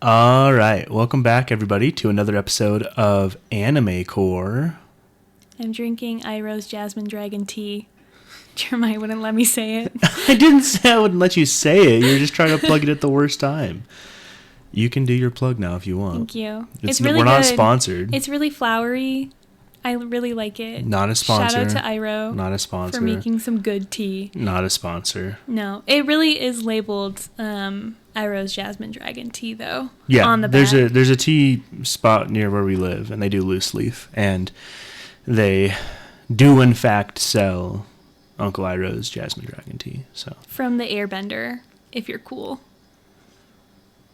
All right, welcome back, everybody, to another episode of Anime Core. I'm drinking Iroh's Jasmine Dragon Tea. Jeremiah wouldn't let me say it. I didn't say I wouldn't let you say it. You're just trying to plug it at the worst time. You can do your plug now if you want. Thank you. It's really we're good. not sponsored. It's really flowery. I really like it. Not a sponsor. Shout out to Iroh. Not a sponsor. For making some good tea. Not a sponsor. No, it really is labeled Iroh's Jasmine Dragon Tea, though. Yeah, on the back. there's a tea spot near where we live, and they do loose leaf, and they do in fact sell Uncle Iroh's Jasmine Dragon Tea. So from the Airbender, if you're cool.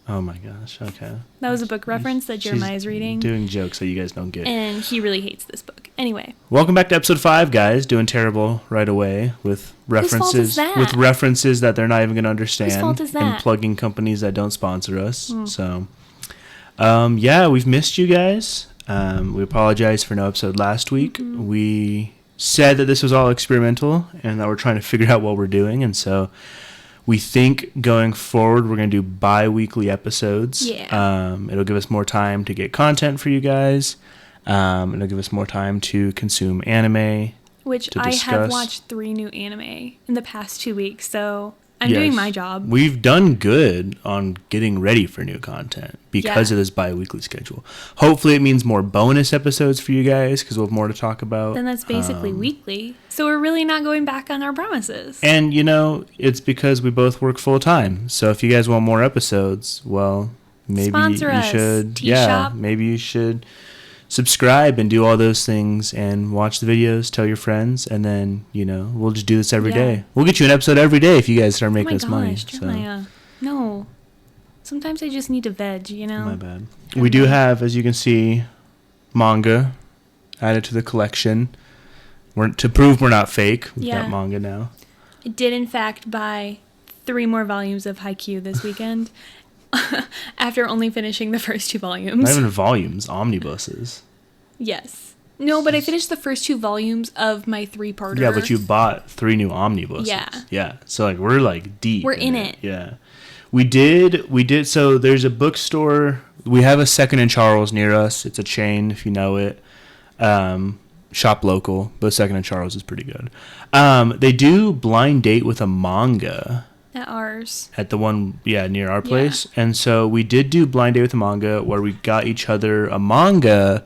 Oh my gosh, okay. That was a book reference that Jeremiah's reading. Doing jokes that you guys don't get. And he really hates this book. Anyway. Welcome back to episode 5, guys. Doing terrible right away with references. Whose fault is that? With references that they're not even going to understand. Whose fault is that? And plugging companies that don't sponsor us. So, yeah, we've missed you guys. We apologize for no episode last week. Mm-hmm. We said that this was all experimental and that we're trying to figure out what we're doing. And so we think going forward, we're going to do bi-weekly episodes. Yeah. It'll give us more time to get content for you guys. It'll give us more time to consume anime. Which I have watched 3 new anime in the past 2 weeks, so I'm doing my job. We've done good on getting ready for new content because of this bi-weekly schedule. Hopefully it means more bonus episodes for you guys because we'll have more to talk about. Then that's basically weekly. So we're really not going back on our promises. And, you know, it's because we both work full-time. So if you guys want more episodes, well, maybe Sponsor you us. should. T-shop. Maybe you should subscribe and do all those things and watch the videos, tell your friends, and then, you know, we'll just do this every day. We'll get you an episode every day if you guys start making us money. Jeremiah. So. No. Sometimes I just need to veg, you know? My bad. We do have, as you can see, manga added to the collection. To prove we're not fake, we've got manga now. I did, in fact, buy 3 more volumes of Haikyuu this weekend. After only finishing the first 2 volumes. Not even volumes, omnibuses. Yes. No, but I finished the first 2 volumes of my 3-parter. Yeah, but you bought 3 new omnibuses. Yeah. Yeah. So, like, we're, like, deep. We're in it. Yeah. We did. So, there's a bookstore. We have a Second and Charles near us. It's a chain, if you know it. Shop local, but Second and Charles is pretty good. They do blind date with a manga. At ours. At the one, near our place. Yeah. And so we did do blind date with a manga where we got each other a manga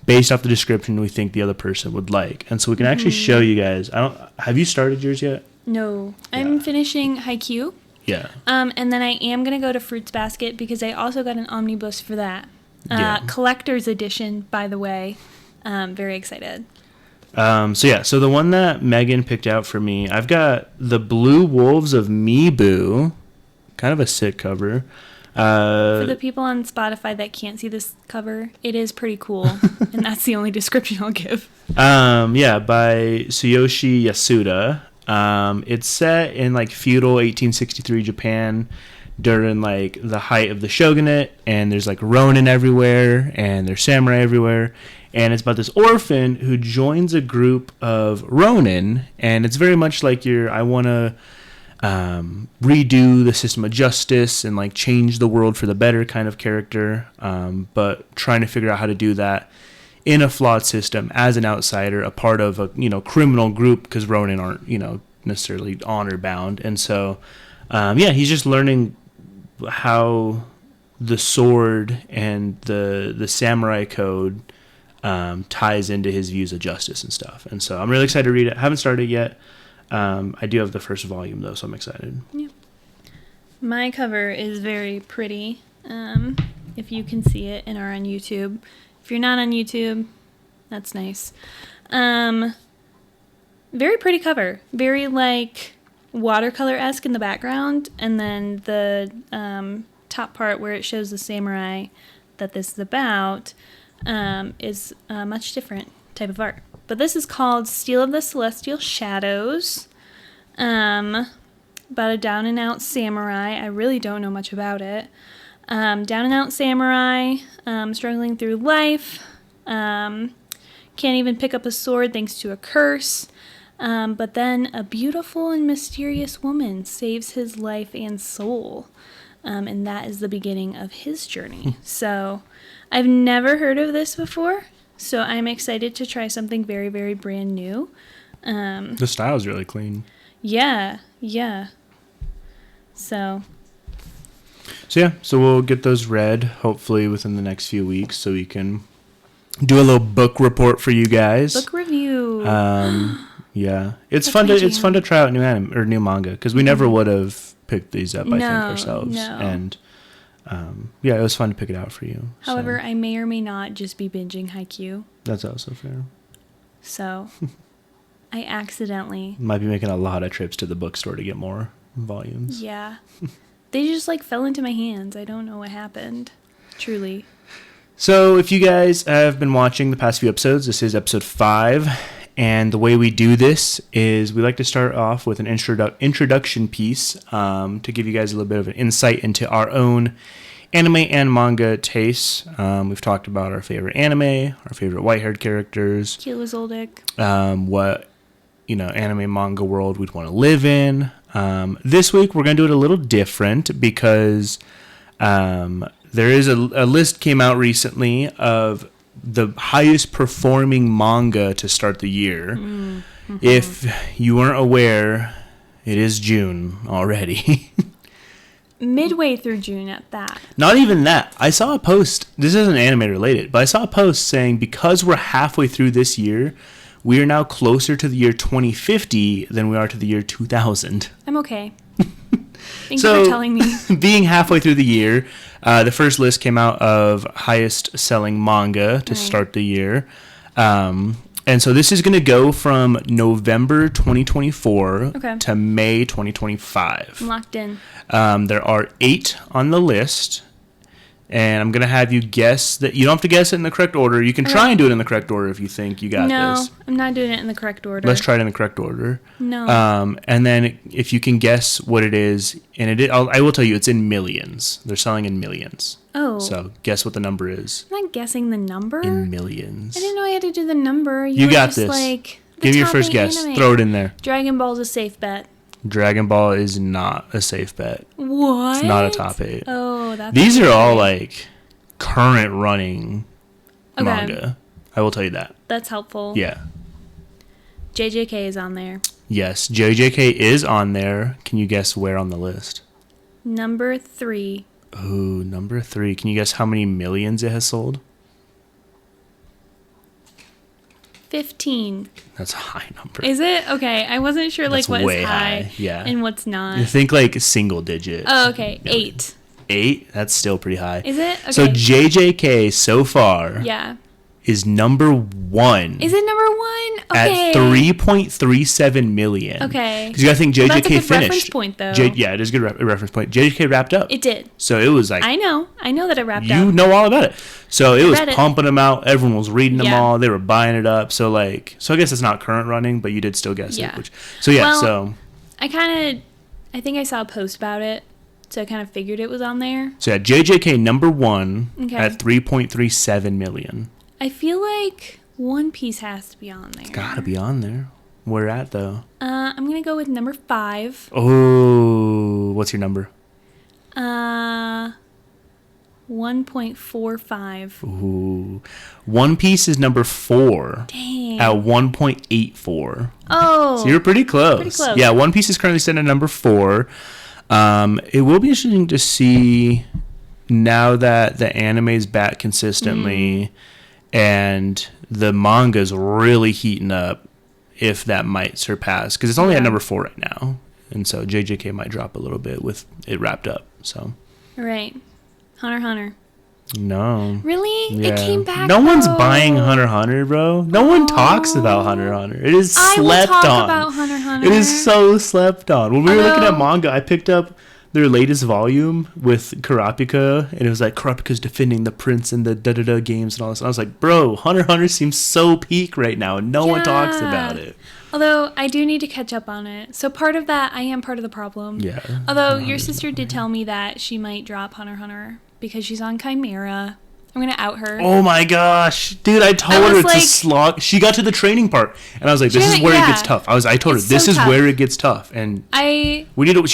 based off the description we think the other person would like. And so we can actually show you guys. Have you started yours yet? No. I'm finishing Haikyuu. Yeah. And then I am going to go to Fruits Basket because I also got an omnibus for that. Collector's edition, by the way. Very excited. So the one that Megan picked out for me, I've got The Blue Wolves of Mibu, kind of a sick cover. For the people on Spotify that can't see this cover, it is pretty cool, and that's the only description I'll give. By Tsuyoshi Yasuda. It's set in like feudal 1863 Japan during like the height of the shogunate, and there's like ronin everywhere, and there's samurai everywhere. And it's about this orphan who joins a group of ronin, and it's very much like I want to redo the system of justice and like change the world for the better kind of character, but trying to figure out how to do that in a flawed system as an outsider, a part of a criminal group, because ronin aren't necessarily honor bound, and so he's just learning how the sword and the samurai code ties into his views of justice and stuff. And so I'm really excited to read it. I haven't started yet. I do have the first volume, though, so I'm excited. Yeah. My cover is very pretty, if you can see it and are on YouTube. If you're not on YouTube, that's nice. Very pretty cover. Very, like, watercolor-esque in the background. And then the top part where it shows the samurai that this is about is a much different type of art. But this is called Steel of the Celestial Shadows. About a down-and-out samurai. I really don't know much about it. Down-and-out samurai, struggling through life. Can't even pick up a sword thanks to a curse. But then a beautiful and mysterious woman saves his life and soul. and that is the beginning of his journey. So I've never heard of this before, so I'm excited to try something very, very brand new. The style's really clean. Yeah. So we'll get those read hopefully within the next few weeks, so we can do a little book report for you guys. Book review. Yeah, it's That's fun to try out new anime or new manga, because we never would have picked these up. I think ourselves, no. and it was fun to pick it out for you. However, so. I may or may not just be binging Haikyuu. That's also fair. So I accidentally might be making a lot of trips to the bookstore to get more volumes. Yeah. They just like fell into my hands. I don't know what happened. Truly. So if you guys have been watching the past few episodes, this is episode 5. And the way we do this is we like to start off with an introduction piece to give you guys a little bit of an insight into our own anime and manga tastes. We've talked about our favorite anime, our favorite white-haired characters. Kilozoldic. What, anime manga world we'd want to live in. This week we're going to do it a little different because there is a list came out recently of the highest performing manga to start the year. Mm-hmm. If you weren't aware, it is June already. Midway through June at that. Not even that. I saw a post, this isn't anime related, but I saw a post saying because we're halfway through this year, we are now closer to the year 2050 than we are to the year 2000. I'm okay. Thank you for telling me. Being halfway through the year, the first list came out of highest selling manga to start the year. And so this is going to go from November 2024 to May 2025. I'm locked in. There are 8 on the list. And I'm going to have you guess that. You don't have to guess it in the correct order. You can try and do it in the correct order if you think you got this. No, I'm not doing it in the correct order. Let's try it in the correct order. No. And then if you can guess what it is, and I will tell you it's in millions. They're selling in millions. Oh. So guess what the number is. I'm not guessing the number. In millions. I didn't know I had to do the number. You got just this. Like, give me your first guess. Anime. Throw it in there. Dragon Ball's a safe bet. Dragon Ball is not a safe bet. What? It's not a top 8. Oh, that's These are all like current running manga. I will tell you that. That's helpful. Yeah. JJK is on there. Yes, JJK is on there. Can you guess where on the list? Number 3. Ooh, number 3. Can you guess how many millions it has sold? 15. That's a high number. Is it? Okay, I wasn't sure like what's high and what's not. You think like single digit. Oh, okay. 8. 8? That's still pretty high. Is it? Okay. So JJK so far is number 1. Is it number 1? Okay. At 3.37 million. Okay. Because you gotta think JJK that's a good finished. Reference point, though. Yeah, it is a good reference point. JJK wrapped up. It did. So it was like... I know that it wrapped up. You know all about it. So it was pumping them out. Everyone was reading them all. They were buying it up. So I guess it's not current running, but you did still guess it. I think I saw a post about it. So I kind of figured it was on there. So yeah, JJK number 1 at 3.37 million. I feel like One Piece has to be on there. It's gotta be on there. Where at though? I'm gonna go with number 5. Oh, what's your number? 1.45. Ooh, One Piece is number 4. Dang. At 1.84. Oh, so you're pretty close. Pretty close. Yeah, One Piece is currently sitting at number 4. It will be interesting to see now that the anime's back consistently and the manga's really heating up, if that might surpass, because it's only at number 4 right now, and so JJK might drop a little bit with it wrapped up. So right. Hunter x Hunter. No. Really? Yeah. It came back. No one's buying Hunter x Hunter, bro. No one talks about Hunter x Hunter. It is slept on. I will talk about Hunter x Hunter. It is so slept on. When we were looking at manga, I picked up their latest volume with Kurapika, and it was like Kurapika's defending the prince and the da-da-da games and all this. And I was like, bro, Hunter x Hunter seems so peak right now, and no one talks about it. Although, I do need to catch up on it. So part of that, I am part of the problem. Yeah. Although, your sister did tell me that she might drop Hunter x Hunter because she's on Chimera, I'm gonna out her. Oh my gosh, dude! I told her it's a slog. She got to the training part, and I was like, "This is where it gets tough." I told her this is where it gets tough, and she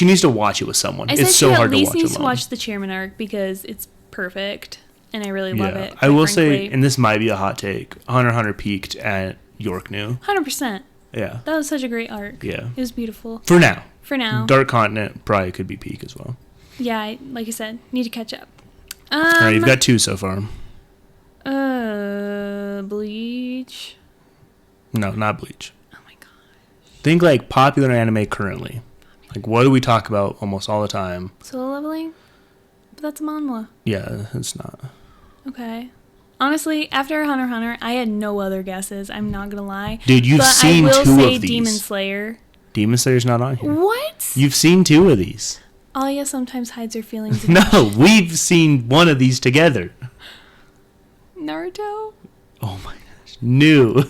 needs to watch it with someone. It's so hard to watch alone. At least needs to watch the chairman arc because it's perfect, and I really love it. I will say, and this might be a hot take: Hunter x Hunter peaked at York New. 100%. Yeah, that was such a great arc. Yeah, it was beautiful. For now. Dark Continent probably could be peak as well. Yeah, like you said, need to catch up. All right, you've got 2 so far. Bleach. No, not Bleach. Oh my gosh. Think like popular anime currently. Like, what do we talk about almost all the time? Solo leveling? But that's a manhwa. Yeah, it's not. Okay. Honestly, after Hunter x Hunter, I had no other guesses. I'm not gonna lie. Dude, you've seen 2 of these. I will say Demon Slayer. Demon Slayer's not on here. What? You've seen 2 of these. Alya sometimes hides her feelings. No, we've seen one of these together. Naruto? Oh my gosh. New.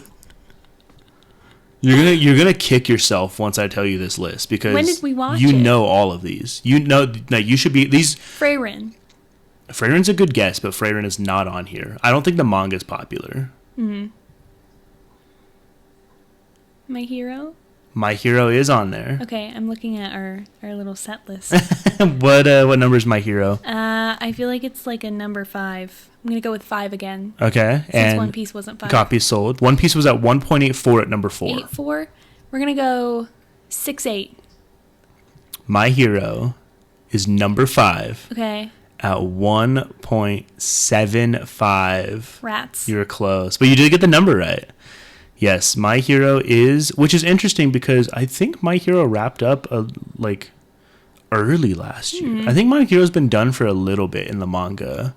You're gonna kick yourself once I tell you this list because when did we watch you it? know all of these. You know that you should be these. Freyrin. Freyrin's a good guess, but Freyrin is not on here. I don't think the manga is popular. My Hero? My Hero is on there. Okay, I'm looking at our little set list. What number is My Hero? I feel like it's like a number 5. I'm gonna go with 5 again. Okay, since and One Piece wasn't 5. Copies sold. One Piece was at 1.84 at number 4. 8.4. We're gonna go 6.8. My Hero is number 5. Okay. At 1.75. Rats. You were close, but you did get the number right. Yes, My Hero is, which is interesting because I think My Hero wrapped up early last year. I think My Hero's been done for a little bit in the manga.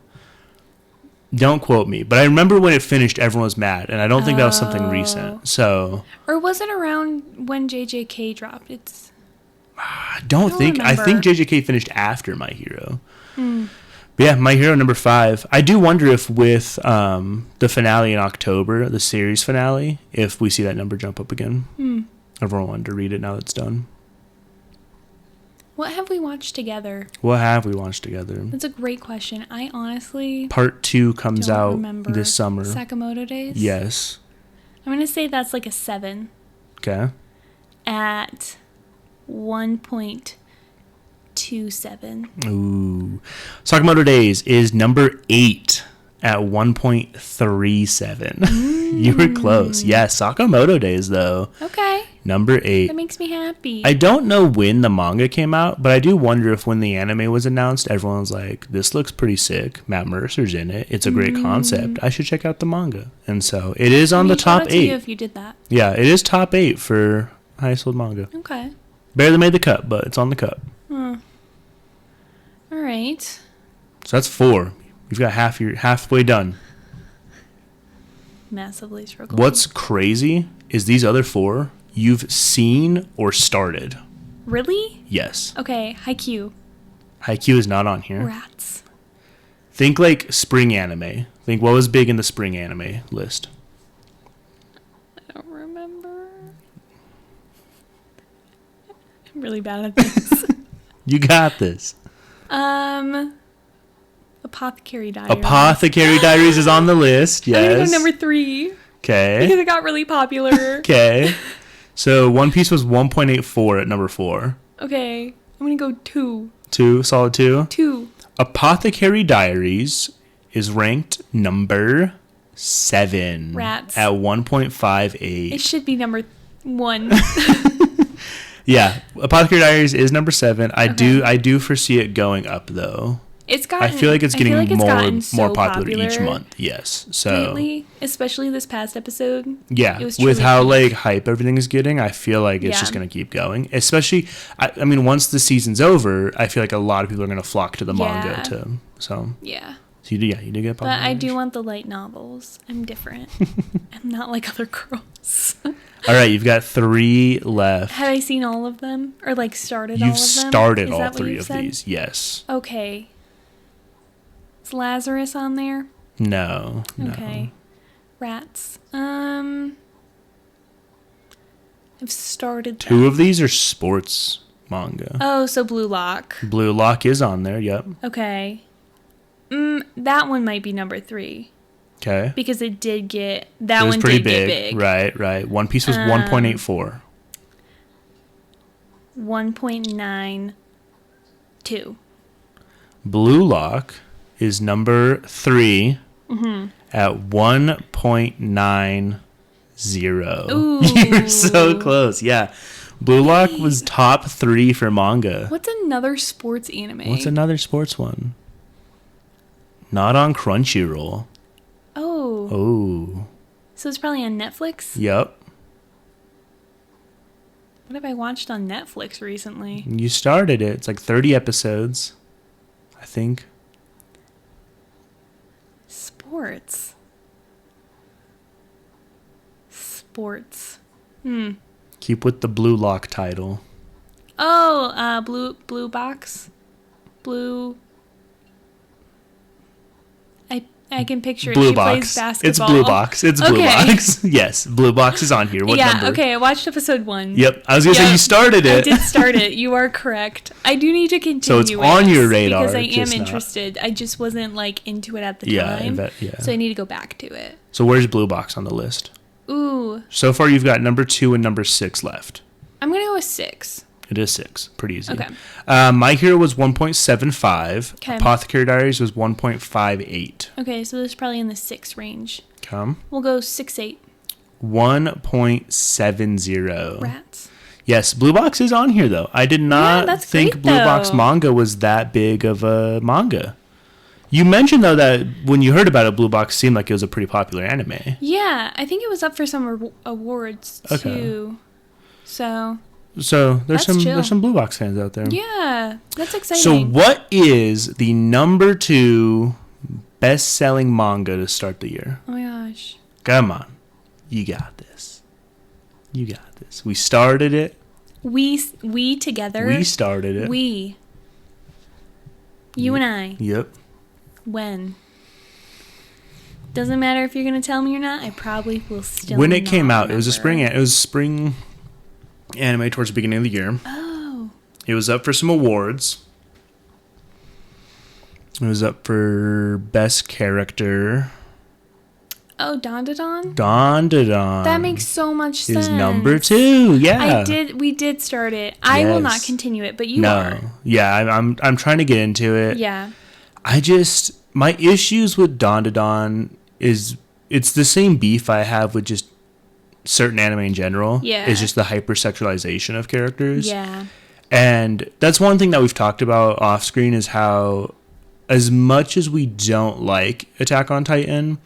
Don't quote me, but I remember when it finished, everyone was mad, and I don't think that was something recent. So, or was it around when JJK dropped? I think JJK finished after My Hero. But yeah, My Hero number 5. I do wonder if with the finale in October, the series finale, if we see that number jump up again. Everyone wanted to read it now that it's done. What have we watched together? That's a great question. I honestly... Part 2 comes out this summer. Sakamoto Days? Yes. I'm going to say that's like a 7. Okay. At 1.27. Ooh. Sakamoto Days is number 8 at 1.37. You were close. Yes, Sakamoto Days, though. Okay. Number 8. That makes me happy. I don't know when the manga came out, but I do wonder if when the anime was announced, everyone was like, this looks pretty sick. Matt Mercer's in it. It's a great concept. I should check out the manga. And so it is on the top 8. To you if you did that. Yeah, it is top 8 for highest sold manga. Okay. Barely made the cut, but it's on the cut. All right. So that's 4. You've got halfway done. Massively struggling. What's crazy is these other 4 you've seen or started. Really? Yes. Okay, Haikyuu. Haikyuu is not on here. Rats. Think like spring anime. Think what was big in the spring anime list. I don't remember. I'm really bad at this. You got this. Apothecary Diaries. Apothecary Diaries is on the list. Yes. I'm gonna go number 3. Okay. Because it got really popular. Okay. So One Piece was 1.84 at number 4. Okay. I'm gonna go 2. 2, solid 2. 2. Apothecary Diaries is ranked number 7. Rats. At 1.58. It should be number 1. Yeah, Apothecary Diaries is number 7. I do foresee it going up though. I feel like it's getting more popular each popular month. Yes. So lately, especially this past episode. Yeah, with how like hype everything is getting, I feel like it's just gonna keep going. Especially, I mean, once the season's over, I feel like a lot of people are gonna flock to the manga too. So yeah. So you did get popular. But I do want the light novels. I'm different. I'm not like other girls. All right, you've got 3 left. Have I seen all of them, or like started all of them? You've started all 3 of these. Yes. Okay. Is Lazarus on there? No. Okay. Rats. I've started 2 of these are sports manga. Oh, so Blue Lock. Blue Lock is on there, yep. Okay. That one might be number 3. Okay. Because it did get... It That was one pretty did get big. Right. One Piece was 1.84. 1.92. Blue Lock is number 3 Mm-hmm. at 1.90. Ooh. You're so close. Yeah. Blue Lock was top 3 for manga. What's another sports anime? What's another sports one? Not on Crunchyroll. Oh. Oh. So it's probably on Netflix? Yep. What have I watched on Netflix recently? You started it. It's like 30 episodes, I think. Sports. Keep with the Blue Lock title. Oh, blue box. Blue. I can picture it. Blue She Box. plays basketball. It's Blue Box. It's Blue Box. Yes, Blue Box is on here. What number? Okay, I watched episode 1. Yep. I was going to say you started it. I did start it. You are correct. I do need to continue. So it's on your radar. Because I am just interested. I just wasn't like into it at the Yeah, time. yeah. So I need to go back to it. So where's Blue Box on the list? Ooh. So far you've got number 2 and number 6 left. I'm going to go with 6. It is 6. Pretty easy. Okay. My Hero was 1.75. Okay. Apothecary Diaries was 1.58. Okay, so this is probably in the 6 range. Come. We'll go 6.8. 1.70. Rats. Yes, Blue Box is on here though. I did not that's think great, Blue Box though. manga was that big of a manga. You mentioned though that when you heard about it, Blue Box seemed like it was a pretty popular anime. Yeah, I think it was up for some awards too. So there's That's chill. some Blue Box fans out there. yeah, that's exciting. So what is the number 2 best-selling manga to start the year? Oh my gosh. Come on. You got this. You got this. We started it. We together. We started it. You and I. Yep. When? Doesn't matter if you're gonna tell me or not. I probably will still. When it came not out, it was a remember. spring anime towards the beginning of the year. Oh. It was up for some awards. It was up for best character. Oh, Don. Don. That makes so much sense. Is number 2. Yeah. We did start it. I will not Yes. continue it, but you are. Yeah, I'm trying to get into it. Yeah. My issues with Don is it's the same beef I have with just certain anime in general. Yeah. It's just the hypersexualization of characters. Yeah. And that's one thing that we've talked about off screen is how as much as we don't like Attack on Titan,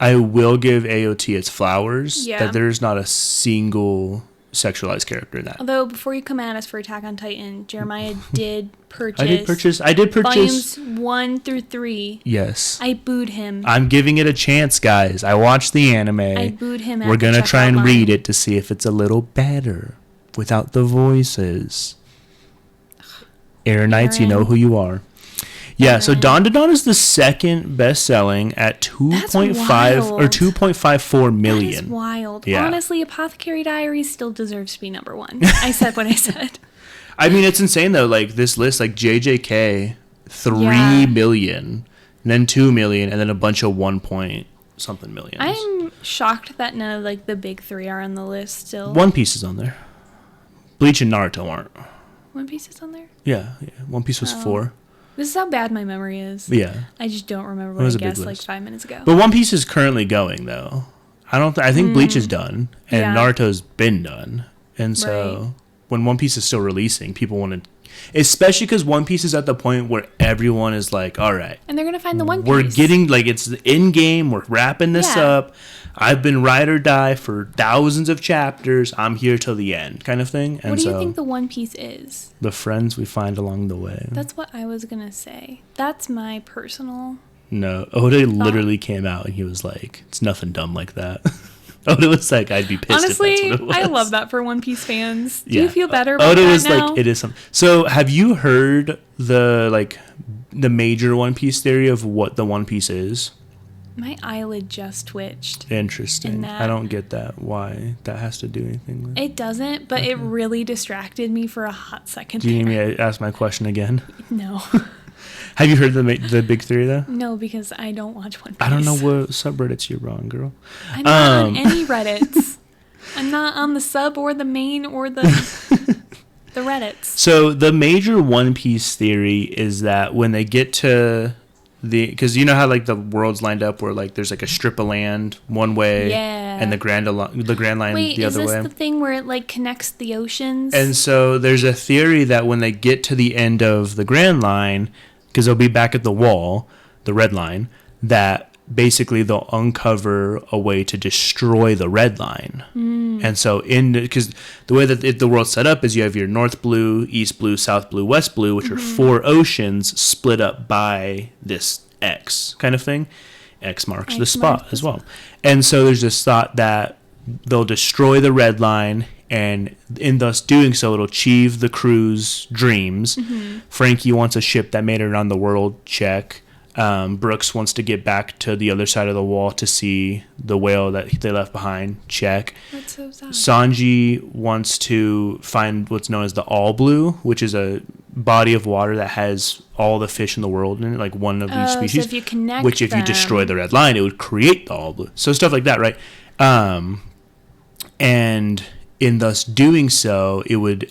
I will give AOT its flowers that there's not a single sexualized character in that. Although before you come at us for Attack on Titan, Jeremiah did purchase. I did purchase volumes 1 through 3. Yes. I booed him. I'm giving it a chance, guys. I watched the anime. I booed him. We're going to try and read it to see if it's a little better without the voices. Aaron Knights, you know who you are. Yeah, so Don is the second best-selling at 2.5 or 2.54 million. That is wild. Yeah. Honestly, Apothecary Diaries still deserves to be number 1. I said what I said. I mean, it's insane though. Like this list, like JJK, 3 million, and then 2 million, and then a bunch of 1 point something millions. I'm shocked that none of like the big 3 are on the list still. One Piece is on there. Bleach and Naruto aren't. One Piece is on there? Yeah. One Piece was 4. This is how bad my memory is. Yeah. I just don't remember what I guessed like 5 minutes ago. But One Piece is currently going though. I think Bleach is done and Naruto's been done. And so when One Piece is still releasing, people want to, especially because One Piece is at the point where everyone is like, all right. And they're going to find the One Piece. We're getting, like, it's in game. We're wrapping this up. I've been ride or die for thousands of chapters. I'm here till the end kind of thing. And what do you think the One Piece is? The friends we find along the way. That's what I was going to say. That's my personal... No, Oda literally came out and he was like, it's nothing dumb like that. Oda was like, I'd be pissed Honestly, if that's what it was. I love that for One Piece fans. Do you feel better about Oda that was now? like, it is something. So have you heard the major One Piece theory of what the One Piece is? My eyelid just twitched. Interesting. I don't get that. Why that has to do anything with it doesn't, but it really distracted me for a hot second. Do you need me to ask my question again? No. Have you heard the big theory though? No, because I don't watch One Piece. I don't know what subreddits you're on, girl. I'm not on any Reddits. I'm not on the sub or the main or the Reddits. So the major One Piece theory is that when they get to because you know how like the world's lined up where like there's like a strip of land one way, and the grand line the other way. Wait, is this the thing where it like connects the oceans? And so there's a theory that when they get to the end of the Grand Line, because they'll be back at the wall, the red line, that basically they'll uncover a way to destroy the red line. And so because the way that the world's set up is you have your North Blue, East Blue, South Blue, West Blue, which are 4 oceans split up by this X kind of thing. X marks the spot as well. And so there's this thought that they'll destroy the red line, and in thus doing so, it'll achieve the crew's dreams. Frankie wants a ship that made it around the world, check. Brooks wants to get back to the other side of the wall to see the whale that they left behind, check. That's so sad. Sanji wants to find what's known as the All Blue, which is a body of water that has all the fish in the world in it, like one of each species. So if you connect which if you destroy the red line, it would create the All Blue. So stuff like that, right? And in thus doing so, it would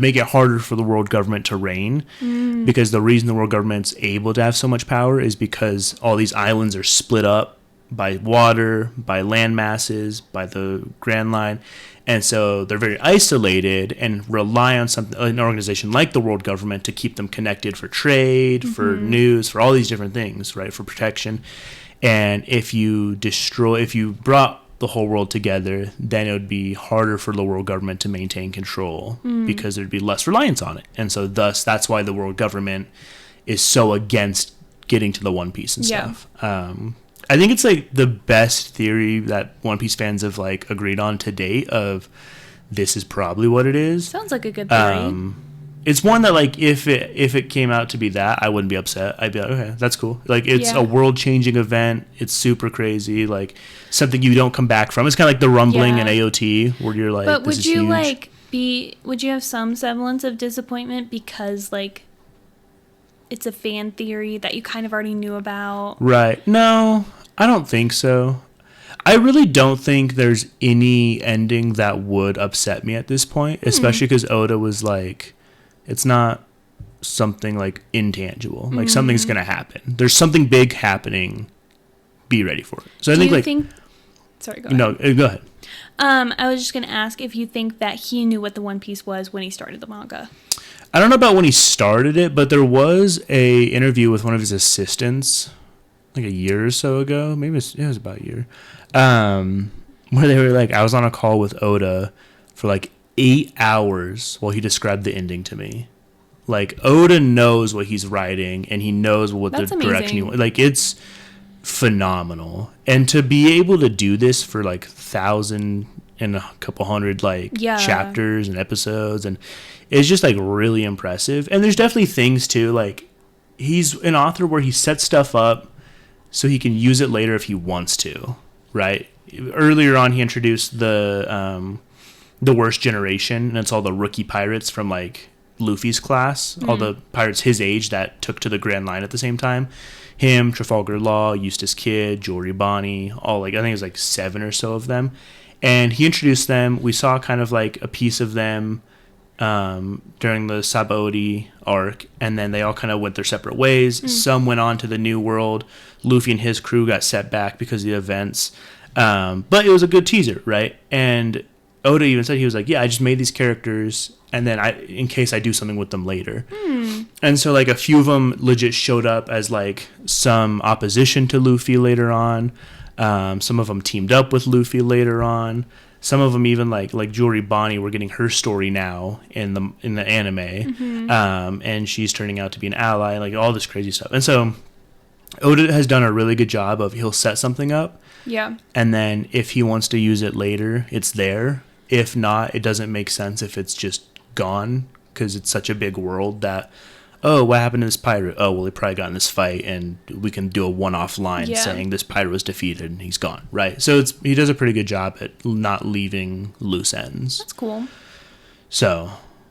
make it harder for the world government to reign, because the reason the world government's able to have so much power is because all these islands are split up by water, by land masses, by the Grand Line, and so they're very isolated and rely on an organization like the world government to keep them connected for trade, for news, for all these different things, right, for protection. And if you brought the whole world together, then it would be harder for the world government to maintain control, because there'd be less reliance on it. And so thus that's why the world government is so against getting to the One Piece and stuff. I think it's like the best theory that One Piece fans have like agreed on to date of this is probably what it is. Sounds like a good theory. It's one that like if it came out to be that, I wouldn't be upset. I'd be like, okay, that's cool. Like it's a world changing event. It's super crazy. Like something you don't come back from. It's kind of like the rumbling in AOT where you're like, but this is huge. Would you have some semblance of disappointment because like it's a fan theory that you kind of already knew about? Right. No, I don't think so. I really don't think there's any ending that would upset me at this point, especially because Oda was like, it's not something like intangible. Like something's going to happen. There's something big happening. Be ready for it. So I think sorry, go ahead. No, go ahead. I was just going to ask if you think that he knew what the One Piece was when he started the manga. I don't know about when he started it, but there was a interview with one of his assistants like a year or so ago. Maybe it was about a year. Where they were like, I was on a call with Oda for like 8 hours while he described the ending to me. Like Oda knows what he's writing and he knows what the direction he wants. Like it's phenomenal. And to be able to do this for like 1,000 and a couple hundred like chapters and episodes, and it's just like really impressive. And there's definitely things too, like he's an author where he sets stuff up so he can use it later if he wants to, right? Earlier on, he introduced the worst generation, and it's all the rookie pirates from like Luffy's class, all the pirates his age that took to the Grand Line at the same time. Him, Trafalgar Law, Eustace Kid, Jory Bonnie, all like I think it was like 7 or so of them. And he introduced them. We saw kind of like a piece of them during the Sabaody arc, and then they all kind of went their separate ways. Some went on to the New World. Luffy and his crew got set back because of the events. But it was a good teaser, right? And Oda even said, he was like, yeah, I just made these characters, and then in case I do something with them later. And so like a few of them legit showed up as like some opposition to Luffy later on. Some of them teamed up with Luffy later on. Some of them even like Jory Bonnie, we're getting her story now in the anime, and she's turning out to be an ally, like all this crazy stuff. And so Oda has done a really good job of he'll set something up, and then if he wants to use it later, it's there. If not, it doesn't make sense if it's just gone, because it's such a big world that, oh, what happened to this pirate? Oh, well, he probably got in this fight, and we can do a one-off line saying this pirate was defeated and he's gone, right? So he does a pretty good job at not leaving loose ends. That's cool. So,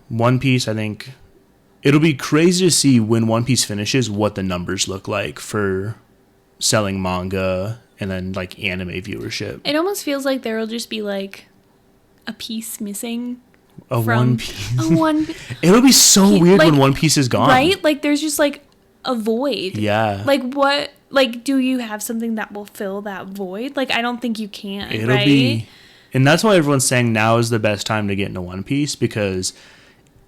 One Piece, I think, It'll be crazy to see when One Piece finishes what the numbers look like for selling manga and then like anime viewership. It almost feels like there will just be like a piece missing. One Piece. A one. It'll be so weird when One Piece is gone. Right? Like there's just like a void. Yeah. Like what? Like do you have something that will fill that void? Like I don't think you can. It'll right? be, and that's why everyone's saying now is the best time to get into One Piece, because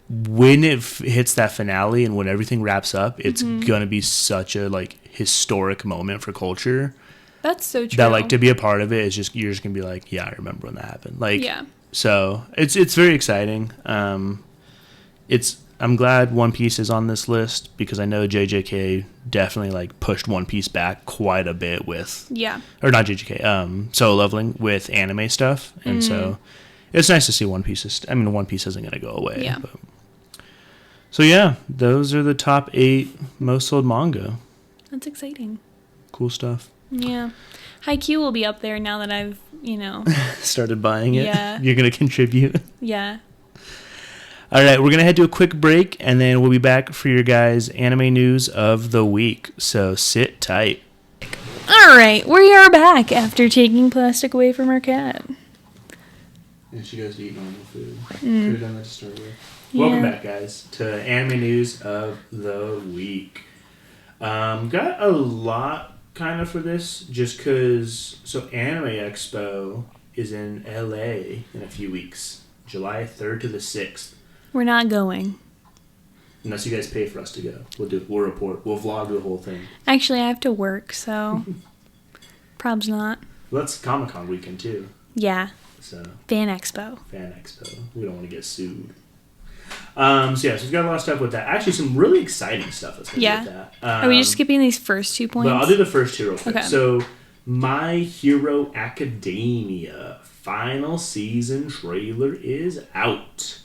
when it hits that finale and when everything wraps up, it's gonna be such a like historic moment for culture. That's so true. That like to be a part of it is just, you're just gonna be like, yeah, I remember when that happened. Like, yeah. So it's very exciting. I'm glad One Piece is on this list because I know JJK definitely like pushed One Piece back quite a bit with or not JJK, Solo Leveling with anime stuff, and so it's nice to see One Piece. One Piece isn't gonna go away. Yeah. But. So yeah, those are the top 8 most sold manga. That's exciting. Cool stuff. Yeah. Haikyuu will be up there now that I've, started buying it. Yeah. You're going to contribute. Yeah. All right, we're going to head to a quick break, and then we'll be back for your guys' anime news of the week. So sit tight. All right, we are back after taking plastic away from our cat. And she goes to eat normal food. Could have done that to start with. Yeah. Welcome back, guys, to anime news of the week. Got a lot kind of for this, just because. So Anime Expo is in LA in a few weeks, July 3rd to the 6th. We're not going. Unless you guys pay for us to go. We'll report. We'll vlog the whole thing. Actually, I have to work, so prob's not. Well, that's Comic-Con weekend, too. Yeah. So Fan Expo. We don't want to get sued. So we've got a lot of stuff with that. Actually, some really exciting stuff that's going to be with that. Are we just skipping these first 2 points? But I'll do the first 2 real quick. Okay. So, My Hero Academia final season trailer is out.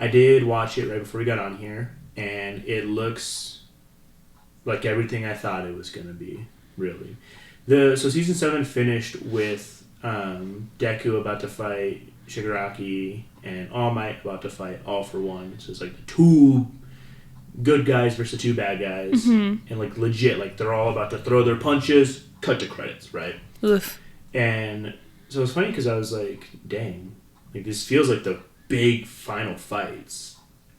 I did watch it right before we got on here, and it looks like everything I thought it was going to be, really. So season 7 finished with Deku about to fight Shigaraki and All Might about to fight All for One. So it's like the 2 good guys versus the 2 bad guys. Mm-hmm. And like legit, like they're all about to throw their punches, cut to credits, right? Oof. And so it's funny because I was like, dang, like this feels like the big final fights.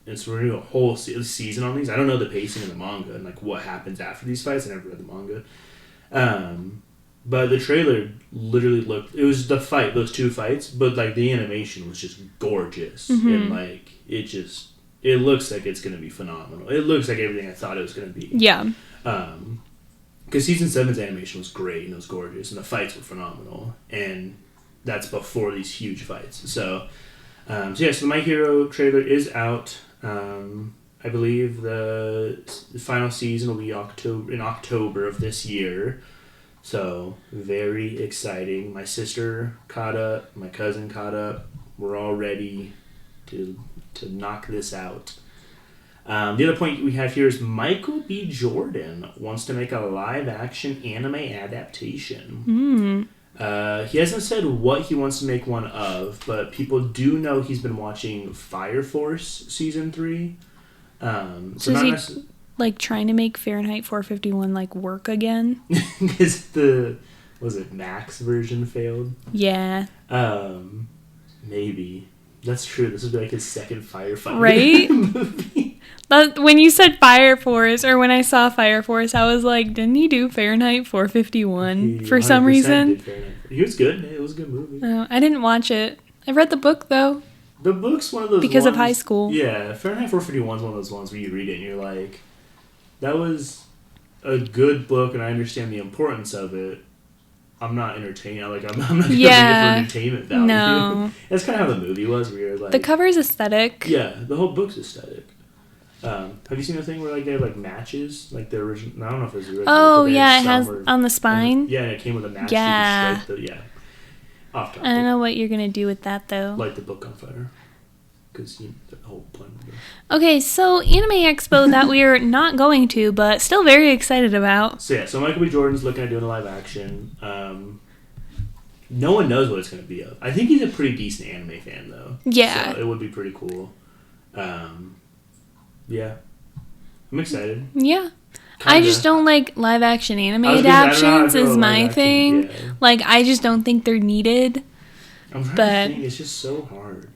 And so we're going to do a whole season on these. I don't know the pacing of the manga and like what happens after these fights. I never read the manga. But the trailer literally looked... It was the fight, those 2 fights, but, like, the animation was just gorgeous. Mm-hmm. And, like, it looks like it's going to be phenomenal. It looks like everything I thought it was going to be. Yeah. Because Season 7's animation was great and it was gorgeous, and the fights were phenomenal. And that's before these huge fights. So the My Hero trailer is out. I believe the final season will be in October of this year. So, very exciting. My sister caught up. My cousin caught up. We're all ready to knock this out. The other point we have here is Michael B. Jordan wants to make a live-action anime adaptation. He hasn't said what he wants to make one of, but people do know he's been watching Fire Force Season 3. So is he... like trying to make Fahrenheit 451 like work again? Because was it Max version failed? Yeah. Maybe. That's true. This would be like his second firefighter movie. When you said Fire Force, or when I saw Fire Force, I was like, didn't he do Fahrenheit 451 for some reason? He was good. It was a good movie. Oh, I didn't watch it. I read the book though. The book's one of those because of high school. Yeah, Fahrenheit 451 is one of those ones where you read it and you're like, that was a good book and I understand the importance of it. I'm not entertained. I'm not going to read it for entertainment value. No. That's kind of how the movie was, where you're like... The cover is aesthetic. Yeah, the whole book's aesthetic. Have you seen the thing where like they have like matches? Like the original... I don't know if it was the original. Oh, yeah, it has on the spine. And it came with a match. Yeah. Off topic. I don't know what you're going to do with that, though. Light the book on fire. Because the whole point of it. Okay, so Anime Expo that we are not going to, but still very excited about. So Michael B. Jordan's looking at doing a live action. No one knows what it's going to be of. I think he's a pretty decent anime fan, though. Yeah. So it would be pretty cool. Yeah. I'm excited. Yeah. Kinda. I just don't like live action anime I was gonna say, I don't know how I adaptations feel is about my live action, thing. yeah. Like, I just don't think they're needed. I'm trying But to think. It's just so hard.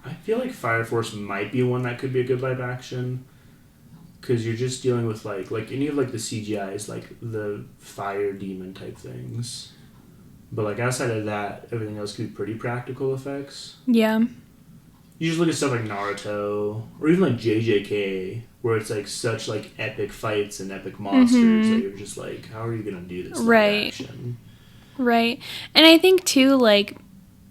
I feel like Fire Force might be one that could be a good live action. Because you're just dealing with, like any of, like, the CGIs, like, the fire demon type things. But, like, outside of that, everything else could be pretty practical effects. yeah. You just look at stuff like Naruto, or even, like, JJK, where it's, like, such, like, epic fights and epic monsters that you're just like, how are you going to do this live action? Right. And I think, too, like,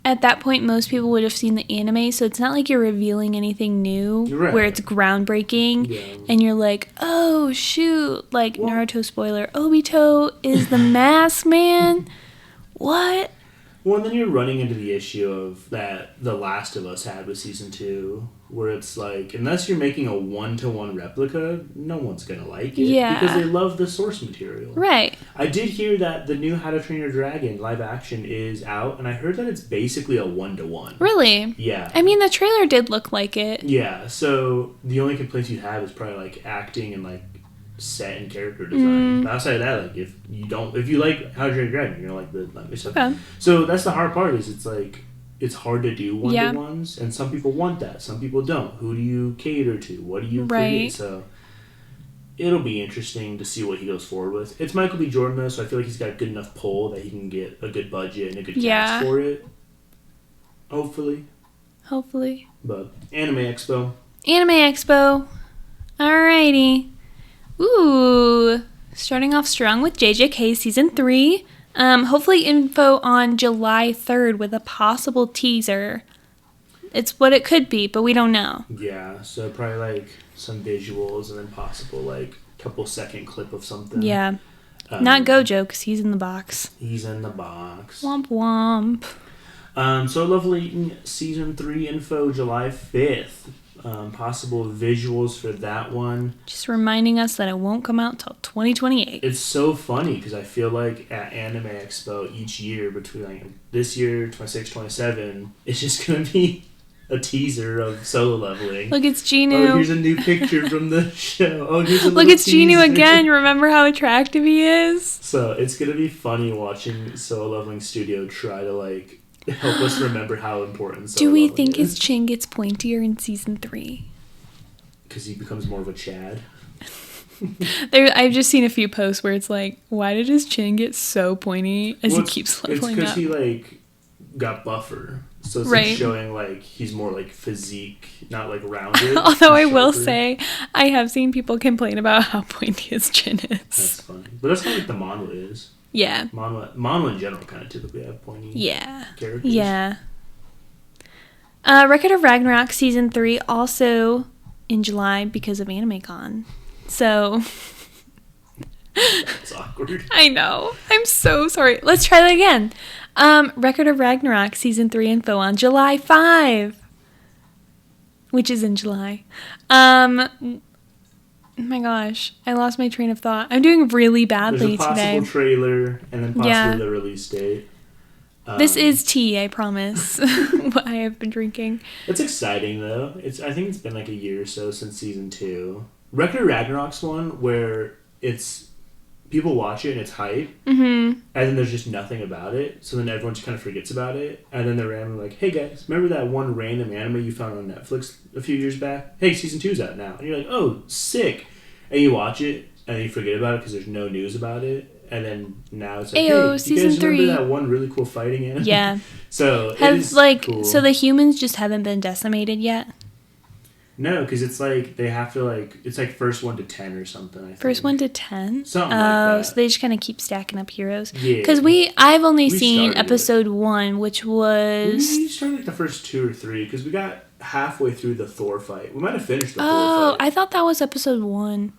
at that point, most people would have seen the anime, so it's not like you're revealing anything new where it's groundbreaking, and you're like, oh, shoot, like, Naruto spoiler, Obito is the masked man? What? Well, and then you're running into the issue of that The Last of Us had with Season 2, where it's like, unless you're making a one-to-one replica, no one's going to like it. Yeah. Because they love the source material. Right. I did hear that the new How to Train Your Dragon live action is out, and I heard that it's basically a one-to-one. Really? Yeah. I mean, the trailer did look like it. Yeah, so the only complaints you have is probably, like, acting and, like, set and character design. But outside of that, like, if you like How to Train Your Dragon, you're gonna like the stuff. Okay. So that's the hard part. Is it's like it's hard to do one-to-ones, and some people want that, some people don't. Who do you cater to? What do you create? So it'll be interesting to see what he goes forward with. It's Michael B. Jordan though, so I feel like he's got a good enough pull that he can get a good budget and a good cast for it. Hopefully. But Anime Expo. Alrighty. Ooh, starting off strong with JJK Season 3. Hopefully info on July 3rd with a possible teaser. It's what it could be, but we don't know. Yeah, so probably like some visuals and then possible like couple second clip of something. Yeah. Not Gojo, because he's in the box. Womp womp. So Lovely Season 3 info July 5th. Possible visuals for that one. Just reminding us that it won't come out till 2028. It's so funny because I feel like at Anime Expo each year between like this year, 26, 27, it's just going to be a teaser of solo leveling. Look, it's Genu. Oh, here's a new picture from the show. Oh, here's a Look, it's Genu again. Remember how attractive he is? So it's going to be funny watching Solo Leveling Studio try to like help us remember how important solo Do we leveling think is. his chin gets pointier in Season 3? Because he becomes more of a Chad. I've just seen a few posts where it's like, why did his chin get so pointy as he keeps leveling up? It's because up? he like got buffer, so it's right. like showing like he's more like physique, not like rounded. Although I will say, I have seen people complain about how pointy his chin is. That's funny, but that's not like the manhwa is. Yeah. Manhwa in general kind of typically have pointy characters. Yeah. Record of Ragnarok Season 3 also in July because of AnimeCon. So... That's awkward. I know. I'm so sorry. Let's try that again. Record of Ragnarok Season 3 info on July 5. Which is in July. Oh my gosh, I lost my train of thought. I'm doing really badly today. There's a possible trailer and then possibly the release date. This is tea, I promise. What I have been drinking. It's exciting though. I think it's been like a year or so since Season 2. Record of Ragnarok's one where it's people watch it and it's hype, and then there's just nothing about it. So then everyone just kind of forgets about it, and then they're randomly like, "Hey guys, remember that one random anime you found on Netflix a few years back? Hey, Season 2's out now." And you're like, "Oh, sick!" And you watch it, and then you forget about it because there's no news about it. And then now it's like, Ayo, "Hey, Season you guys 3. remember that one really cool fighting anime?" Yeah. So it is cool. So the humans just haven't been decimated yet? No, because it's like they have to like it's like first 1 to 10 or something. I think. First 1 to 10? Something like that. So they just kind of keep stacking up heroes. Yeah. Because I've only seen episode 1, which was. We started like the first 2 or 3 because we got halfway through the Thor fight. We might have finished the Thor fight. Oh, I thought that was episode 1.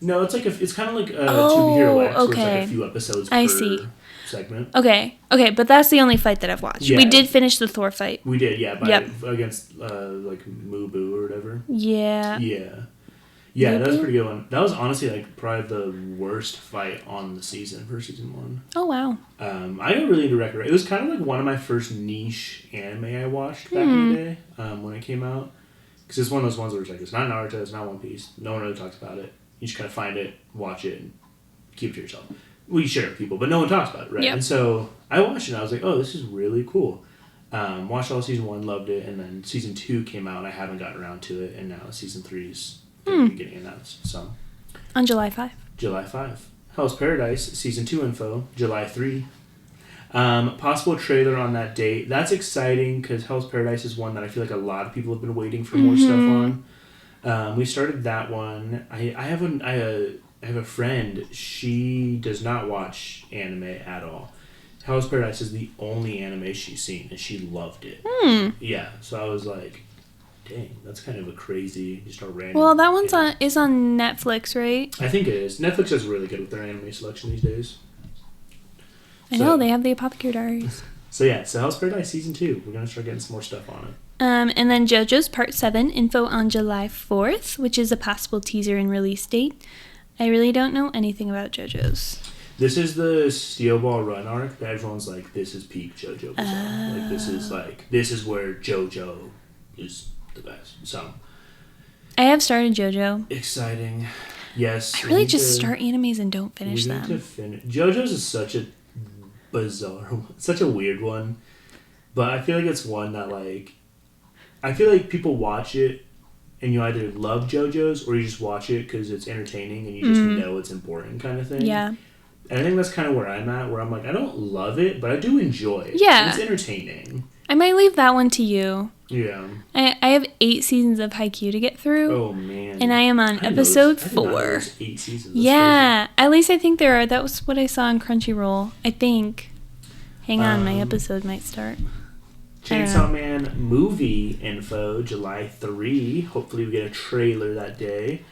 No, it's like it's kind of like To Hero X, where it's okay. like a few episodes per segment. Okay, but that's the only fight that I've watched. Yeah. We did finish the Thor fight. We did, yeah, against like Mubu or whatever. Yeah. Yeah, that was a pretty good one. That was honestly like probably the worst fight on the season for Season 1. Oh wow. I got really into Record. It was kind of like one of my first niche anime I watched back in the day when it came out. Because it's one of those ones where it's like, it's not Naruto, it's not One Piece. No one really talks about it. You just kind of find it, watch it, and keep it to yourself. We share it with people, but no one talks about it, right? Yep. And so I watched it and I was like, oh, this is really cool. Watched all season 1, loved it, and then season 2 came out and I haven't gotten around to it, and now season 3's going to be getting announced. So On July 5. July 5. Hell's Paradise, season 2 info, July 3. Possible trailer on that date. That's exciting because Hell's Paradise is one that I feel like a lot of people have been waiting for more stuff on. We started that one. I have a friend. She does not watch anime at all. Hell's Paradise is the only anime she's seen, and she loved it. Yeah, so I was like, dang, that's kind of a crazy, just a random. Well, that one's is on Netflix, right? I think it is. Netflix is really good with their anime selection these days. I know, they have the Apothecary Diaries. So Hell's Paradise season 2. We're gonna start getting some more stuff on it. And then JoJo's Part 7, info on July 4th, which is a possible teaser and release date. I really don't know anything about JoJo's. This is the Steel Ball Run arc that everyone's like, this is peak JoJo Bizarre. This is where JoJo is the best. So I have started JoJo. exciting. Yes. I really just start animes and don't finish them. JoJo's is such a bizarre one, such a weird one. But I feel like it's one that I feel like people watch it and you either love JoJo's or you just watch it because it's entertaining and you just know it's important kind of thing. Yeah. And I think that's kind of where I'm at, where I'm like, I don't love it, but I do enjoy it. Yeah. It's entertaining. I might leave that one to you. Yeah. I have 8 seasons of Haikyuu to get through. Oh, man. And I am on episode 4. I did not know there was 8 seasons. That's yeah. Crazy. At least I think there are. That was what I saw on Crunchyroll. I think. Hang on, my episode might start. Chainsaw Man movie info, July 3. Hopefully we get a trailer that day.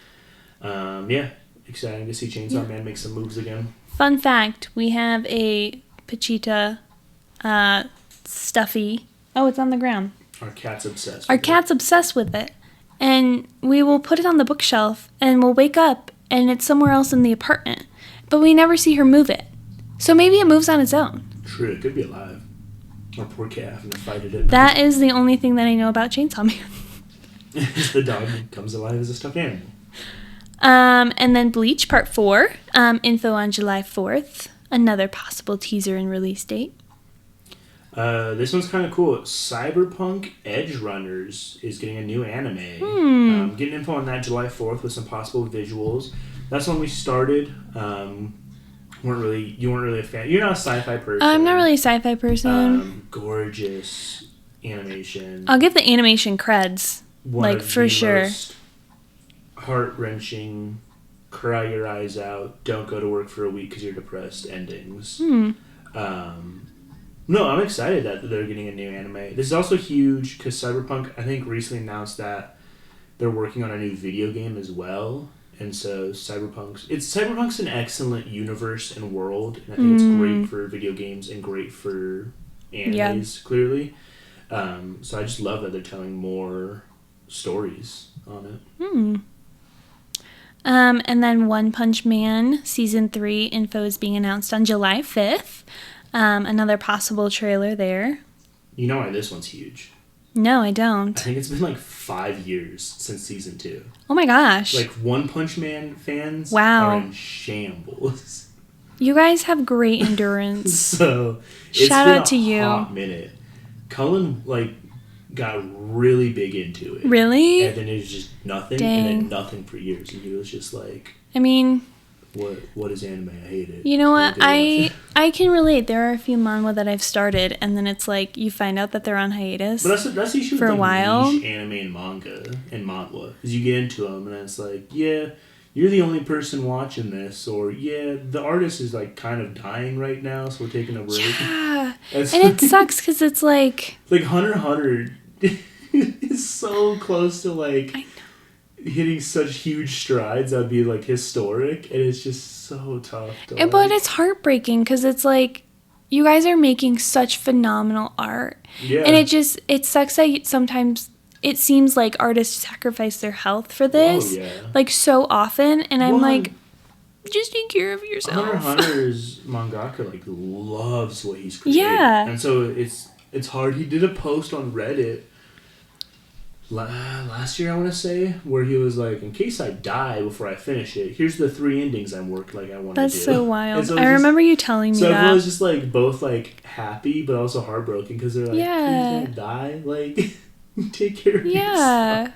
Yeah. Exciting to see Chainsaw Man make some moves again. Fun fact, we have a Pachita stuffy. Oh, it's on the ground. Our cat's obsessed. Our cat's obsessed with it. And we will put it on the bookshelf and we'll wake up and it's somewhere else in the apartment. But we never see her move it. So maybe it moves on its own. True, it could be alive. Our poor cat having to fight it. That is the only thing that I know about Chainsaw Man. The dog comes alive as a stuffed animal. And then Bleach Part 4, info on July 4th. Another possible teaser and release date. This one's kind of cool. Cyberpunk Edge Runners is getting a new anime. Getting info on that July 4th with some possible visuals. That's when we started. You weren't really a fan. You're not a sci-fi person. I'm not really a sci-fi person. Gorgeous animation. I'll give the animation creds. For sure. Heart-wrenching, cry your eyes out, don't go to work for a week because you're depressed endings. No, I'm excited that they're getting a new anime. This is also huge because Cyberpunk, I think, recently announced that they're working on a new video game as well. And so Cyberpunk's an excellent universe and world, and I think it's great for video games and great for animes, clearly. So I just love that they're telling more stories on it. And then One Punch Man Season 3 info is being announced on July 5th. Another possible trailer there. You know why this one's huge? No, I don't. I think it's been 5 years since Season 2. Oh my gosh. One Punch Man fans are in shambles. You guys have great endurance. So, it's shout been out to you. Hot minute. Cullen, got really big into it. Really? And then it was just nothing. Dang. And then nothing for years. And he was just like, I mean, what is anime? I hate it. You know what? I can relate. There are a few manhwa that I've started, and then it's you find out that they're on hiatus. But that's the issue for with a while. Niche anime and manga and manhwa. Is you get into them, and it's you're the only person watching this, or the artist is kind of dying right now, so we're taking a break. Yeah, and it sucks because it's Hunter x Hunter is so close to hitting such huge strides. That'd be historic, and it's just so tough. But it's heartbreaking because it's you guys are making such phenomenal art, and it sucks that sometimes it seems like artists sacrifice their health for this, so often, and I'm just take care of yourself. Hunter x Hunter's mangaka loves what he's creating, and so it's hard. He did a post on Reddit. last year, I want to say, where he was like, in case I die before I finish it, here's the 3 endings I want to do. That's so wild. So I remember you telling me that. So everyone was that. just like both like happy but also heartbroken because they're like, Yeah. please don't die. Like, take care of Yeah.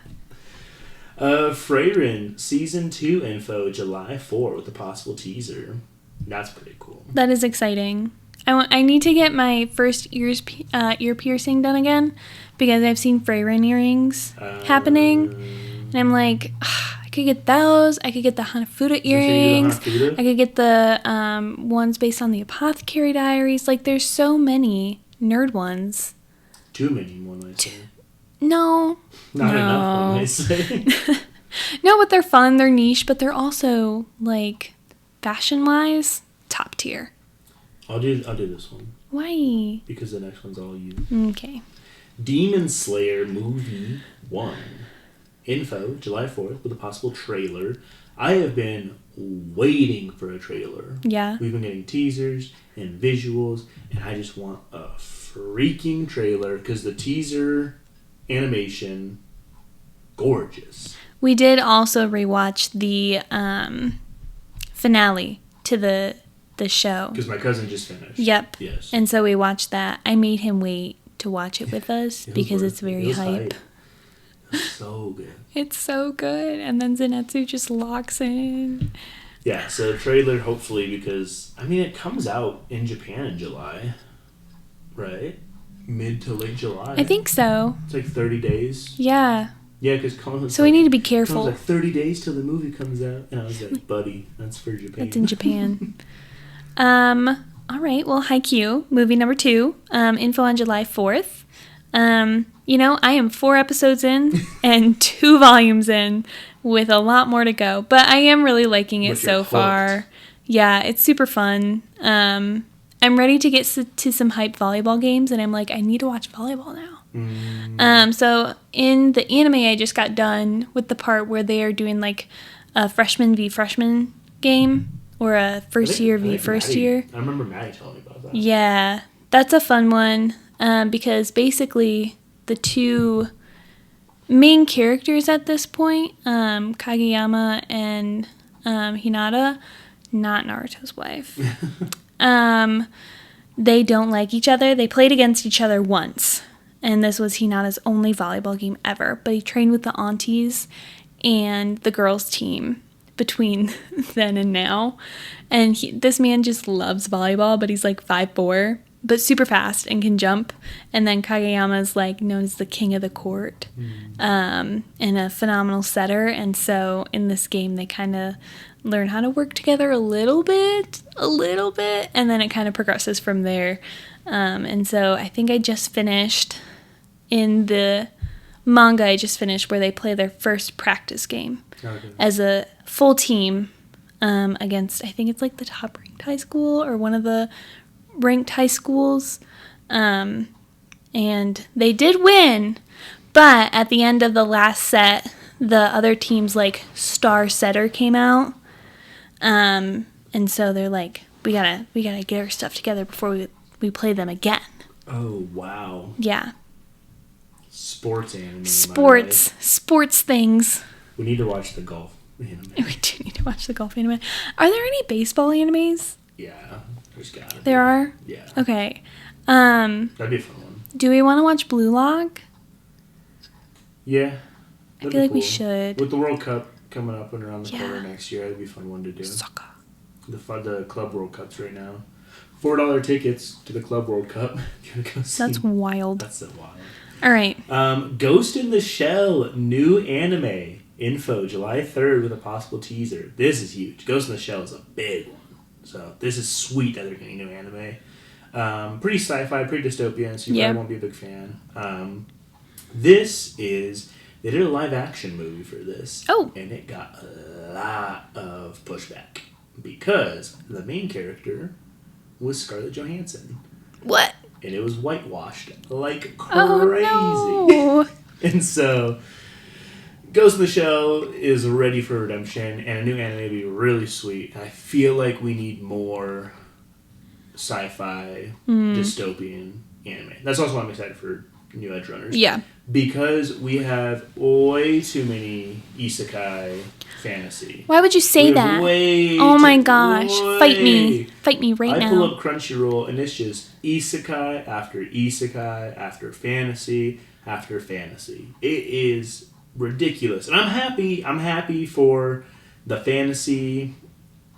yourself. Freyrin Season 2 info July 4 with a possible teaser. That's pretty cool. That is exciting. I need to get my first ear piercing done again because I've seen Freyrin earrings happening. And I'm like, I could get those. I could get the Hanafuda earrings. I could get the ones based on the Apothecary Diaries. Like, there's so many nerd ones. Too many, one might say. No. Not enough, one might say. No, but they're fun. They're niche, but they're also, like, fashion-wise, top tier. I'll do this one. Why? Because the next one's all you. Okay. Demon Slayer Movie 1. Info, July 4th, with a possible trailer. I have been waiting for a trailer. Yeah. We've been getting teasers and visuals, and I just want a freaking trailer, because the teaser animation, gorgeous. We did also rewatch the finale to the show. Because my cousin just finished. Yep. Yes. And so we watched that. I made him wait to watch it with us because it's very hype. It's so good. It's so good. And then Zenitsu just locks in. Yeah, so trailer, hopefully, because, I mean, it comes out in Japan in July, right? Mid to late July. I think so. It's like 30 days. Yeah. Yeah, because so we need to be careful. It was like 30 days till the movie comes out. And I was like, buddy, that's for Japan. That's in Japan. All right, well, Haikyuu, movie number 2, info on July 4th. I am 4 episodes in and 2 volumes in with a lot more to go, but I am really liking it so far. Yeah, it's super fun. I'm ready to get to some hype volleyball games, and I'm like, I need to watch volleyball now. So in the anime, I just got done with the part where they are doing like a freshman v freshman game. Or a first year v first year. I remember Maddie telling me about that. Yeah, that's a fun one because basically the 2 main characters at this point, Kageyama and Hinata, not Naruto's wife, they don't like each other. They played against each other once, and this was Hinata's only volleyball game ever. But he trained with the aunties and the girls' team between then and now, and this man just loves volleyball, but he's like 5'4", but super fast and can jump. And then Kageyama's like known as the king of the court, and a phenomenal setter. And so in this game they kind of learn how to work together a little bit, and then it kind of progresses from there. And so I think I just finished in the manga. I just finished where they play their first practice game as a full team against, I think it's like the top ranked high school or one of the ranked high schools. And they did win, but at the end of the last set, the other team's like star setter came out. And so they're like, we gotta get our stuff together before we play them again. Oh, wow. Yeah. Sports anime. Sports things. We need to watch the golf anime. We do need to watch the golf anime. Are there any baseball animes? Yeah, there's gotta be. There are? Yeah. Okay. That'd be a fun one. Do we want to watch Blue Log? Yeah. I feel like we should. With the World Cup coming up and around the corner next year, that'd be a fun one to do. Soccer. The Club World Cups right now. $4 tickets to the Club World Cup. You gotta go see. That's wild. That's so wild. All right. Ghost in the Shell, new anime. Info, July 3rd with a possible teaser. This is huge. Ghost in the Shell is a big one. So this is sweet that they're getting new anime. Pretty sci-fi, pretty dystopian, so you probably won't be a big fan. They did a live action movie for this. Oh. And it got a lot of pushback. Because the main character was Scarlett Johansson. What? And it was whitewashed like crazy. Oh, no. And so, Ghost in the Shell is ready for redemption, and a new anime would be really sweet. I feel like we need more sci-fi, dystopian anime. That's also why I'm excited for new Edge Runners. Yeah. because we have way too many isekai fantasy. Why would you say that? Oh my gosh. Fight me. Fight me right now. I pull up Crunchyroll and it's just isekai after fantasy after fantasy. It is ridiculous. And I'm happy for the fantasy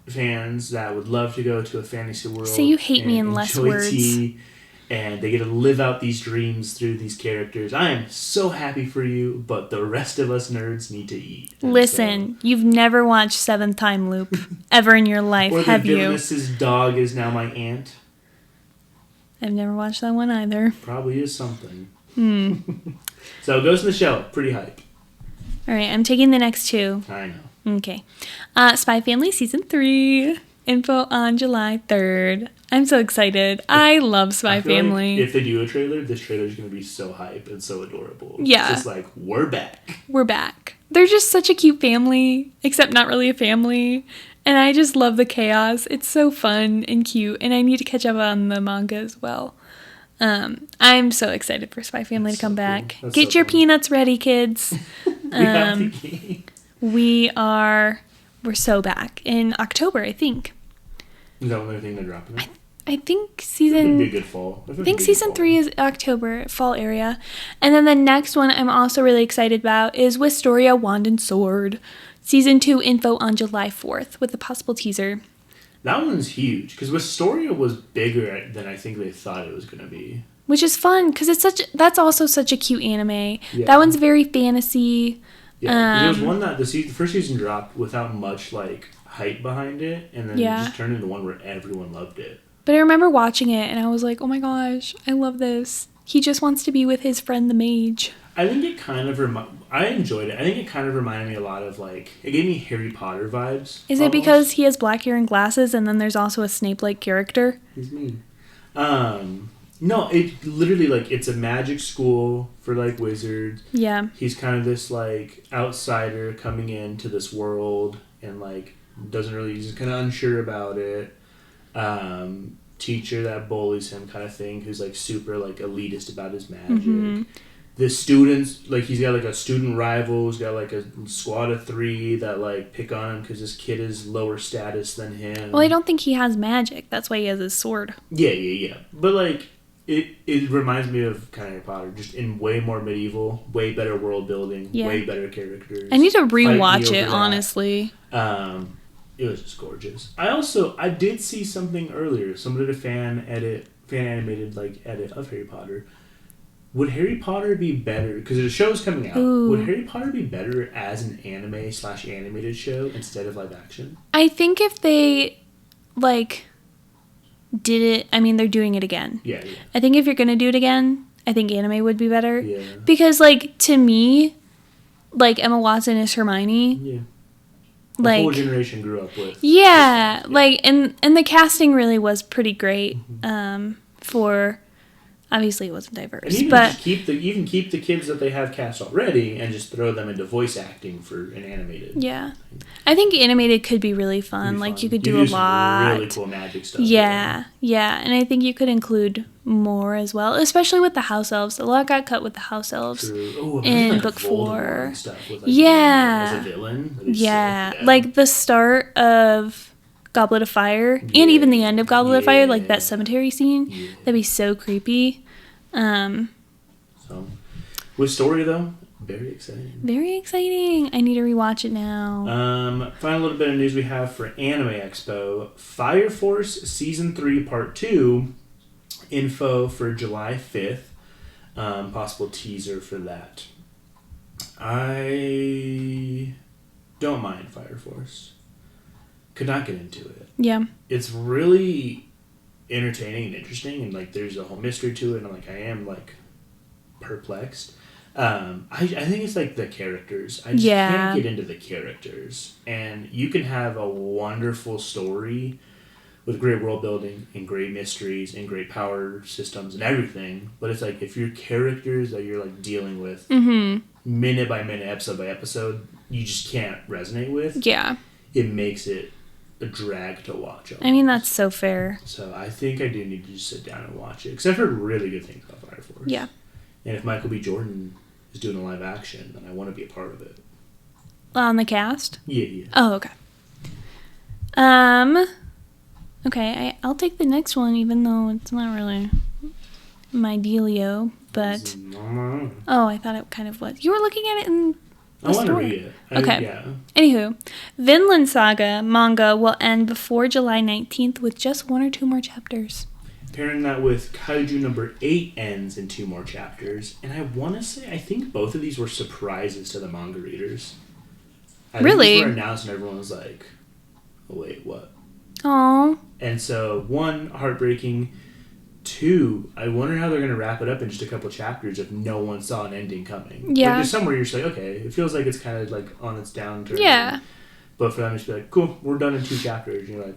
fans that would love to go to a fantasy world. So you hate me in less words. Tea, and they get to live out these dreams through these characters. I am so happy for you, but the rest of us nerds need to eat. Listen, you've never watched Seventh Time Loop ever in your life, have you? Villainous' dog is now my aunt. I've never watched that one either. Probably is something. So Ghost in the Shell, pretty hype. All right, I'm taking the next two. I know. Okay. Spy Family Season 3. Info on July 3rd. I'm so excited. I love Spy Family. Like if they do a trailer, this trailer is going to be so hype and so adorable. Yeah. It's just like, we're back. We're back. They're just such a cute family, except not really a family. And I just love the chaos. It's so fun and cute. And I need to catch up on the manga as well. I'm so excited for Spy Family to come back. Get your peanuts ready, kids. We're so back in October, I think. Is that one thing they're dropping? I think season. It'd be a good fall. I think season 3 is October, fall area, and then the next one I'm also really excited about is Wisteria Wand and Sword, season 2 info on July 4th with a possible teaser. That one's huge because Wisteria was bigger than I think they thought it was going to be. Which is fun because that's also such a cute anime. Yeah. That one's very fantasy. Yeah, there was one that the first season dropped without much like hype behind it, and then it just turned into one where everyone loved it. But I remember watching it, and I was like, "Oh my gosh, I love this." He just wants to be with his friend the mage. I think it kind of I enjoyed it. I think it kind of reminded me a lot of like it gave me Harry Potter vibes. Is it because he has black hair and glasses, and then there's also a Snape-like character? He's mean. No, it literally like it's a magic school for like wizards. Yeah. He's kind of this like outsider coming into this world and like he's kind of unsure about it. Teacher that bullies him kind of thing who's like super like elitist about his magic. Mm-hmm. The students, like he's got like a student rival who's got like a squad of 3 that like pick on him because this kid is lower status than him. Well, I don't think he has magic. That's why he has his sword. Yeah. But like it reminds me of kind of Harry Potter, just in way more medieval, way better world building, way better characters. I need to rewatch it, honestly. It was just gorgeous. I did see something earlier. Somebody did a fan animated like edit of Harry Potter. Would Harry Potter be better? Because the show's coming out. Ooh. Would Harry Potter be better as an anime/animated show instead of live action? I think if they like did it, I mean, they're doing it again. Yeah. I think if you're gonna do it again, I think anime would be better. Yeah. Because like to me, like Emma Watson is Hermione. Yeah. The whole generation grew up with. Yeah, like and the casting really was pretty great. For obviously it wasn't diverse, but you can keep the kids that they have cast already and just throw them into voice acting for an animated. Yeah, I think animated could be really fun. Like you could do a lot. Really cool magic stuff. Yeah, and I think you could include more as well, especially with the house elves. A lot got cut with the house elves in book 4. Stuff with, like, as a villain. Yeah, like the start of Goblet of Fire and even the end of Goblet of Fire, like that cemetery scene. That'd be so creepy. So, with story though, very exciting. Very exciting. I need to rewatch it now. Final little bit of news we have for Anime Expo: Fire Force Season 3 Part 2. Info for July 5th. Possible teaser for that. I don't mind Fire Force. Could not get into it. Yeah. It's really entertaining and interesting, and like there's a whole mystery to it, and I am like perplexed. I think it's like the characters. I just can't get into the characters. And you can have a wonderful story with great world building and great mysteries and great power systems and everything, but it's like if your characters that you're like dealing with minute by minute, episode by episode, you just can't resonate with. Yeah. It makes it a drag to watch. I mean, that's so fair. So I think I do need to just sit down and watch it, because I've heard really good things about Fire Force. Yeah. And if Michael B. Jordan is doing a live action, and I want to be a part of it. On the cast? Yeah. Oh, okay. Okay, I'll take the next one, even though it's not really my dealio, but... Oh, I thought it kind of was. You were looking at it in the store. I want to read it. Okay. Yeah. Anywho, Vinland Saga manga will end before July 19th with just 1 or 2 more chapters. Pairing that with Kaiju number 8 ends in 2 more chapters. And I want to say, I think both of these were surprises to the manga readers. Really? These were announced and everyone was like, oh, wait, what? Aww. And so, 1, heartbreaking. 2, I wonder how they're going to wrap it up in just a couple chapters if no one saw an ending coming. Yeah. Like, there's somewhere you're just like, okay, it feels like it's kind of like on its downturn. Yeah. But for them to just be like, cool, we're done in 2 chapters. And you're like,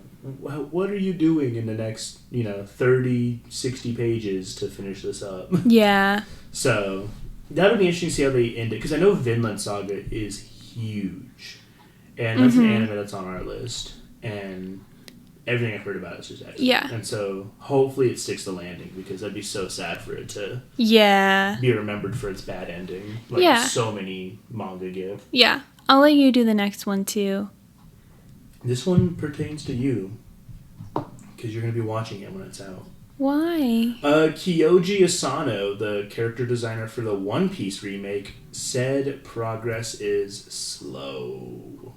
what are you doing in the next, 30, 60 pages to finish this up? Yeah. So, that would be interesting to see how they end it. Because I know Vinland Saga is huge. And that's an anime that's on our list. And everything I've heard about it is just excellent. Yeah. And so, hopefully it sticks the landing. Because that'd be so sad for it to be remembered for its bad ending. Like so many manga give. Yeah. I'll let you do the next one, too. This one pertains to you. Because you're going to be watching it when it's out. Why? Kyoji Asano, the character designer for the One Piece remake, said progress is slow.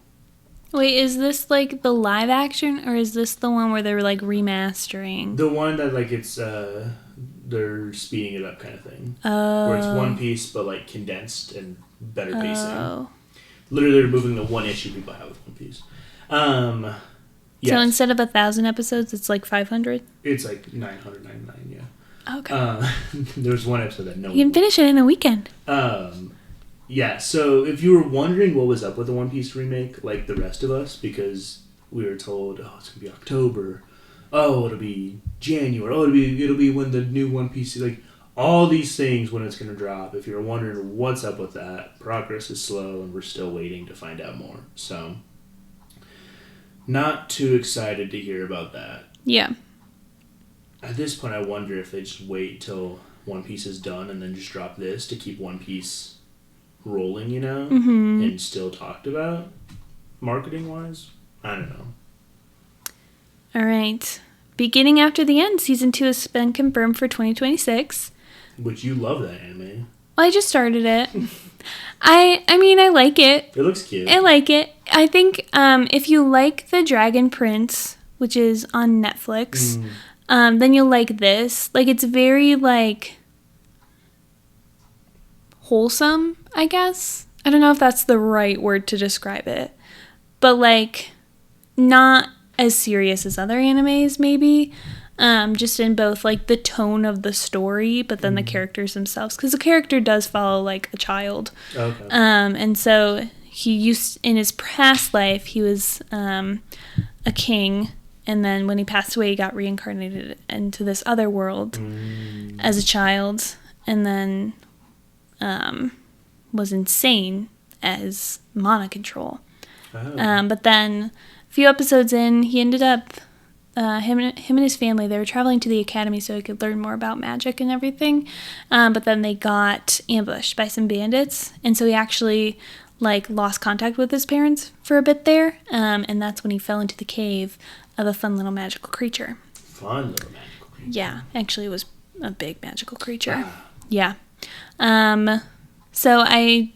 Wait, is this like the live action, or is this the one where they're like remastering? The one that like it's they're speeding it up kind of thing. Oh. Where it's One Piece but like condensed and better pacing. Oh. Literally removing the one issue people have with One Piece. Yes. So instead of 1,000 episodes, it's like 500? It's like 999, yeah. Okay. There's one episode that no one... You can finish it in a weekend. Yeah, so if you were wondering what was up with the One Piece remake, like the rest of us, because we were told, oh, it's going to be October, oh, it'll be January, oh, it'll be when the new One Piece, like, all these things when it's going to drop. If you're wondering what's up with that, progress is slow, and we're still waiting to find out more. So, not too excited to hear about that. Yeah. At this point, I wonder if they just wait till One Piece is done and then just drop this to keep One Piece rolling, and still talked about marketing-wise. I don't know. All right. Beginning After the End, Season 2 has been confirmed for 2026. Which you love that anime. Well, I just started it. I mean, I like it. It looks cute. I like it. I think if you like The Dragon Prince, which is on Netflix, then you'll like this. Like, it's very, like, wholesome, I guess. I don't know if that's the right word to describe it. But, like, not as serious as other animes, maybe. Just in both, like, the tone of the story, but then the characters themselves. Because the character does follow, like, a child. Okay. And so in his past life, he was a king. And then when he passed away, he got reincarnated into this other world as a child. And then was insane as mana control. Oh. But then a few episodes in, he ended up, him and his family, they were traveling to the academy so he could learn more about magic and everything. But then they got ambushed by some bandits. And so he actually, like, lost contact with his parents for a bit there. And that's when he fell into the cave of a fun little magical creature. Fun little magical creature. Yeah, actually it was a big magical creature. Ah. Yeah. So I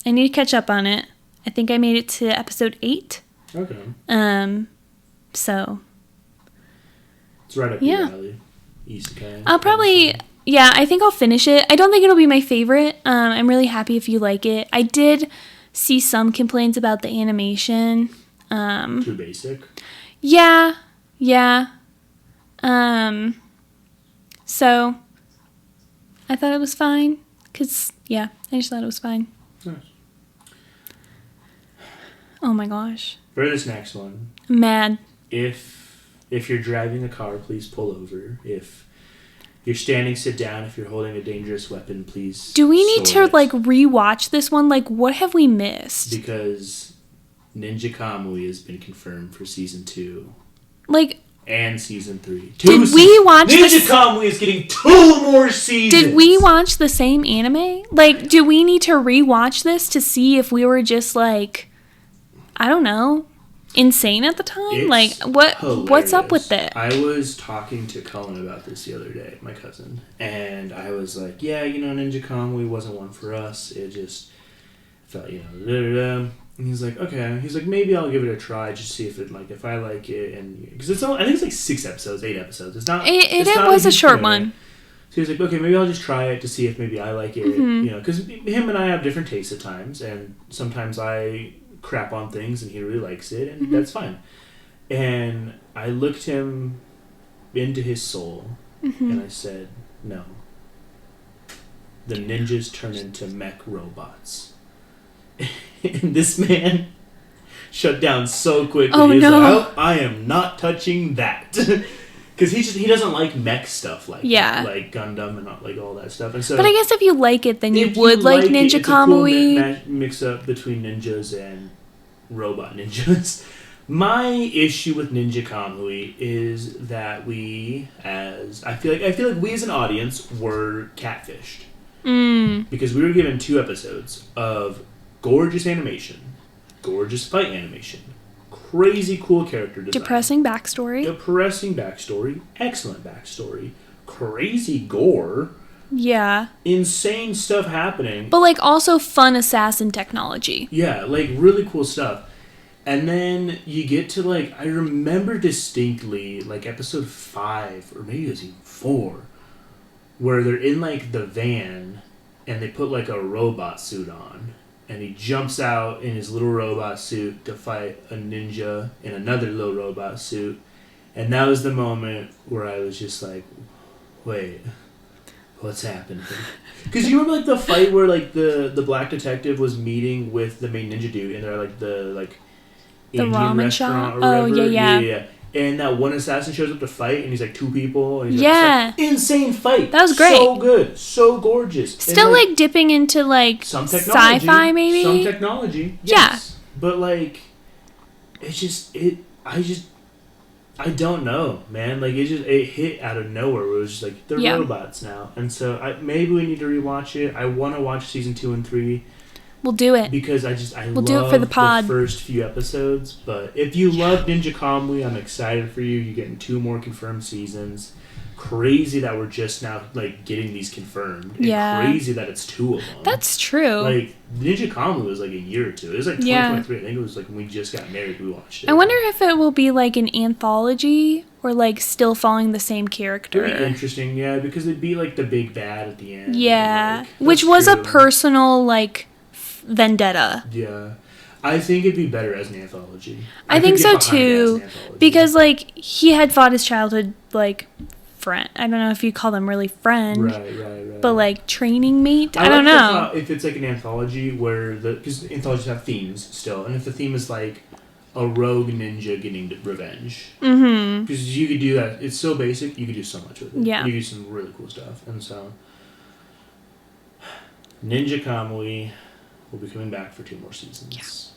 need to catch up on it. I think I made it to episode 8. Okay. So. It's right up your alley. Isekai. I'll probably, I think I'll finish it. I don't think it'll be my favorite. I'm really happy if you like it. I did see some complaints about the animation. Too basic? Yeah. So, I thought it was fine. Because, I just thought it was fine. Nice. Oh my gosh. For this next one. Mad. If you're driving a car, please pull over. If you're standing, sit down. If you're holding a dangerous weapon, please. Do we need to, sword it. like, rewatch this one? Like, what have we missed? Because Ninja Kamui has been confirmed for season 2. Like, and season 3. Did we watch Ninja Kamui is getting 2 more seasons. Did we watch the same anime? Like, do we need to rewatch this to see if we were just like, I don't know, insane at the time? It's like, what's up with it? I was talking to Cullen about this the other day, my cousin, and I was like, yeah, Ninja Kamui wasn't one for us. It just felt, and he's like, okay. He's like, maybe I'll give it a try, just see if I like it, and because I think it's like 6 episodes, 8 episodes. It's not. It was a short one. So he's like, okay, maybe I'll just try it to see if maybe I like it. Because him and I have different tastes at times, and sometimes I crap on things and he really likes it, and that's fine. And I looked him into his soul, and I said, no. The ninjas turn into mech robots. And this man shut down so quickly. Oh, He's no. like, I am not touching that. Because he doesn't like mech stuff like Gundam and like all that stuff. And so, but I guess if you like it, then you would like Ninja Kamui. It's a cool mix up between ninjas and robot ninjas. My issue with Ninja Kamui is that I feel like we as an audience were catfished. Because we were given 2 episodes of gorgeous animation, gorgeous fight animation, crazy cool character design, depressing backstory, excellent backstory, crazy gore, insane stuff happening, but like also fun assassin technology. Yeah, like really cool stuff. And then you get to like, I remember distinctly like episode 5 or maybe it was even 4, where they're in like the van and they put like a robot suit on. And he jumps out in his little robot suit to fight a ninja in another little robot suit. And that was the moment where I was just like, wait, what's happening? Because you remember like the fight where like the black detective was meeting with the main ninja dude and they're like the Indian ramen restaurant shop? or whatever. Oh, yeah. And that one assassin shows up to fight, and he's like 2 people. And he's like, insane fight. That was great. So good. So gorgeous. Still and, like dipping into like some technology, sci-fi maybe? Some technology. Yes. Yeah. But like, I don't know, man. Like, it hit out of nowhere. It was just like, they're robots now. And so maybe we need to rewatch it. I want to watch season 2 and 3. We'll do it. Because we'll do it for the pod. The first few episodes. But if you love Ninja Kamui, I'm excited for you. You're getting 2 more confirmed seasons. Crazy that we're just now like getting these confirmed. And crazy that it's 2 of them. That's true. Like Ninja Kamui was like a year or 2. It was like 2023. I think it was like when we just got married. We watched it. I wonder if it will be like an anthology or like still following the same character. It'd be interesting, yeah, because it'd be like the big bad at the end. Yeah, like, which was a personal like vendetta. Yeah. I think it'd be better as an anthology. I think so too, because like he had fought his childhood like friend. I don't know if you call them really friend, right. But like training mate. I don't know if it's like an anthology where because anthologies have themes still, and if the theme is like a rogue ninja getting revenge, because you could do that. It's so basic. You could do so much with it. Yeah, you could do some really cool stuff, and so Ninja Kamui will be coming back for 2 more seasons.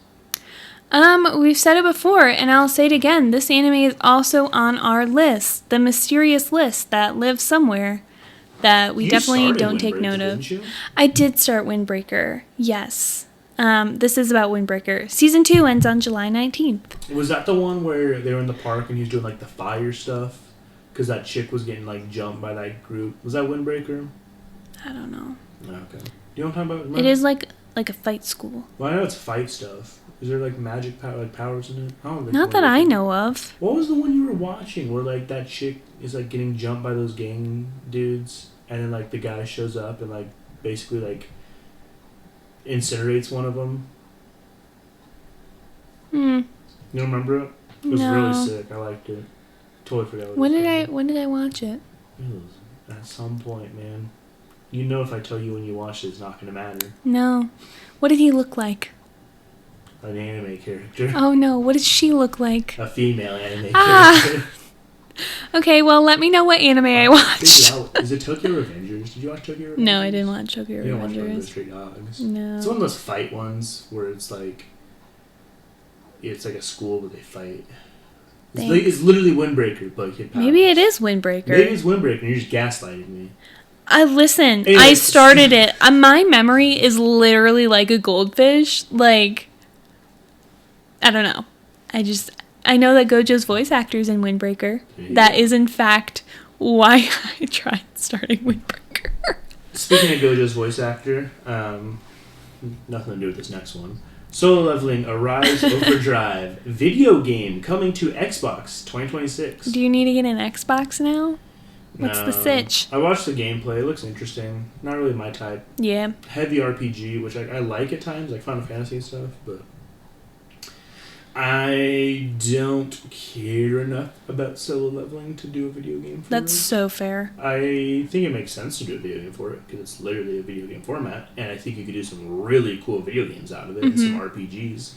We've said it before, and I'll say it again. This anime is also on our list, the mysterious list that lives somewhere that we definitely don't take note of. I did start Windbreaker, yes. This is about Windbreaker. Season 2 ends on July 19th. Was that the one where they were in the park and he was doing like the fire stuff? Because that chick was getting like jumped by that group. Was that Windbreaker? I don't know. Okay. Do you know what I'm talking about? Remember? It is like a fight school. Well, I know it's fight stuff. Is there like magic powers in it? Not that I know of. What was the one you were watching where like that chick is like getting jumped by those gang dudes and then like the guy shows up and like basically like incinerates one of them? You don't remember it? It was really sick. I liked it. Totally forgot what it was. When did I watch it? It was at some point, man. You know if I tell you when you watched it, it's not going to matter. No. What did he look like? An anime character. Oh no, what did she look like? A female anime character. Okay, well let me know what anime I watched. Is it Tokyo Revengers? Did you watch Tokyo Revengers? No, I didn't watch Tokyo Revengers. You didn't watch Tokyo Stray Dogs? No. It's one of those fight ones where it's like a school where they fight. It's literally Windbreaker, but kid powers. Maybe it is Windbreaker. Maybe it's Windbreaker, and you're just gaslighting me. Anyway, I started it. My memory is literally like a goldfish. Like, I don't know. I know that Gojo's voice actor's in Windbreaker. That is, in fact, why I tried starting Windbreaker. Speaking of Gojo's voice actor, nothing to do with this next one. Solo Leveling Arise Overdrive video game coming to Xbox 2026. Do you need to get an Xbox now? What's the sitch? I watched the gameplay. It looks interesting. Not really my type. Yeah. Heavy RPG, which I like at times, like Final Fantasy and stuff, but I don't care enough about solo leveling to do a video game for That's it. so fair. I think it makes sense to do a video game for it, because it's literally a video game format, and I think you could do some really cool video games out of it, and some RPGs.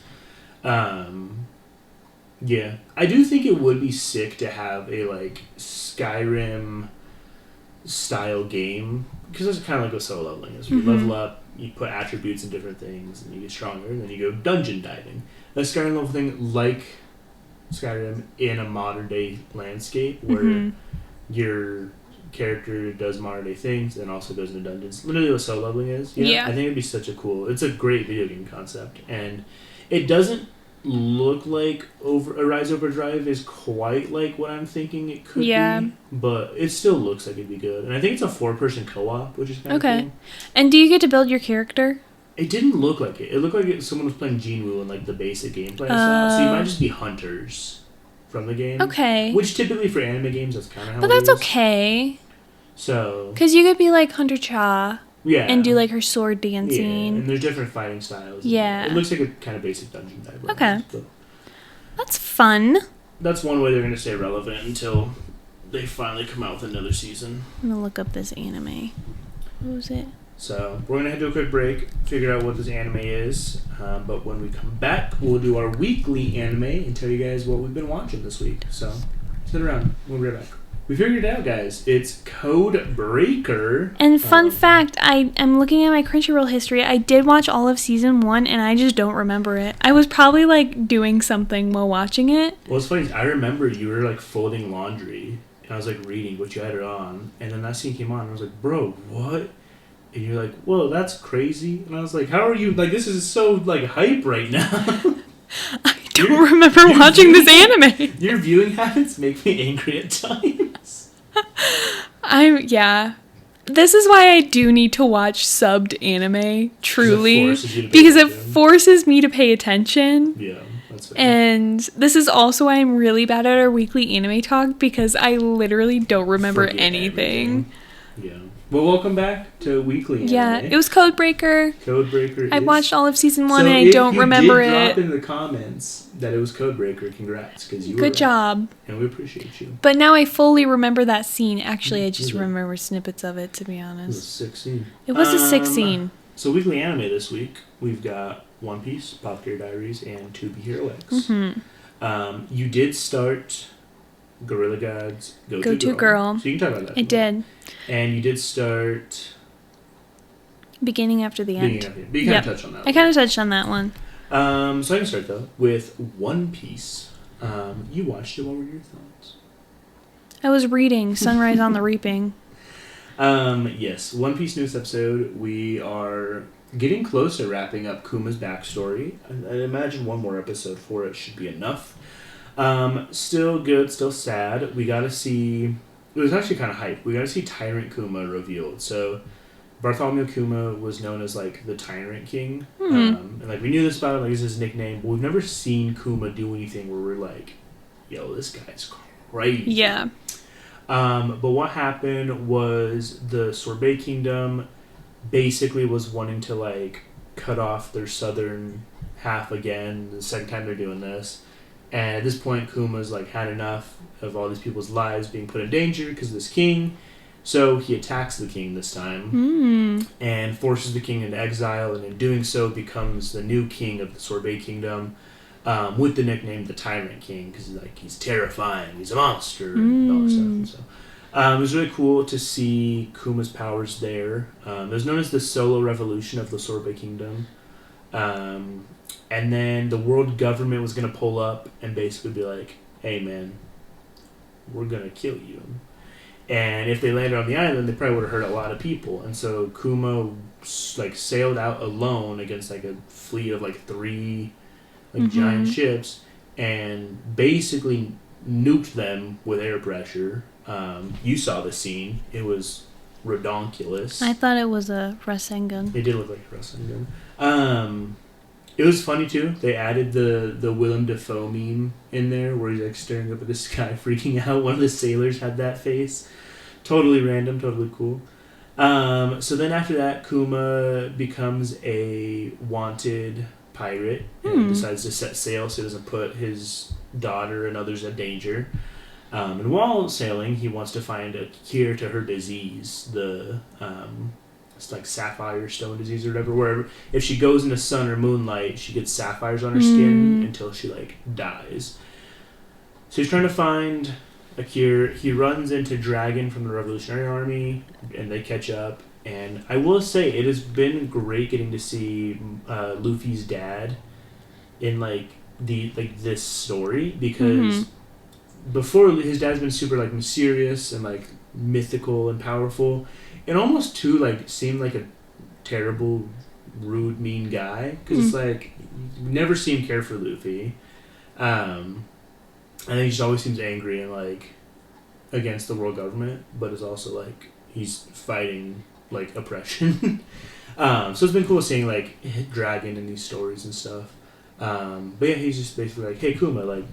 Yeah. I do think it would be sick to have a, like, Skyrim style game, because that's kind of like what solo leveling is. You level up, you put attributes in different things, and you get stronger, and then you go dungeon diving. A Skyrim level thing like Skyrim in a modern day landscape where your character does modern day things and also goes into dungeons. Literally what solo leveling is. You know? I think it'd be such a cool... It's a great video game concept. And it doesn't look like Arise Overdrive is quite like what I'm thinking it could be. But it still looks like it'd be good. And I think it's a 4-person co-op, which is kind of cool. And do you get to build your character? It didn't look like it. It looked like someone was playing Jinwoo in like the basic gameplay style. So you might just be hunters from the game. Okay. Which typically for anime games, that's kind of how But that's okay. So. Because you could be like Hunter Cha. Yeah. And do like her sword dancing. Yeah, and there's different fighting styles. Yeah. It looks like a kind of basic dungeon type. Okay. That's fun. That's one way they're going to stay relevant until they finally come out with another season. I'm going to look up this anime. What was it? So, we're going to head to a quick break, figure out what this anime is, but when we come back, we'll do our weekly anime and tell you guys what we've been watching this week. So, sit around. We'll be right back. We figured it out, guys. It's Code Breaker. And fun fact, I'm looking at my Crunchyroll history. I did watch all of season 1, and I just don't remember it. I was probably, like, doing something while watching it. Well, it's funny. I remember you were, like, folding laundry, and I was, like, reading what you had it on, and then that scene came on, and I was like, bro, what? And you're like, whoa, that's crazy. And I was like, how are you? Like, this is so, like, hype right now. I don't remember watching this anime. Your viewing habits make me angry at times. Yeah. This is why I do need to watch subbed anime, truly. Because it forces me to pay attention. Yeah, that's fair. And this is also why I'm really bad at our weekly anime talk, because I literally don't remember anything. Yeah. Well, welcome back to Weekly Anime. Yeah, it was Code Breaker. Code Breaker. I watched all of season 1 and I don't remember it. So if you did drop in the comments that it was Code Breaker, congrats, because you were Good job. And we appreciate you. But now I fully remember that scene. Actually, I just remember snippets of it, to be honest. It was a sick scene. It was a sick scene. So Weekly Anime this week, we've got One Piece, Pop Care Diaries, and To Be Hero X. You did start Gorilla God's Go To Girl. So you can talk about that. I did. And you did start... Beginning after the end. But you kind of touched on that. I kind of touched on that one. So I can start, though, with One Piece. You watched it. What were your thoughts? I was reading Sunrise on the Reaping. Yes. One Piece news episode. We are getting close to wrapping up Kuma's backstory. I imagine one more episode for it should be enough. Still good, still sad. We got to see... It was actually kind of hype. We got to see Tyrant Kuma revealed. So, Bartholomew Kuma was known as, like, the Tyrant King. And, like, we knew this about him. Like, this is his nickname. But we've never seen Kuma do anything where we're like, yo, this guy's crazy. Yeah. But what happened was the Sorbet Kingdom basically was wanting to, like, cut off their southern half again. The second time they're doing this. And at this point, Kuma's like had enough of all these people's lives being put in danger because of this king. So he attacks the king this time and forces the king into exile, and in doing so becomes the new king of the Sorbet Kingdom with the nickname the Tyrant King because he's terrifying, he's a monster, and all this stuff. And so, it was really cool to see Kuma's powers there. It was known as the Solo Revolution of the Sorbet Kingdom. And then the world government was going to pull up and basically be like, hey man, we're gonna kill you. And if they landed on the island, they probably would have hurt a lot of people. And so Kuma like sailed out alone against like a fleet of like 3 like giant ships, and basically nuked them with air pressure. You saw the scene; it was redonkulous. I thought it was a Rasengan. It did look like a Rasengan. It was funny too. They added the Willem Dafoe meme in there where he's like staring up at the sky, freaking out. One of the sailors had that face. Totally random, totally cool. So then after that, Kuma becomes a wanted pirate and decides to set sail so he doesn't put his daughter and others in danger. And while sailing, he wants to find a cure to her disease, it's like sapphire stone disease or whatever, where if she goes into sun or moonlight, she gets sapphires on her skin until she like dies. So he's trying to find a cure. He runs into Dragon from the Revolutionary Army, and they catch up. And I will say, it has been great getting to see Luffy's dad in like this story, because before, his dad's been super like mysterious and like mythical and powerful, and almost too like seemed like a terrible, rude, mean guy, because it's like you never see him care for Luffy. I think he just always seems angry and like against the world government, but is also like he's fighting like oppression. So it's been cool seeing like Dragon in these stories and stuff. But yeah, he's just basically like, hey Kuma, like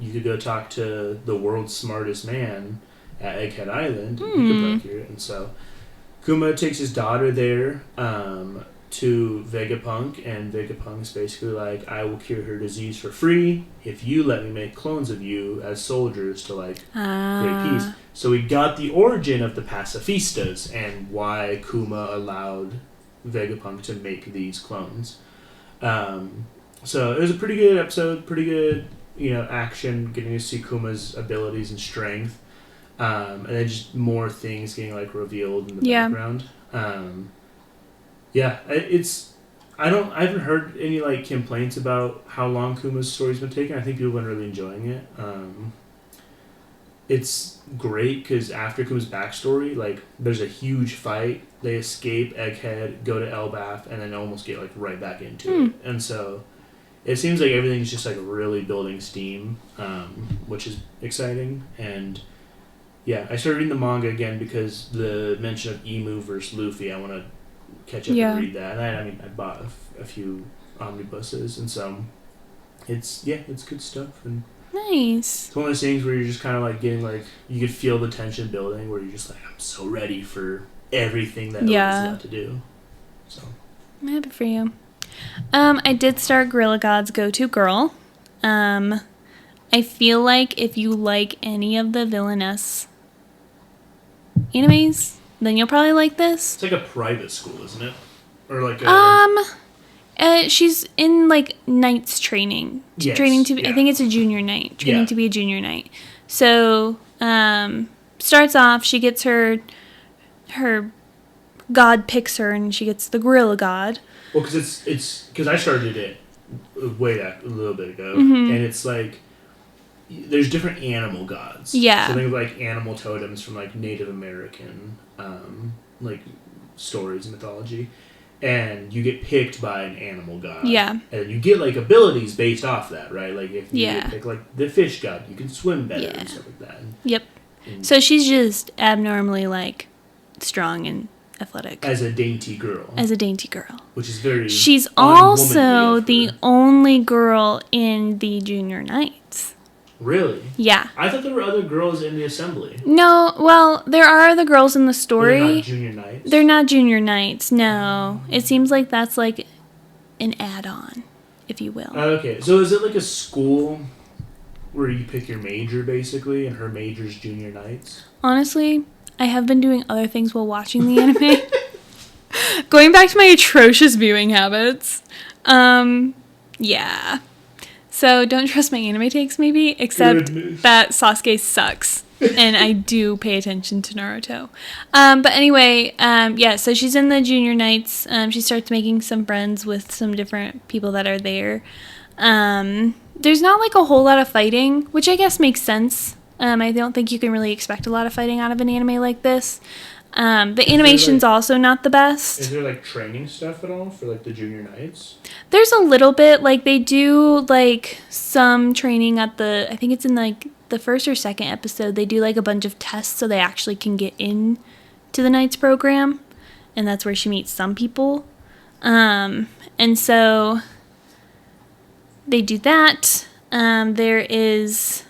you could go talk to the world's smartest man at Egghead Island. You could procure it. And so Kuma takes his daughter there to Vegapunk, and Vegapunk's basically like, I will cure her disease for free if you let me make clones of you as soldiers to like create peace. So we got the origin of the pacifistas and why Kuma allowed Vegapunk to make these clones. So it was a pretty good episode, pretty good, action, getting to see Kuma's abilities and strength. And then just more things getting like revealed in the background. I haven't heard any like complaints about how long Kuma's story's been taking. I think people have been really enjoying it. It's great because after Kuma's backstory, like there's a huge fight. They escape Egghead, go to Elbaf, and then almost get like right back into it. And so it seems like everything's just like really building steam, which is exciting. And yeah, I started reading the manga again because the mention of Emu versus Luffy, I want to catch up and read that. And I bought a few omnibuses, and so it's good stuff. And nice. It's one of those things where you're just kind of like getting like, you could feel the tension building, where you're just like, I'm so ready for everything that Oda's about to do. So I'm happy for you. I did start Gorilla God's Go-To Girl. I feel like if you like any of the villainess animes, then you'll probably like this. It's like a private school, isn't it? Or like a... she's in like knights training. Yes, training to be, I think it's a junior knight. Training to be a junior knight. So, starts off, she gets her god picks her, and she gets the Gorilla God. Well, because I started it way back a little bit ago, and it's like there's different animal gods. Yeah. So think of like animal totems from like Native American like stories and mythology, and you get picked by an animal god. Yeah. And you get like abilities based off that, right? Like if you get picked like the fish god, you can swim better and stuff like that. Yep. So she's just abnormally like strong and athletic. As a dainty girl. Which is very... She's also the only girl in the junior knights. Really? Yeah. I thought there were other girls in the assembly. No, well, there are other girls in the story. They're not junior knights? They're not junior knights, no. It seems like that's like an add-on, if you will. Okay, so is it like a school where you pick your major, basically, and her major's junior knights? Honestly, I have been doing other things while watching the anime. Going back to my atrocious viewing habits. Yeah. So don't trust my anime takes, maybe, except that Sasuke sucks. And I do pay attention to Naruto. But anyway, so she's in the junior knights. She starts making some friends with some different people that are there. there's not like a whole lot of fighting, which I guess makes sense. I don't think you can really expect a lot of fighting out of an anime like this. The animation's also not the best. Is there like training stuff at all for like the junior knights? There's a little bit, like they do like some training at I think it's in like the first or second episode, they do like a bunch of tests so they actually can get in to the Knights program, and that's where she meets some people. And so they do that. There is,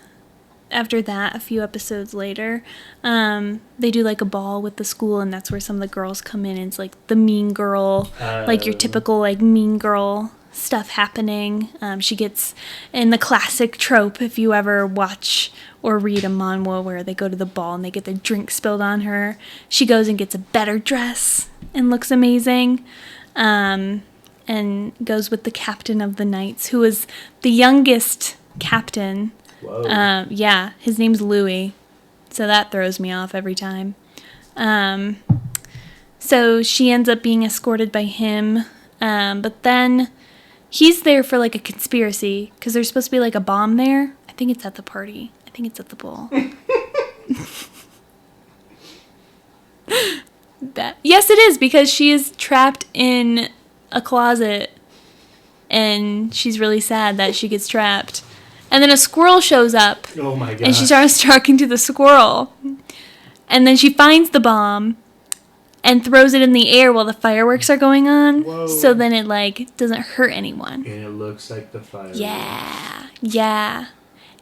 after that, a few episodes later, they do like a ball with the school, and that's where some of the girls come in, and it's like the mean girl, like your typical like mean girl stuff happening. She gets in the classic trope, if you ever watch or read a manhwa where they go to the ball and they get their drink spilled on her, she goes and gets a better dress and looks amazing, and goes with the captain of the Knights, who is the youngest captain. Whoa. Yeah, his name's Louis, so that throws me off every time. So she ends up being escorted by him, but then he's there for like a conspiracy, because there's supposed to be like a bomb there. I think it's at the party. I think it's at the ball. Yes, it is, because she is trapped in a closet, and she's really sad that she gets trapped. And then a squirrel shows up. Oh my god. And she starts talking to the squirrel. And then she finds the bomb and throws it in the air while the fireworks are going on. Whoa. So then it like doesn't hurt anyone. And it looks like the fireworks. Yeah. Yeah.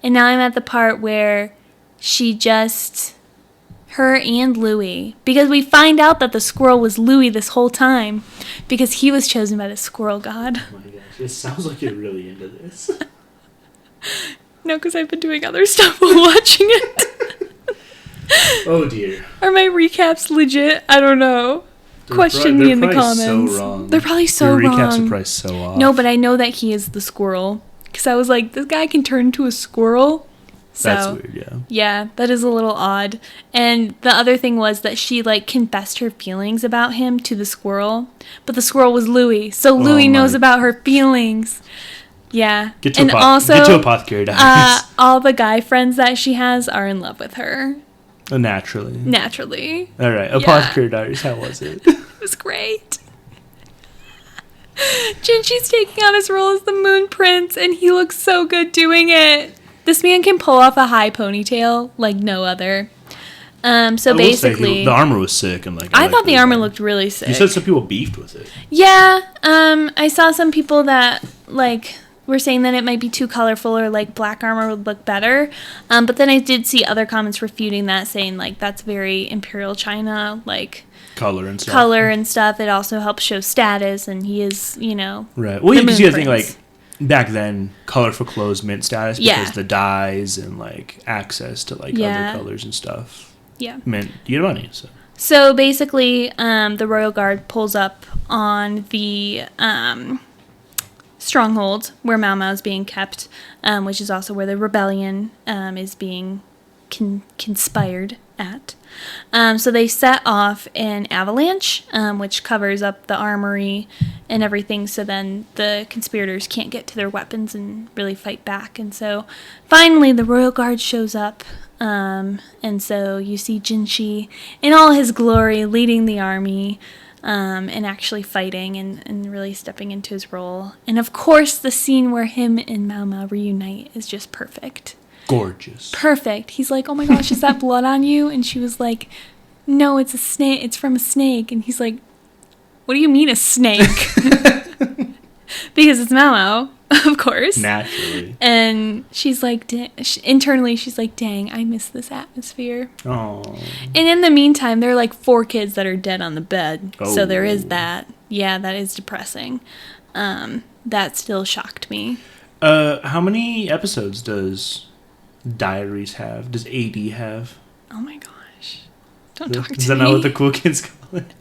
And now I'm at the part where her and Louis, because we find out that the squirrel was Louis this whole time, because he was chosen by the squirrel god. Oh my gosh, it sounds like you're really into this. No, because I've been doing other stuff while watching it. Oh dear. Are my recaps legit? I don't know. Question me in the comments. So wrong. They're probably so Your wrong. recaps are probably so off. No, but I know that he is the squirrel, because I was like, this guy can turn into a squirrel. So, that's weird, yeah. Yeah, that is a little odd. And the other thing was that she like confessed her feelings about him to the squirrel, but the squirrel was Louis, so Louis knows about her feelings. Yeah. Get to Apothecary Diaries. All the guy friends that she has are in love with her. Naturally. All right. Apothecary Diaries, how was it? It was great. Jinchi's taking on his role as the Moon Prince, and he looks so good doing it. This man can pull off a high ponytail like no other. So basically, the armor was sick, and I thought the armor looked really sick. You said some people beefed with it. Yeah. I saw some people that like were saying that it might be too colorful, or like black armor would look better. But then I did see other comments refuting that, saying like that's very Imperial China, like color and stuff. It also helps show status, and he is, right. Well, you can see the thing like back then, colorful clothes meant status because the dyes and like access to like other colors and stuff. Yeah, meant you get money. So basically, the Royal Guard pulls up on the stronghold where Mao Mao is being kept, which is also where the rebellion is being conspired at. So they set off an avalanche, which covers up the armory and everything, so then the conspirators can't get to their weapons and really fight back. And so finally the Royal Guard shows up, and so you see Jinchi in all his glory leading the army, and actually fighting and really stepping into his role. And of course the scene where him and Mao Mao reunite is just perfect. Gorgeous. Perfect. He's like, oh my gosh, is that blood on you? And she was like, no, it's a snake. It's from a snake. And he's like, what do you mean a snake? Because it's Mao Mao, of course. Naturally. And she's like, internally, she's like, dang, I miss this atmosphere. Oh. And in the meantime, there are like 4 kids that are dead on the bed. Oh. So there is that. Yeah, that is depressing. That still shocked me. How many episodes does Diaries have? Does AD have? Oh my gosh. Don't talk to me. Is that not what the cool kids call it?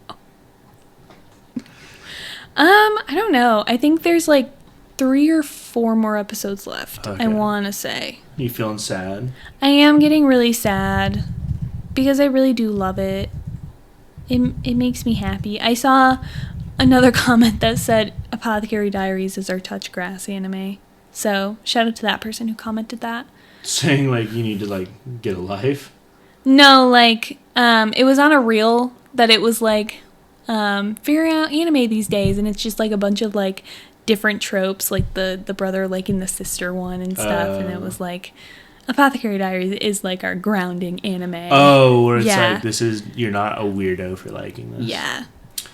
I don't know. I think there's like 3 or 4 more episodes left. Okay. I want to say. You feeling sad? I am getting really sad because I really do love it. It makes me happy. I saw another comment that said Apothecary Diaries is our touch grass anime. So shout out to that person who commented that. Saying, like, you need to, like, get a life? No, like, it was on a reel that it was, like, figuring out anime these days, and it's just, like, a bunch of, like, different tropes, like the brother liking the sister one and stuff, and it was, like, Apothecary Diaries is, like, our grounding anime. Oh, where it's like, you're not a weirdo for liking this. Yeah,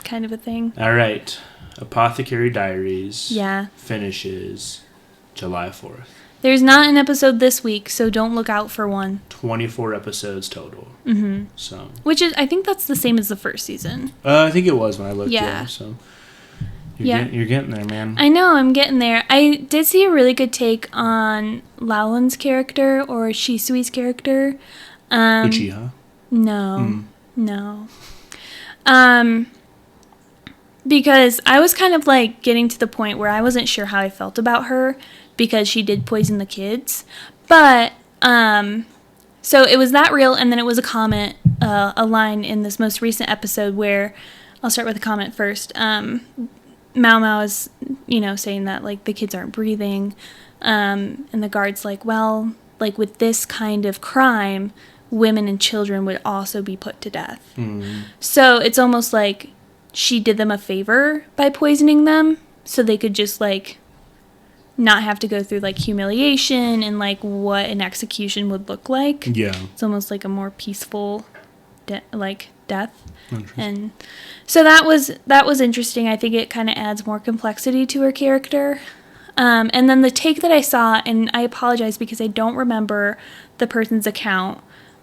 kind of a thing. All right. Apothecary Diaries Yeah. finishes July 4th. There's not an episode this week, so don't look out for one. 24 episodes total. Mm-hmm. So. Which is, I think that's the same as the first season. I think it was when I looked. Yeah. So. You're getting there, man. I know, I'm getting there. I did see a really good take on Laolan's character, or Shisui's character. Uchiha? No. No. Because I was kind of, like, getting to the point where I wasn't sure how I felt about her, because she did poison the kids. But, so it was that real, and then it was a comment, a line in this most recent episode where, I'll start with a comment first. Mao Mao is, saying that, like, the kids aren't breathing, and the guard's like, well, like, with this kind of crime, women and children would also be put to death. Mm. So it's almost like she did them a favor by poisoning them, so they could just, like, not have to go through, like, humiliation and, like, what an execution would look like. Yeah. It's almost like a more peaceful, death. And so that was interesting. I think it kind of adds more complexity to her character. And then the take that I saw, and I apologize because I don't remember the person's account,